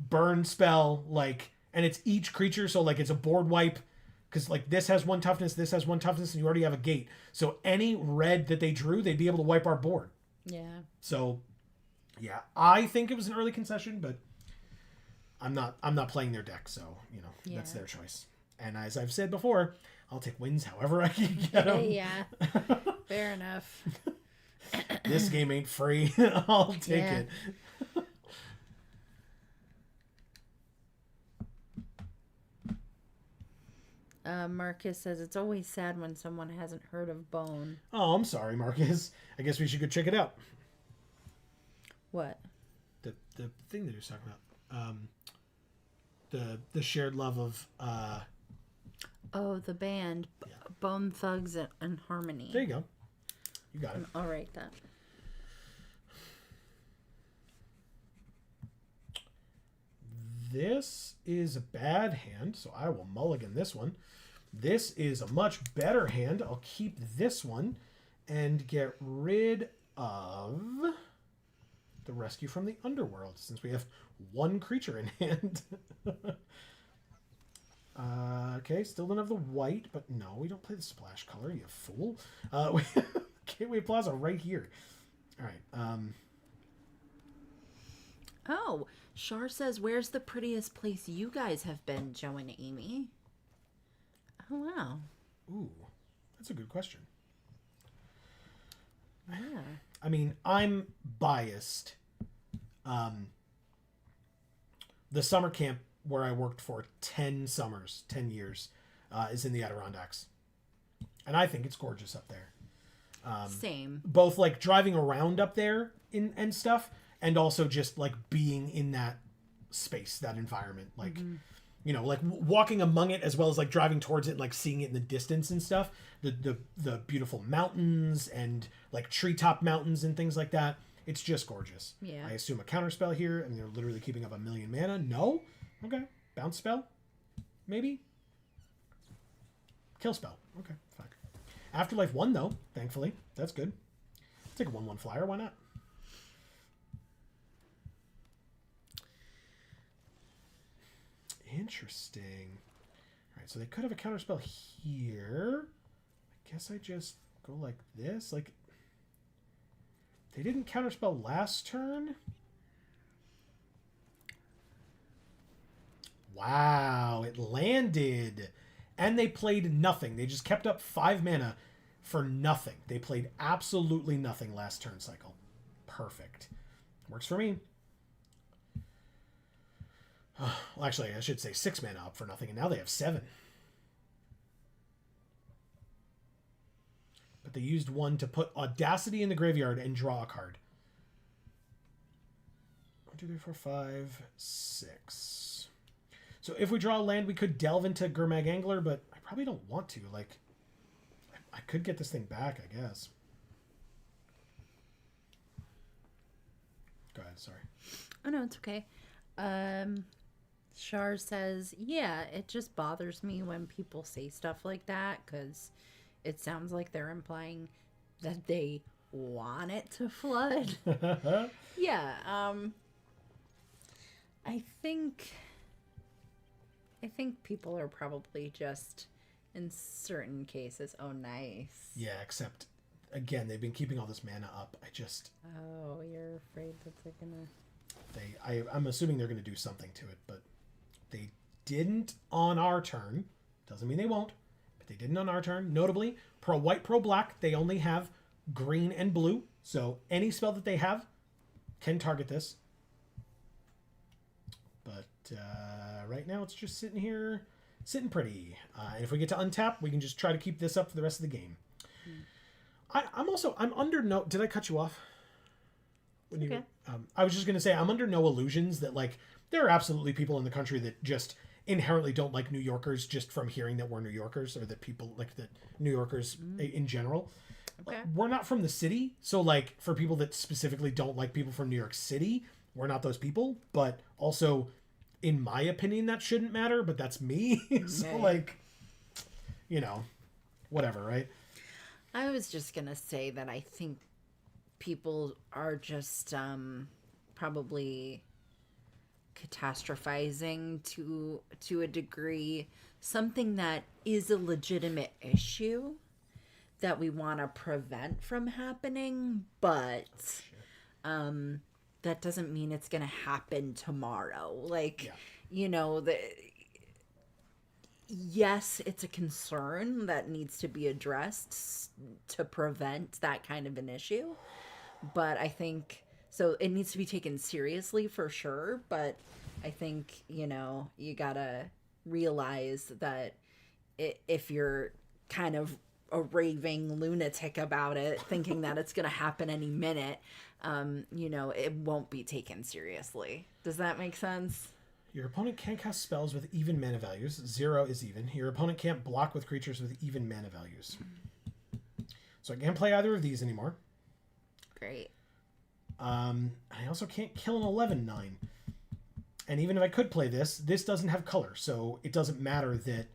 burn spell, and it's each creature, so, it's a board wipe, because, this has 1 toughness, this has 1 toughness, and you already have a gate. So any red that they drew, they'd be able to wipe our board. Yeah. So, yeah, I think it was an early concession, but I'm not playing their deck, so that's their choice. And as I've said before, I'll take wins however I can get them. Yeah. Fair enough. This game ain't free. I'll take it. Marcus says it's always sad when someone hasn't heard of Bone. Oh, I'm sorry, Marcus. I guess we should go check it out. What? The thing that he was talking about. The shared love of the band Bone Thugs and Harmony. There you go. You got it. I'll write that. This is a bad hand, so I will mulligan this one. This is a much better hand. I'll keep this one and get rid of the Rescue from the Underworld, since we have one creature in hand. Okay, still don't have the white, but no, we don't play the splash color, you fool. We have Plaza right here. All right. Oh, Shar says, where's the prettiest place you guys have been, Joe and Amy? Oh, wow. Ooh, that's a good question. Yeah. I mean, I'm biased. The summer camp where I worked for 10 summers, 10 years, is in the Adirondacks. And I think it's gorgeous up there. Same. Both like driving around up there and stuff, and also just like being in that space, that environment. Like, like walking among it as well as like driving towards it and like seeing it in the distance and stuff. The beautiful mountains and like treetop mountains and things like that. It's just gorgeous. Yeah. I assume a counterspell here, and they're literally keeping up 1,000,000 mana. No? Okay. Bounce spell? Maybe? Kill spell. Okay, fine. Afterlife 1, though, thankfully. That's good. Take a 1/1 flyer. Why not? Interesting. All right, so they could have a counterspell here. I guess I just go like this. Like, they didn't counterspell last turn. Wow, it landed. And they played nothing. They just kept up 5 mana for nothing. They played absolutely nothing last turn cycle. Perfect. Works for me. Well, actually, I should say 6 mana up for nothing, and now they have 7. But they used 1 to put Audacity in the graveyard and draw a card. 1, 2, 3, 4, 5, 6. So if we draw a land, we could delve into Gurmag Angler, but I probably don't want to. Like, I could get this thing back, I guess. Go ahead, sorry. Oh, no, it's okay. Shar says, yeah, it just bothers me when people say stuff like that, because it sounds like they're implying that they want it to flood. Yeah, I think people are probably just, in certain cases, oh, nice. Yeah, except, again, they've been keeping all this mana up. Oh, you're afraid that they're gonna... I'm assuming they're going to do something to it, but they didn't on our turn. Doesn't mean they won't, but they didn't on our turn. Notably, pro white, pro black, they only have green and blue, so any spell that they have can target this. But right now it's just sitting here, sitting pretty. And if we get to untap, we can just try to keep this up for the rest of the game. I'm under no... Did I cut you off? Okay. I was just going to say, I'm under no illusions that, like, there are absolutely people in the country that just inherently don't like New Yorkers just from hearing that we're New Yorkers, or that people like that New Yorkers in general. Okay. We're not from the city, so like for people that specifically don't like people from New York City, we're not those people. But also, in my opinion, that shouldn't matter. But that's me. So like, whatever, right? I was just gonna say that I think people are just probably catastrophizing to a degree something that is a legitimate issue. that we want to prevent from happening, but that doesn't mean it's going to happen tomorrow. Like, you know, yes, it's a concern that needs to be addressed to prevent that kind of an issue. But I think, so it needs to be taken seriously for sure. But I think, you know, you gotta realize that if you're kind of a raving lunatic about it, thinking that it's going to happen any minute, you know, it won't be taken seriously. Does that make sense? Your opponent can't cast spells with even mana values. 0 is even. Your opponent can't block with creatures with even mana values. So I can't play either of these anymore. Great. I also can't kill an 11/9. And even if I could play this doesn't have color. So it doesn't matter that,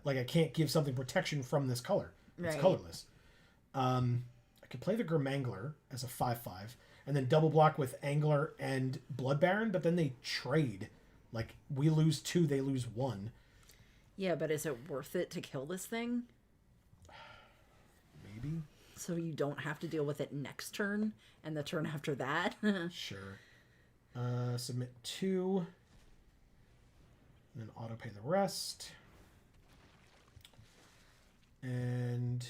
like, I can't give something protection from this color. It's colorless. I could play the Grimangler as a 5/5. And then double block with Angler and Blood Baron, but then they trade. Like, we lose 2, they lose 1. Yeah, but is it worth it to kill this thing? Maybe. So you don't have to deal with it next turn and the turn after that? Sure. Submit 2. And then auto pay the rest. And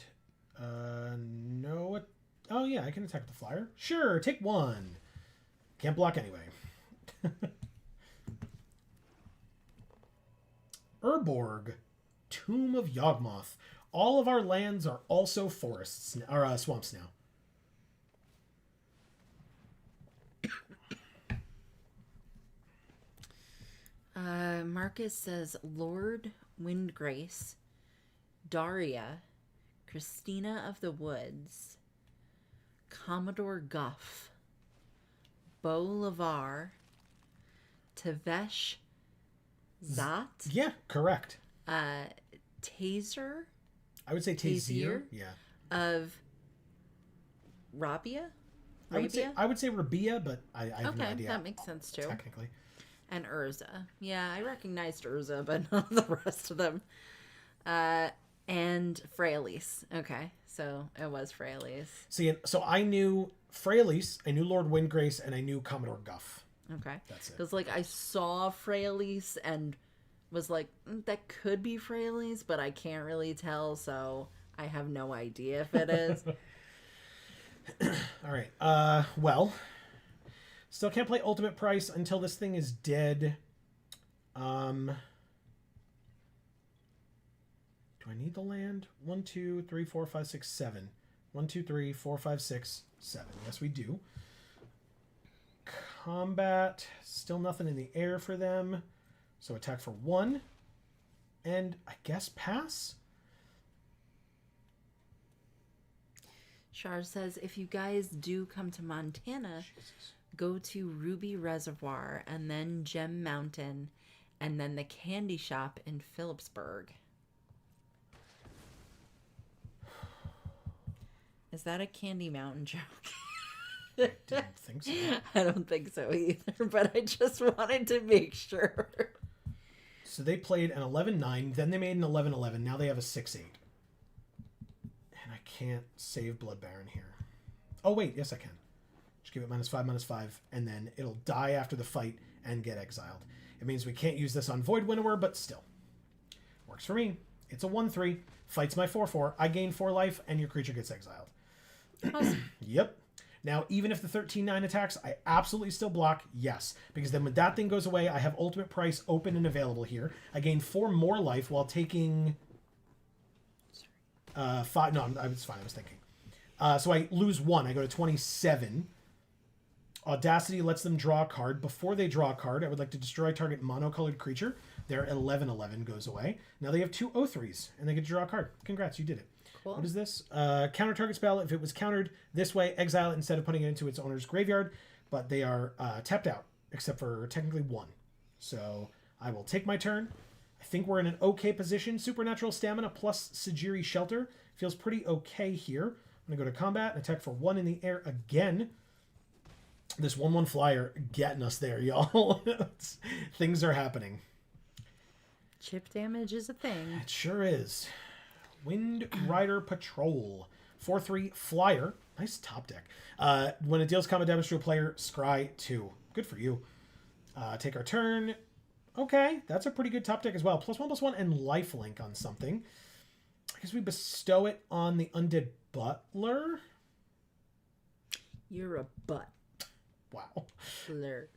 no. Oh yeah, I can attack the flyer. Sure, take 1. Can't block anyway. Urborg, Tomb of Yawgmoth. All of our lands are also forests or swamps now. Marcus says Lord Windgrace, Daria, Christina of the Woods, Commodore Guff, Beau Lavar, Tavesh Zat. Yeah, correct. Taser. I would say Tazier. Yeah. Of Rabia. I would say Rabia, but I have no idea. That makes sense too. Technically. And Urza. Yeah, I recognized Urza, but not the rest of them. And Freyalise. Okay, so it was Freyalise. See, so I knew Freyalise, I knew Lord Windgrace, and I knew Commodore Guff. Okay. That's it. Because, like, I saw Freyalise and was like, that could be Freyalise, but I can't really tell, so I have no idea if it is. All right. Well, still can't play Ultimate Price until this thing is dead. Do I need the land? 1, 2, 3, 4, 5, 6, 7. 1, 2, 3, 4, 5, 6, 7. Yes, we do. Combat. Still nothing in the air for them. So attack for 1. And I guess pass? Char says, if you guys do come to Montana, go to Ruby Reservoir and then Gem Mountain and then the candy shop in Phillipsburg. Is that a Candy Mountain joke? I didn't think so. I don't think so either, but I just wanted to make sure. So they played an 11-9, then they made an 11-11, now they have a 6-8. And I can't save Blood Baron here. Oh wait, yes I can. Just give it -5/-5, and then it'll die after the fight and get exiled. It means we can't use this on Void Winnower, but still. Works for me. It's a 1/3, fights my 4/4, I gain 4 life, and your creature gets exiled. Awesome. Yep. Now, even if the 13-9 attacks, I absolutely still block, yes. Because then when that thing goes away, I have Ultimate Price open and available here. I gain 4 more life while taking... 5... No, it's fine, I was thinking. So I lose 1, I go to 27. Audacity lets them draw a card. Before they draw a card, I would like to destroy target monocolored creature. Their 11-11 goes away. Now they have 2 O3s, and they get to draw a card. Congrats, you did it. Cool. What is this? Counter target spell. If it was countered this way, exile it instead of putting it into its owner's graveyard. But they are tapped out, except for technically 1. So I will take my turn. I think we're in an okay position. Supernatural Stamina plus Sajiri Shelter. Feels pretty okay here. I'm going to go to combat and attack for 1 in the air again. This 1/1 flyer getting us there, y'all. Things are happening. Chip damage is a thing. It sure is. Wind Rider Patrol. 4/3 flyer. Nice top deck. When it deals combat damage to a player, scry 2. Good for you. Take our turn. Okay, that's a pretty good top deck as well. +1/+1 and lifelink on something. I guess we bestow it on the Undead Butler. You're a butt. Wow. Blur.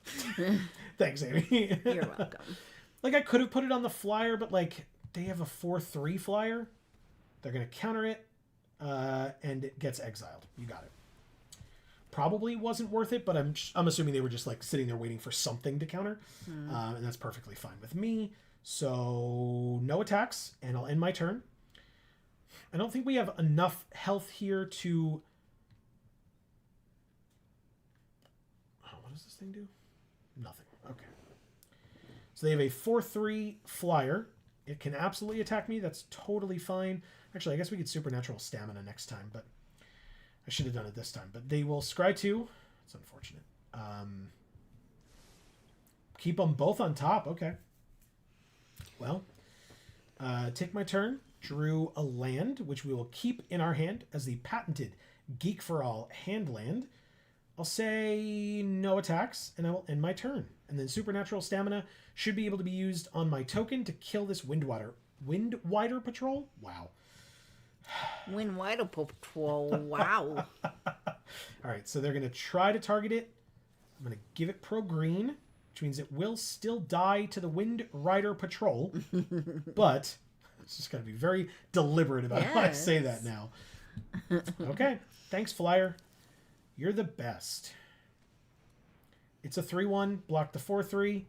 Thanks, Amy. You're welcome. Like, I could have put it on the flyer, but, like, they have a 4/3 flyer. They're going to counter it, and it gets exiled. You got it. Probably wasn't worth it, but I'm assuming they were just, like, sitting there waiting for something to counter. And that's perfectly fine with me. So, no attacks, and I'll end my turn. I don't think we have enough health here to... Oh, what does this thing do? Nothing. Okay. So they have a 4/3 flyer. It can absolutely attack me. That's totally fine. Actually, I guess we could supernatural stamina next time, but I should have done it this time. But they will scry 2. It's unfortunate. Keep them both on top. Okay. Well, take my turn. Drew a land, which we will keep in our hand as the patented Geek for All hand land. I'll say no attacks, and I will end my turn. And then supernatural stamina should be able to be used on my token to kill this Windwider Patrol. Wow. Windwider Patrol. Wow. All right, so they're going to try to target it. I'm going to give it pro green, which means it will still die to the Windrider Patrol. But it's just got to be very deliberate about how I say that now. Okay, thanks, Flyer. You're the best. It's a 3/1, block the 4/3,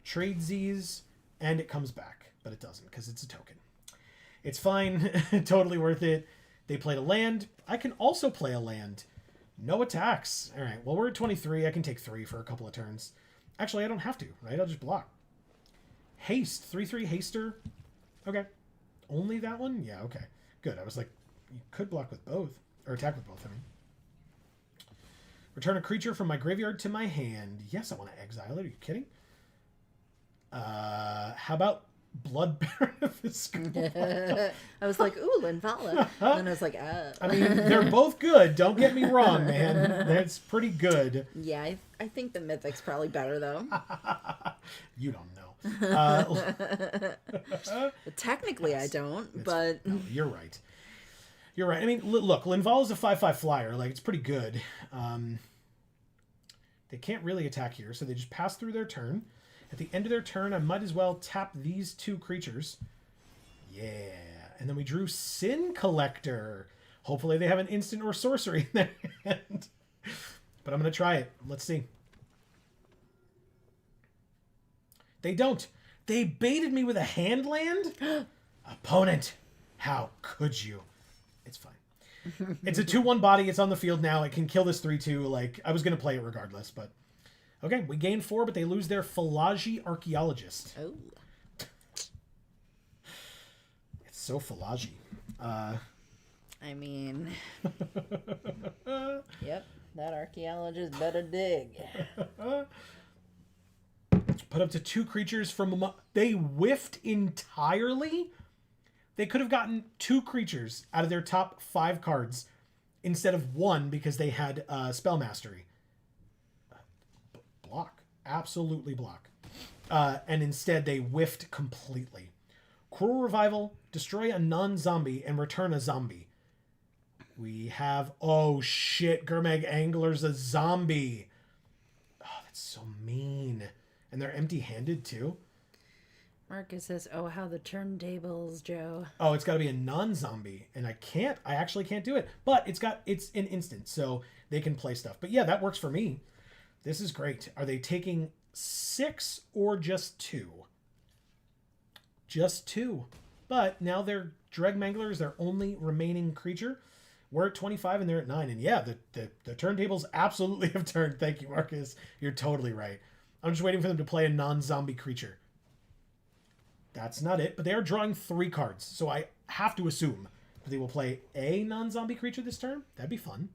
trade Z's, and it comes back. But it doesn't, because it's a token. It's fine. Totally worth it. They played a land. I can also play a land. No attacks. All right, well, we're at 23. I can take 3 for a couple of turns. Actually, I don't have to, right? I'll just block. Haste. 3/3 haster. Okay. Only that one? Yeah, okay. Good. I was like, you could block with both. Or attack with both, I mean. Return a creature from my graveyard to my hand. Yes, I want to exile it. Are you kidding? How about Blood Baron of Iskall? I was like, ooh, Linvala. And then I was like, I mean, they're both good. Don't get me wrong, man. That's pretty good. Yeah, I think the Mythic's probably better, though. You don't know. Technically, I don't, but... No, you're right. You're right. I mean, look, Linvala's a 5/5 flyer. Like, it's pretty good. They can't really attack here, so they just pass through their turn. At the end of their turn, I might as well tap these 2 creatures. Yeah. And then we drew Sin Collector. Hopefully they have an instant or sorcery in their hand. But I'm going to try it. Let's see. They don't. They baited me with a hand land? Opponent, how could you? It's fine. It's a 2/1 body. It's on the field now. It can kill this 3/2. Like, I was going to play it regardless, but... Okay, we gain 4, but they lose their Philagi Archaeologist. Oh. It's so Philagi. I mean... Yep, that archaeologist better dig. Put up to 2 creatures from... They whiffed entirely? They could have gotten 2 creatures out of their top 5 cards instead of 1 because they had Spell Mastery. Block. Absolutely block. And instead they whiffed completely. Cruel Revival, destroy a non-zombie and return a zombie. We have... Oh, shit. Gurmag Angler's a zombie. Oh, that's so mean. And they're empty-handed, too. Marcus says, oh, how the turntables, Joe. Oh, it's got to be a non-zombie. And I actually can't do it. But it's an instant, so they can play stuff. But yeah, that works for me. This is great. Are they taking 6 or just 2? Just 2. But now they're Dregmangler is their only remaining creature. We're at 25 and they're at 9. And yeah, the turntables absolutely have turned. Thank you, Marcus. You're totally right. I'm just waiting for them to play a non-zombie creature. That's not it, but they are drawing 3 cards. So I have to assume that they will play a non-zombie creature this turn. That'd be fun.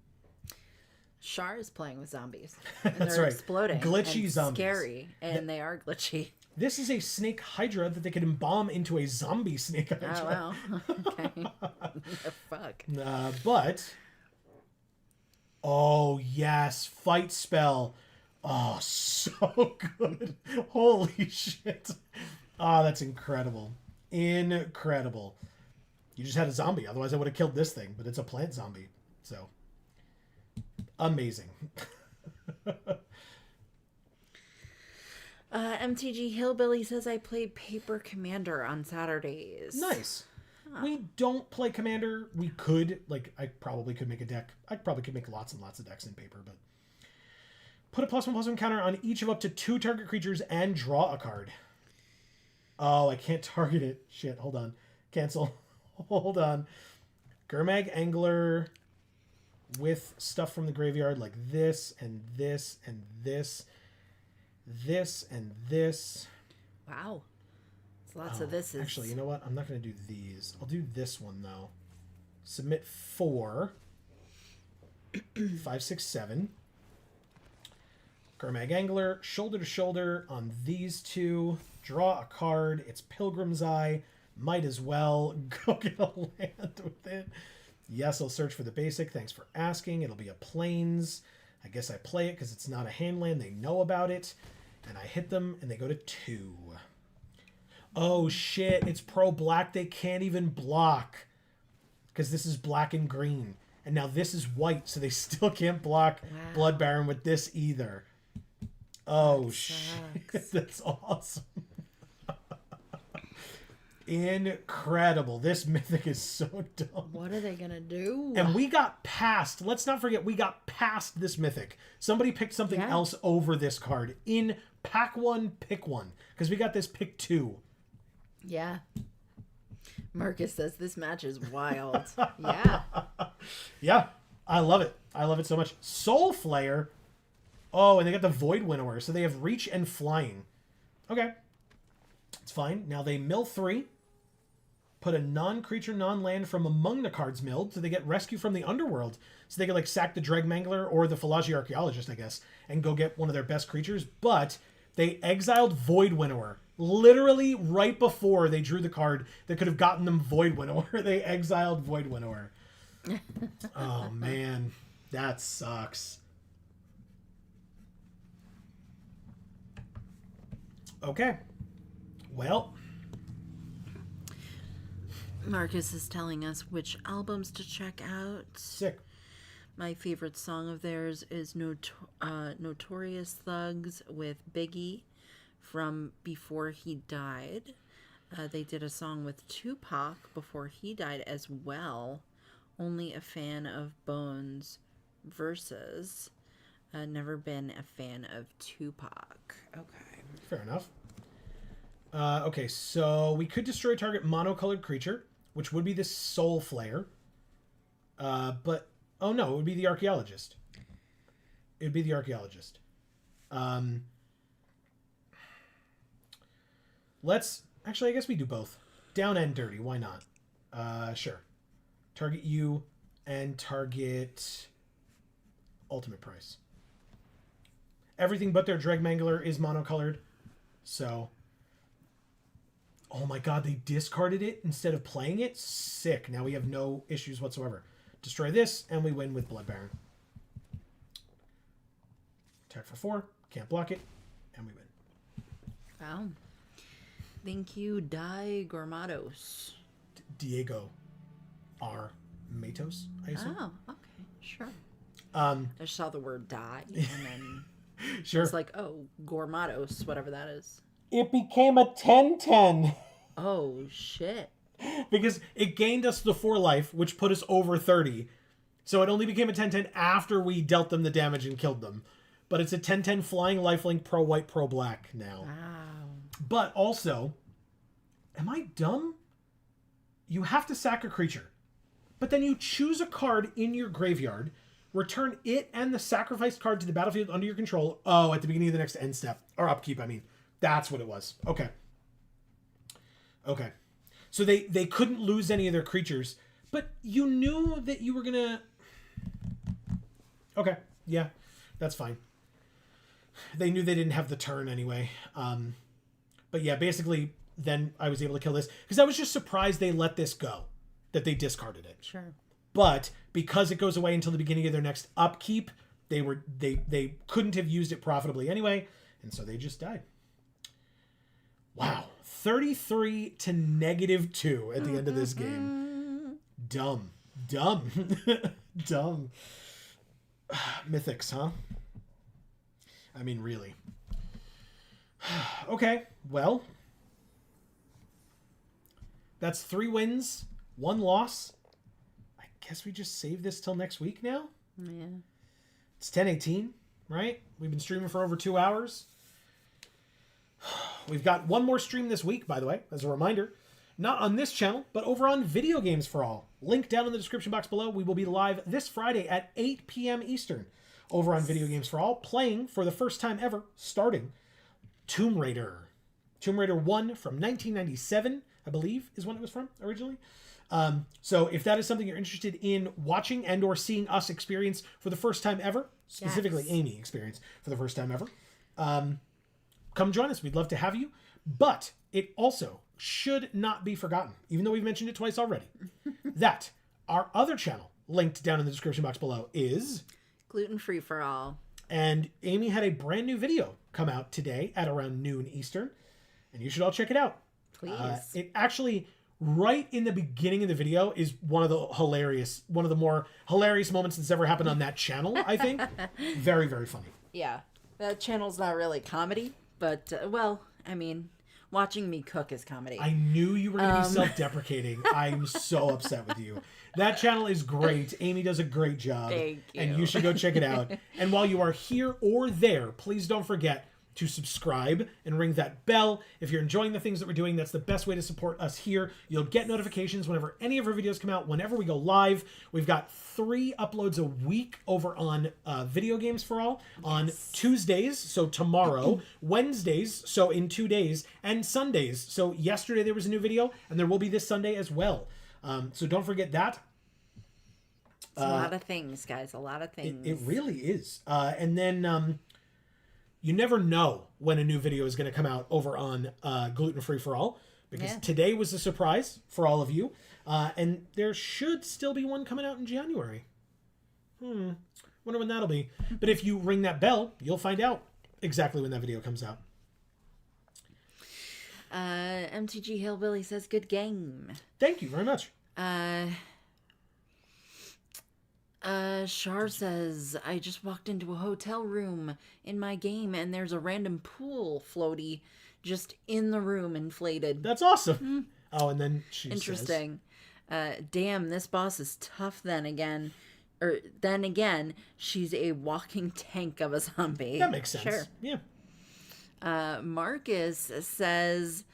Char is playing with zombies. And That's they're right. exploding. Glitchy and zombies. Scary. And they are glitchy. This is a snake hydra that they could embalm into a zombie snake hydra. Oh, wow. Okay. Fuck. But... Oh, yes. Fight spell. Oh, so good. Holy shit. Oh, that's incredible. Incredible. You just had a zombie. Otherwise, I would have killed this thing. But it's a plant zombie. So, amazing. MTG Hillbilly says I play Paper Commander on Saturdays. Nice. We don't play Commander. We could. Like, I probably could make a deck. I probably could make lots and lots of decks in Paper, but... Put a +1/+1 counter on each of up to 2 target creatures and draw a card. Oh, I can't target it. Shit, hold on. Cancel. Hold on. Gurmag Angler with stuff from the graveyard like this and this and this. This and this. Wow. It's lots of this. Actually, you know what? I'm not going to do these. I'll do this one, though. Submit 4. 5, 6, 7. Gurmag Angler, shoulder to shoulder on these 2. Draw a card. It's Pilgrim's Eye. Might as well go get a land with it. Yes, I'll search for the basic. Thanks for asking. It'll be a Plains. I guess I play it because it's not a hand land. They know about it. And I hit them, and they go to 2. Oh, shit. It's pro-black. They can't even block. Because this is black and green. And now this is white, so they still can't block Blood Baron with this either. Oh, shit. That's awesome. Incredible. This mythic is so dumb. What are they going to do? And we got past, let's not forget, we got past this mythic. Somebody picked something else over this card in pack 1, pick 1. Because we got this pick 2. Yeah. Marcus says this match is wild. Yeah. Yeah. I love it. I love it so much. Soul Flayer. Oh, and they got the Void Winnower. So they have reach and flying. Okay. It's fine. Now they mill 3. Put a non-creature, non-land from among the cards milled, so they get rescue from the underworld. So they could like sack the Dregmangler or the Philology Archaeologist, I guess, and go get one of their best creatures. But they exiled Void Winnower. Literally right before they drew the card that could have gotten them Void Winnower. They exiled Void Winnower. Oh, man. That sucks. Okay. Well... Marcus is telling us which albums to check out. Sick. My favorite song of theirs is Notorious Thugs with Biggie from Before He Died. They did a song with Tupac before he died as well. Only a fan of Bones versus. Never been a fan of Tupac. Okay. Fair enough. Okay, so we could destroy target monocolored creature, which would be the Soul Flayer. But, oh no, it would be the Archaeologist. It would be the Archaeologist. Actually, I guess we do both. Down and dirty, why not? Sure. Target you and target Ultimate Price. Everything but their Dregmangler is monocolored, so... Oh my god, they discarded it instead of playing it? Sick. Now we have no issues whatsoever. Destroy this, and we win with Blood Baron. Attack for 4. Can't block it. And we win. Wow. Thank you, Die Gormados. Diego R. Matos, I assume. Oh, okay. Sure. I just saw the word die, and then sure. it's like, oh, Gormados, whatever that is. It became a 10-10. Oh, shit. Because it gained us the 4 life, which put us over 30. So it only became a 10-10 after we dealt them the damage and killed them. But it's a 10-10 flying lifelink pro-white, pro-black now. Wow. But also, am I dumb? You have to sack a creature. But then you choose a card in your graveyard, return it and the sacrificed card to the battlefield under your control. Oh, at the beginning of the next end step. Or upkeep, I mean. That's what it was. Okay. Okay. So they couldn't lose any of their creatures, but you knew that you were gonna... Okay. Yeah, that's fine. They knew they didn't have the turn anyway. But yeah, basically, then I was able to kill this. Because I was just surprised they let this go. That they discarded it. Sure. But because it goes away until the beginning of their next upkeep, they couldn't have used it profitably anyway. And so they just died. Wow. 33 to -2 at the end of this game. Dumb. Dumb. Mythics, huh? I mean, really. Okay, well. That's 3 wins, 1 loss. I guess we just save this till next week now? Yeah. It's 10:18, right? We've been streaming for over 2 hours. We've got one more stream this week, by the way, as a reminder. Not on this channel, but over on Video Games for All. Link down in the description box below. We will be live this Friday at 8 p.m. Eastern over on Video Games for All, playing for the first time ever, starting Tomb Raider. Tomb Raider 1 from 1997, I believe, is when it was from originally. So if that is something you're interested in watching and or seeing us experience for the first time ever, specifically Amy experience for the first time ever, come join us. We'd love to have you. But it also should not be forgotten, even though we've mentioned it twice already, that our other channel, linked down in the description box below, is Gluten Free for All. And Amy had a brand new video come out today at around noon Eastern, and you should all check it out. Please. It actually, right in the beginning of the video, is one of the more hilarious moments that's ever happened on that channel, I think. Very, very funny. Yeah. That channel's not really comedy, but, well, I mean, watching me cook is comedy. I knew you were going to be self-deprecating. I'm so upset with you. That channel is great. Amy does a great job. Thank you. And you should go check it out. And while you are here or there, please don't forget to subscribe and ring that bell. If you're enjoying the things that we're doing, that's the best way to support us here. You'll get notifications whenever any of our videos come out, whenever we go live. We've got 3 uploads a week over on Video Games for All on Tuesdays, so tomorrow, Wednesdays, so in 2 days, and Sundays. So yesterday there was a new video, and there will be this Sunday as well. So don't forget that. It's a lot of things, guys. A lot of things. It really is. And then you never know when a new video is going to come out over on Gluten Free for All, because today was a surprise for all of you. And there should still be one coming out in January. Wonder when that'll be. But if you ring that bell, you'll find out exactly when that video comes out. MTG Hillbilly says, good game. Thank you very much. Shar says, I just walked into a hotel room in my game and there's a random pool floaty just in the room inflated. That's awesome. Oh, and then she Interesting. Damn, this boss is tough then again. Then again, she's a walking tank of a zombie. That makes sense. Sure. Yeah. Marcus says,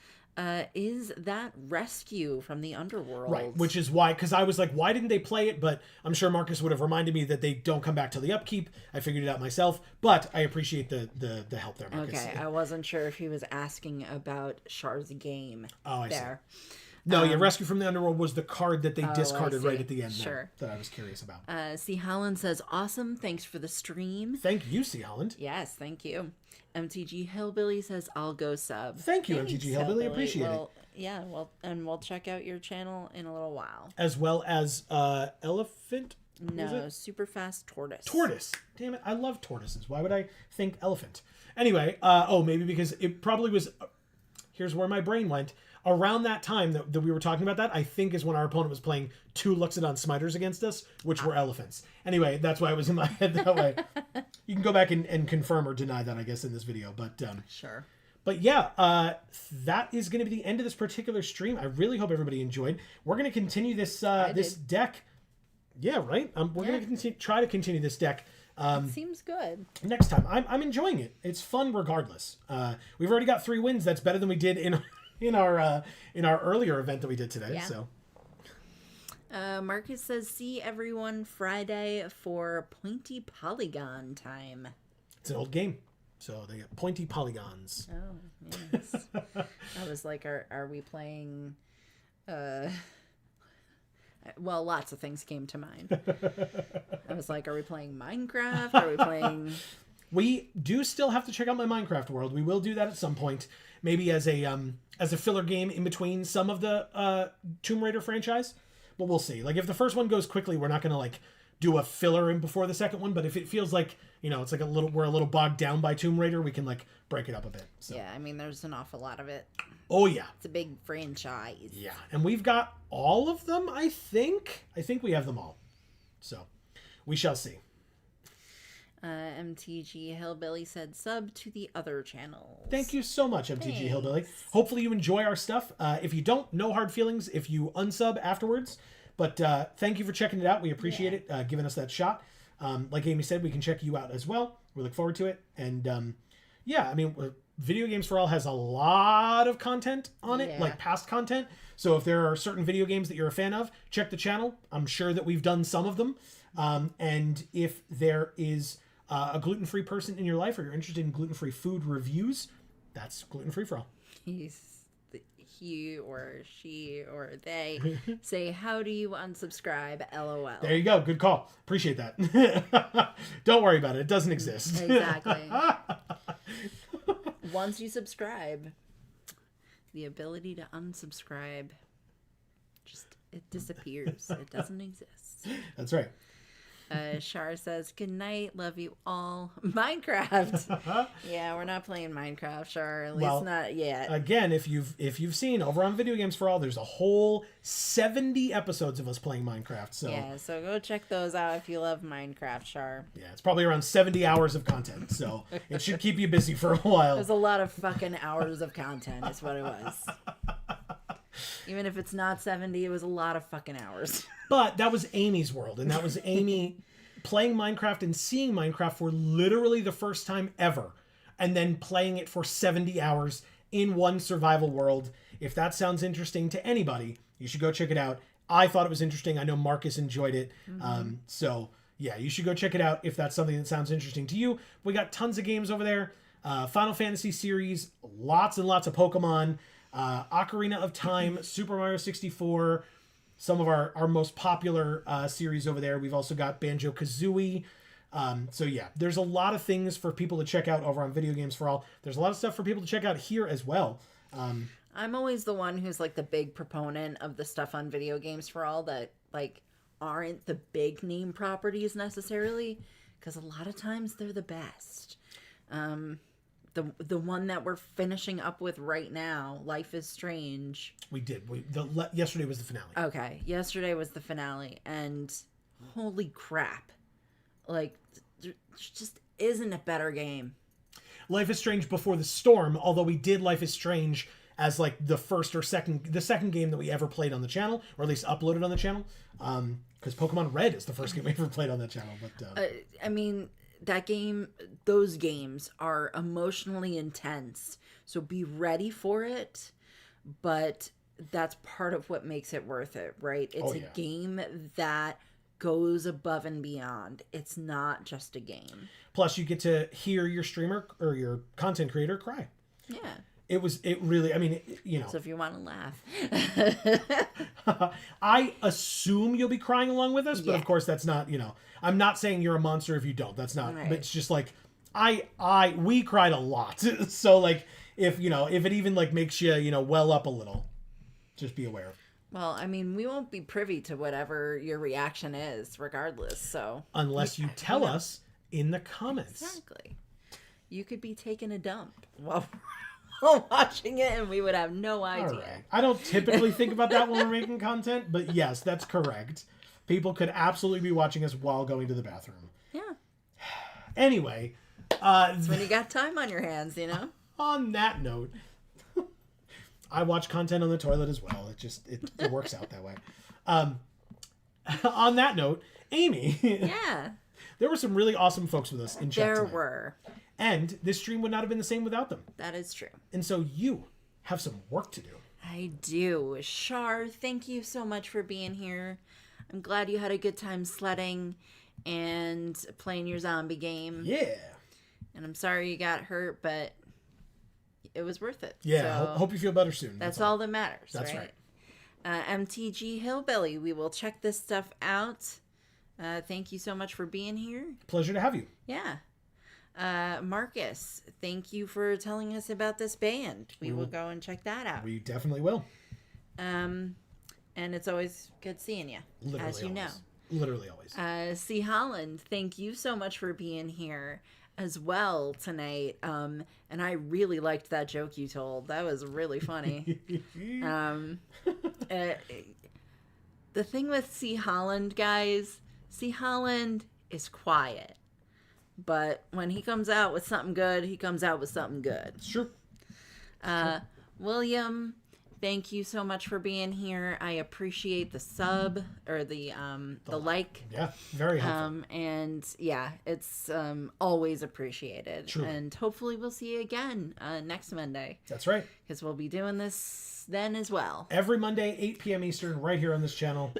is that Rescue from the Underworld? Right, which is why, because I was like, why didn't they play it? But I'm sure Marcus would have reminded me that they don't come back till the upkeep. I figured it out myself, but I appreciate the help there, Marcus. Okay, I wasn't sure if he was asking about Char's game. Oh, I there. see. No, yeah, Rescue from the Underworld was the card that they discarded right at the end. Sure. That I was curious about. C. Holland says, awesome, thanks for the stream. Thank you, C. Holland. Yes, thank you. MTG Hillbilly says, I'll go sub. Thank you, MTG Hillbilly. Appreciate it. Yeah, well, and we'll check out your channel in a little while. As well as Elephant? No, Super Fast Tortoise. Tortoise. Damn it, I love tortoises. Why would I think elephant? Anyway, maybe because it probably was... Here's where my brain went. Around that time that we were talking about that, I think is when our opponent was playing 2 Luxodon Smiters against us, which were elephants. Anyway, that's why it was in my head that way. You can go back and confirm or deny that, I guess, in this video. But sure. But yeah, that is going to be the end of this particular stream. I really hope everybody enjoyed. We're going to continue this this deck. Yeah, right? We're going to try to continue this deck. It seems good. Next time. I'm enjoying it. It's fun regardless. We've already got 3 wins. That's better than we did in our earlier event that we did today. Yeah. So Marcus says, see everyone Friday for Pointy Polygon time. it's an old game. So they got pointy polygons. Oh, yes. I was like, are we playing Well, lots of things came to mind. I was like, are we playing Minecraft? Are we playing... We do still have to check out my Minecraft world. We will do that at some point. Maybe as a filler game in between some of the Tomb Raider franchise. But we'll see. Like, if the first one goes quickly, we're not going to, like, do a filler in before the second one. But if it feels like, you know, it's like we're a little bogged down by Tomb Raider, we can, like, break it up a bit. So. Yeah, I mean, there's an awful lot of it. Oh, yeah. It's a big franchise. Yeah, and we've got all of them, I think. I think we have them all. So, we shall see. MTG Hillbilly said sub to the other channels. Thank you so much, MTG Thanks. Hillbilly. Hopefully you enjoy our stuff. If you don't, no hard feelings if you unsub afterwards. But thank you for checking it out. We appreciate it, giving us that shot. Like Amy said, we can check you out as well. We look forward to it. And yeah, I mean, Video Games for All has a lot of content on it, like past content. So if there are certain video games that you're a fan of, check the channel. I'm sure that we've done some of them. And if there is a gluten-free person in your life, or you're interested in gluten-free food reviews, that's Gluten Free for All. He or she or they say, how do you unsubscribe? LOL. There you go. Good call. Appreciate that. Don't worry about it. It doesn't exist. Exactly. Once you subscribe, the ability to unsubscribe it disappears. It doesn't exist. That's right. Shar says, good night, love you all. Minecraft. Yeah, we're not playing Minecraft, Shar. At least not yet. Again, if you've seen over on Video Games for All, there's a whole 70 episodes of us playing Minecraft. So yeah, so go check those out if you love Minecraft, Shar. Yeah, it's probably around 70 hours of content, so it should keep you busy for a while. There's a lot of fucking hours of content, is what it was. Even if it's not 70, it was a lot of fucking hours. But that was Amy's world, and that was Amy playing Minecraft and seeing Minecraft for literally the first time ever, and then playing it for 70 hours in one survival world. If that sounds interesting to anybody, you should go check it out. I thought it was interesting. I know Marcus enjoyed it. Mm-hmm. So, yeah, you should go check it out if that's something that sounds interesting to you. We got tons of games over there. Final Fantasy series, lots and lots of Pokemon, Ocarina of Time, Super Mario 64, some of our most popular series over there. We've also got Banjo-Kazooie. So yeah, there's a lot of things for people to check out over on Video Games for All. There's a lot of stuff for people to check out here as well. I'm always the one who's like the big proponent of the stuff on Video Games for All that like aren't the big name properties necessarily, because a lot of times they're the best. The one that we're finishing up with right now, Life is Strange. We did. Yesterday was the finale. Okay, yesterday was the finale, and holy crap. Like, there just isn't a better game. Life is Strange Before the Storm, although we did Life is Strange as like the second game that we ever played on the channel, or at least uploaded on the channel. Because Pokemon Red is the first game we ever played on that channel. But I mean, those games are emotionally intense, so be ready for it. But that's part of what makes it worth it, right? It's a game that goes above and beyond. It's not just a game. Plus, you get to hear your streamer or your content creator cry. Yeah. It really, I mean, you know. So if you want to laugh. I assume you'll be crying along with us, but of course that's not, you know, I'm not saying you're a monster if you don't. That's not, right. But it's just like, we cried a lot. So like, if it even like makes you, well up a little, just be aware. Well, I mean, we won't be privy to whatever your reaction is regardless, so. Unless you tell us in the comments. Exactly. You could be taking a dump while watching it, and we would have no idea. All right. I don't typically think about that when we're making content, but yes, that's correct. People could absolutely be watching us while going to the bathroom. Yeah. Anyway. That's when you got time on your hands, On that note, I watch content on the toilet as well. It works out that way. On that note, Amy. Yeah. There were some really awesome folks with us in chat tonight. There were. And this stream would not have been the same without them. That is true. And so you have some work to do. I do. Shar, thank you so much for being here. I'm glad you had a good time sledding and playing your zombie game. Yeah. And I'm sorry you got hurt, but it was worth it. Yeah, so hope you feel better soon. That's all that matters. That's right. MTG Hillbilly. We will check this stuff out. Thank you so much for being here. Pleasure to have you. Yeah. Marcus, thank you for telling us about this band. We will go and check that out. We definitely will. And it's always good seeing you, Literally as you always. know. Literally always. C. Holland, thank you so much for being here as well tonight. And I really liked that joke you told. That was really funny. The thing with C. Holland, guys, C. Holland is quiet. But when he comes out with something good, he comes out with something good. It's true. William, thank you so much for being here. I appreciate the sub or the like. Yeah, very helpful. And yeah, it's always appreciated. True. And hopefully we'll see you again next Monday. That's right. Because we'll be doing this then as well. Every Monday, 8 p.m. Eastern, right here on this channel.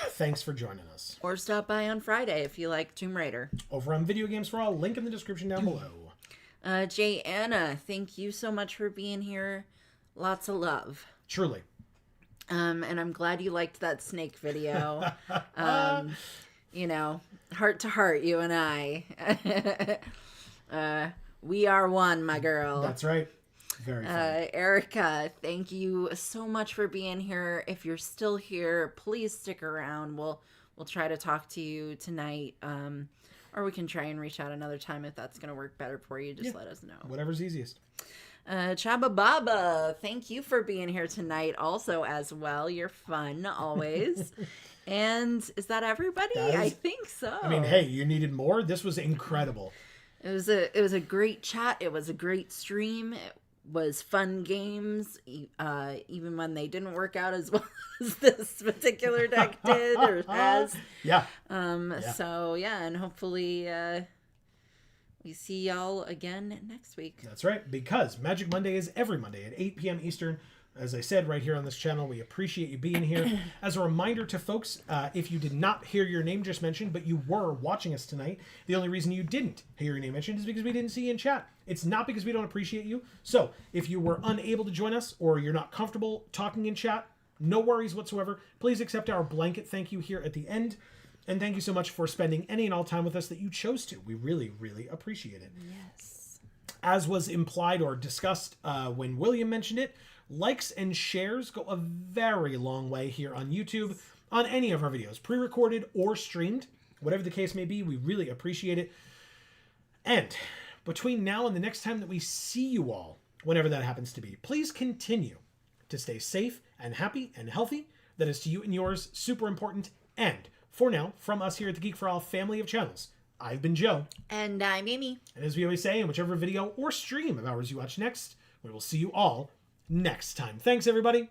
Thanks for joining us. Or stop by on Friday if you like Tomb Raider. Over on Video Games for All, link in the description down below. Jay Anna, thank you so much for being here. Lots of love. Truly. And I'm glad you liked that snake video. You know, heart to heart, you and I. We are one, my girl. That's right. Very funny. Erica, thank you so much for being here. If you're still here, please stick around. We'll try to talk to you tonight. Or we can try and reach out another time if that's going to work better for you. Just let us know. Whatever's easiest. Chaba Baba, thank you for being here tonight also as well. You're fun always. And is that everybody? I think so. I mean, hey, you needed more? This was incredible. It was a great chat. It was a great stream. It was fun games, even when they didn't work out as well as this particular deck did or has. Yeah. So yeah, and hopefully we see y'all again next week. That's right, because Magic Monday is every Monday at 8 p.m. Eastern. As I said, right here on this channel, we appreciate you being here. As a reminder to folks, if you did not hear your name just mentioned, but you were watching us tonight, the only reason you didn't hear your name mentioned is because we didn't see you in chat. It's not because we don't appreciate you. So, if you were unable to join us, or you're not comfortable talking in chat, no worries whatsoever. Please accept our blanket thank you here at the end. And thank you so much for spending any and all time with us that you chose to. We really, really appreciate it. Yes. As was implied or discussed when William mentioned it, likes and shares go a very long way here on YouTube, on any of our videos, pre-recorded or streamed. Whatever the case may be, we really appreciate it. And between now and the next time that we see you all, whenever that happens to be, please continue to stay safe and happy and healthy. That is to you and yours super important. And for now, from us here at the Geek for All family of channels, I've been Joe. And I'm Amy. And as we always say, in whichever video or stream of ours you watch next, we will see you all next time. Thanks, everybody.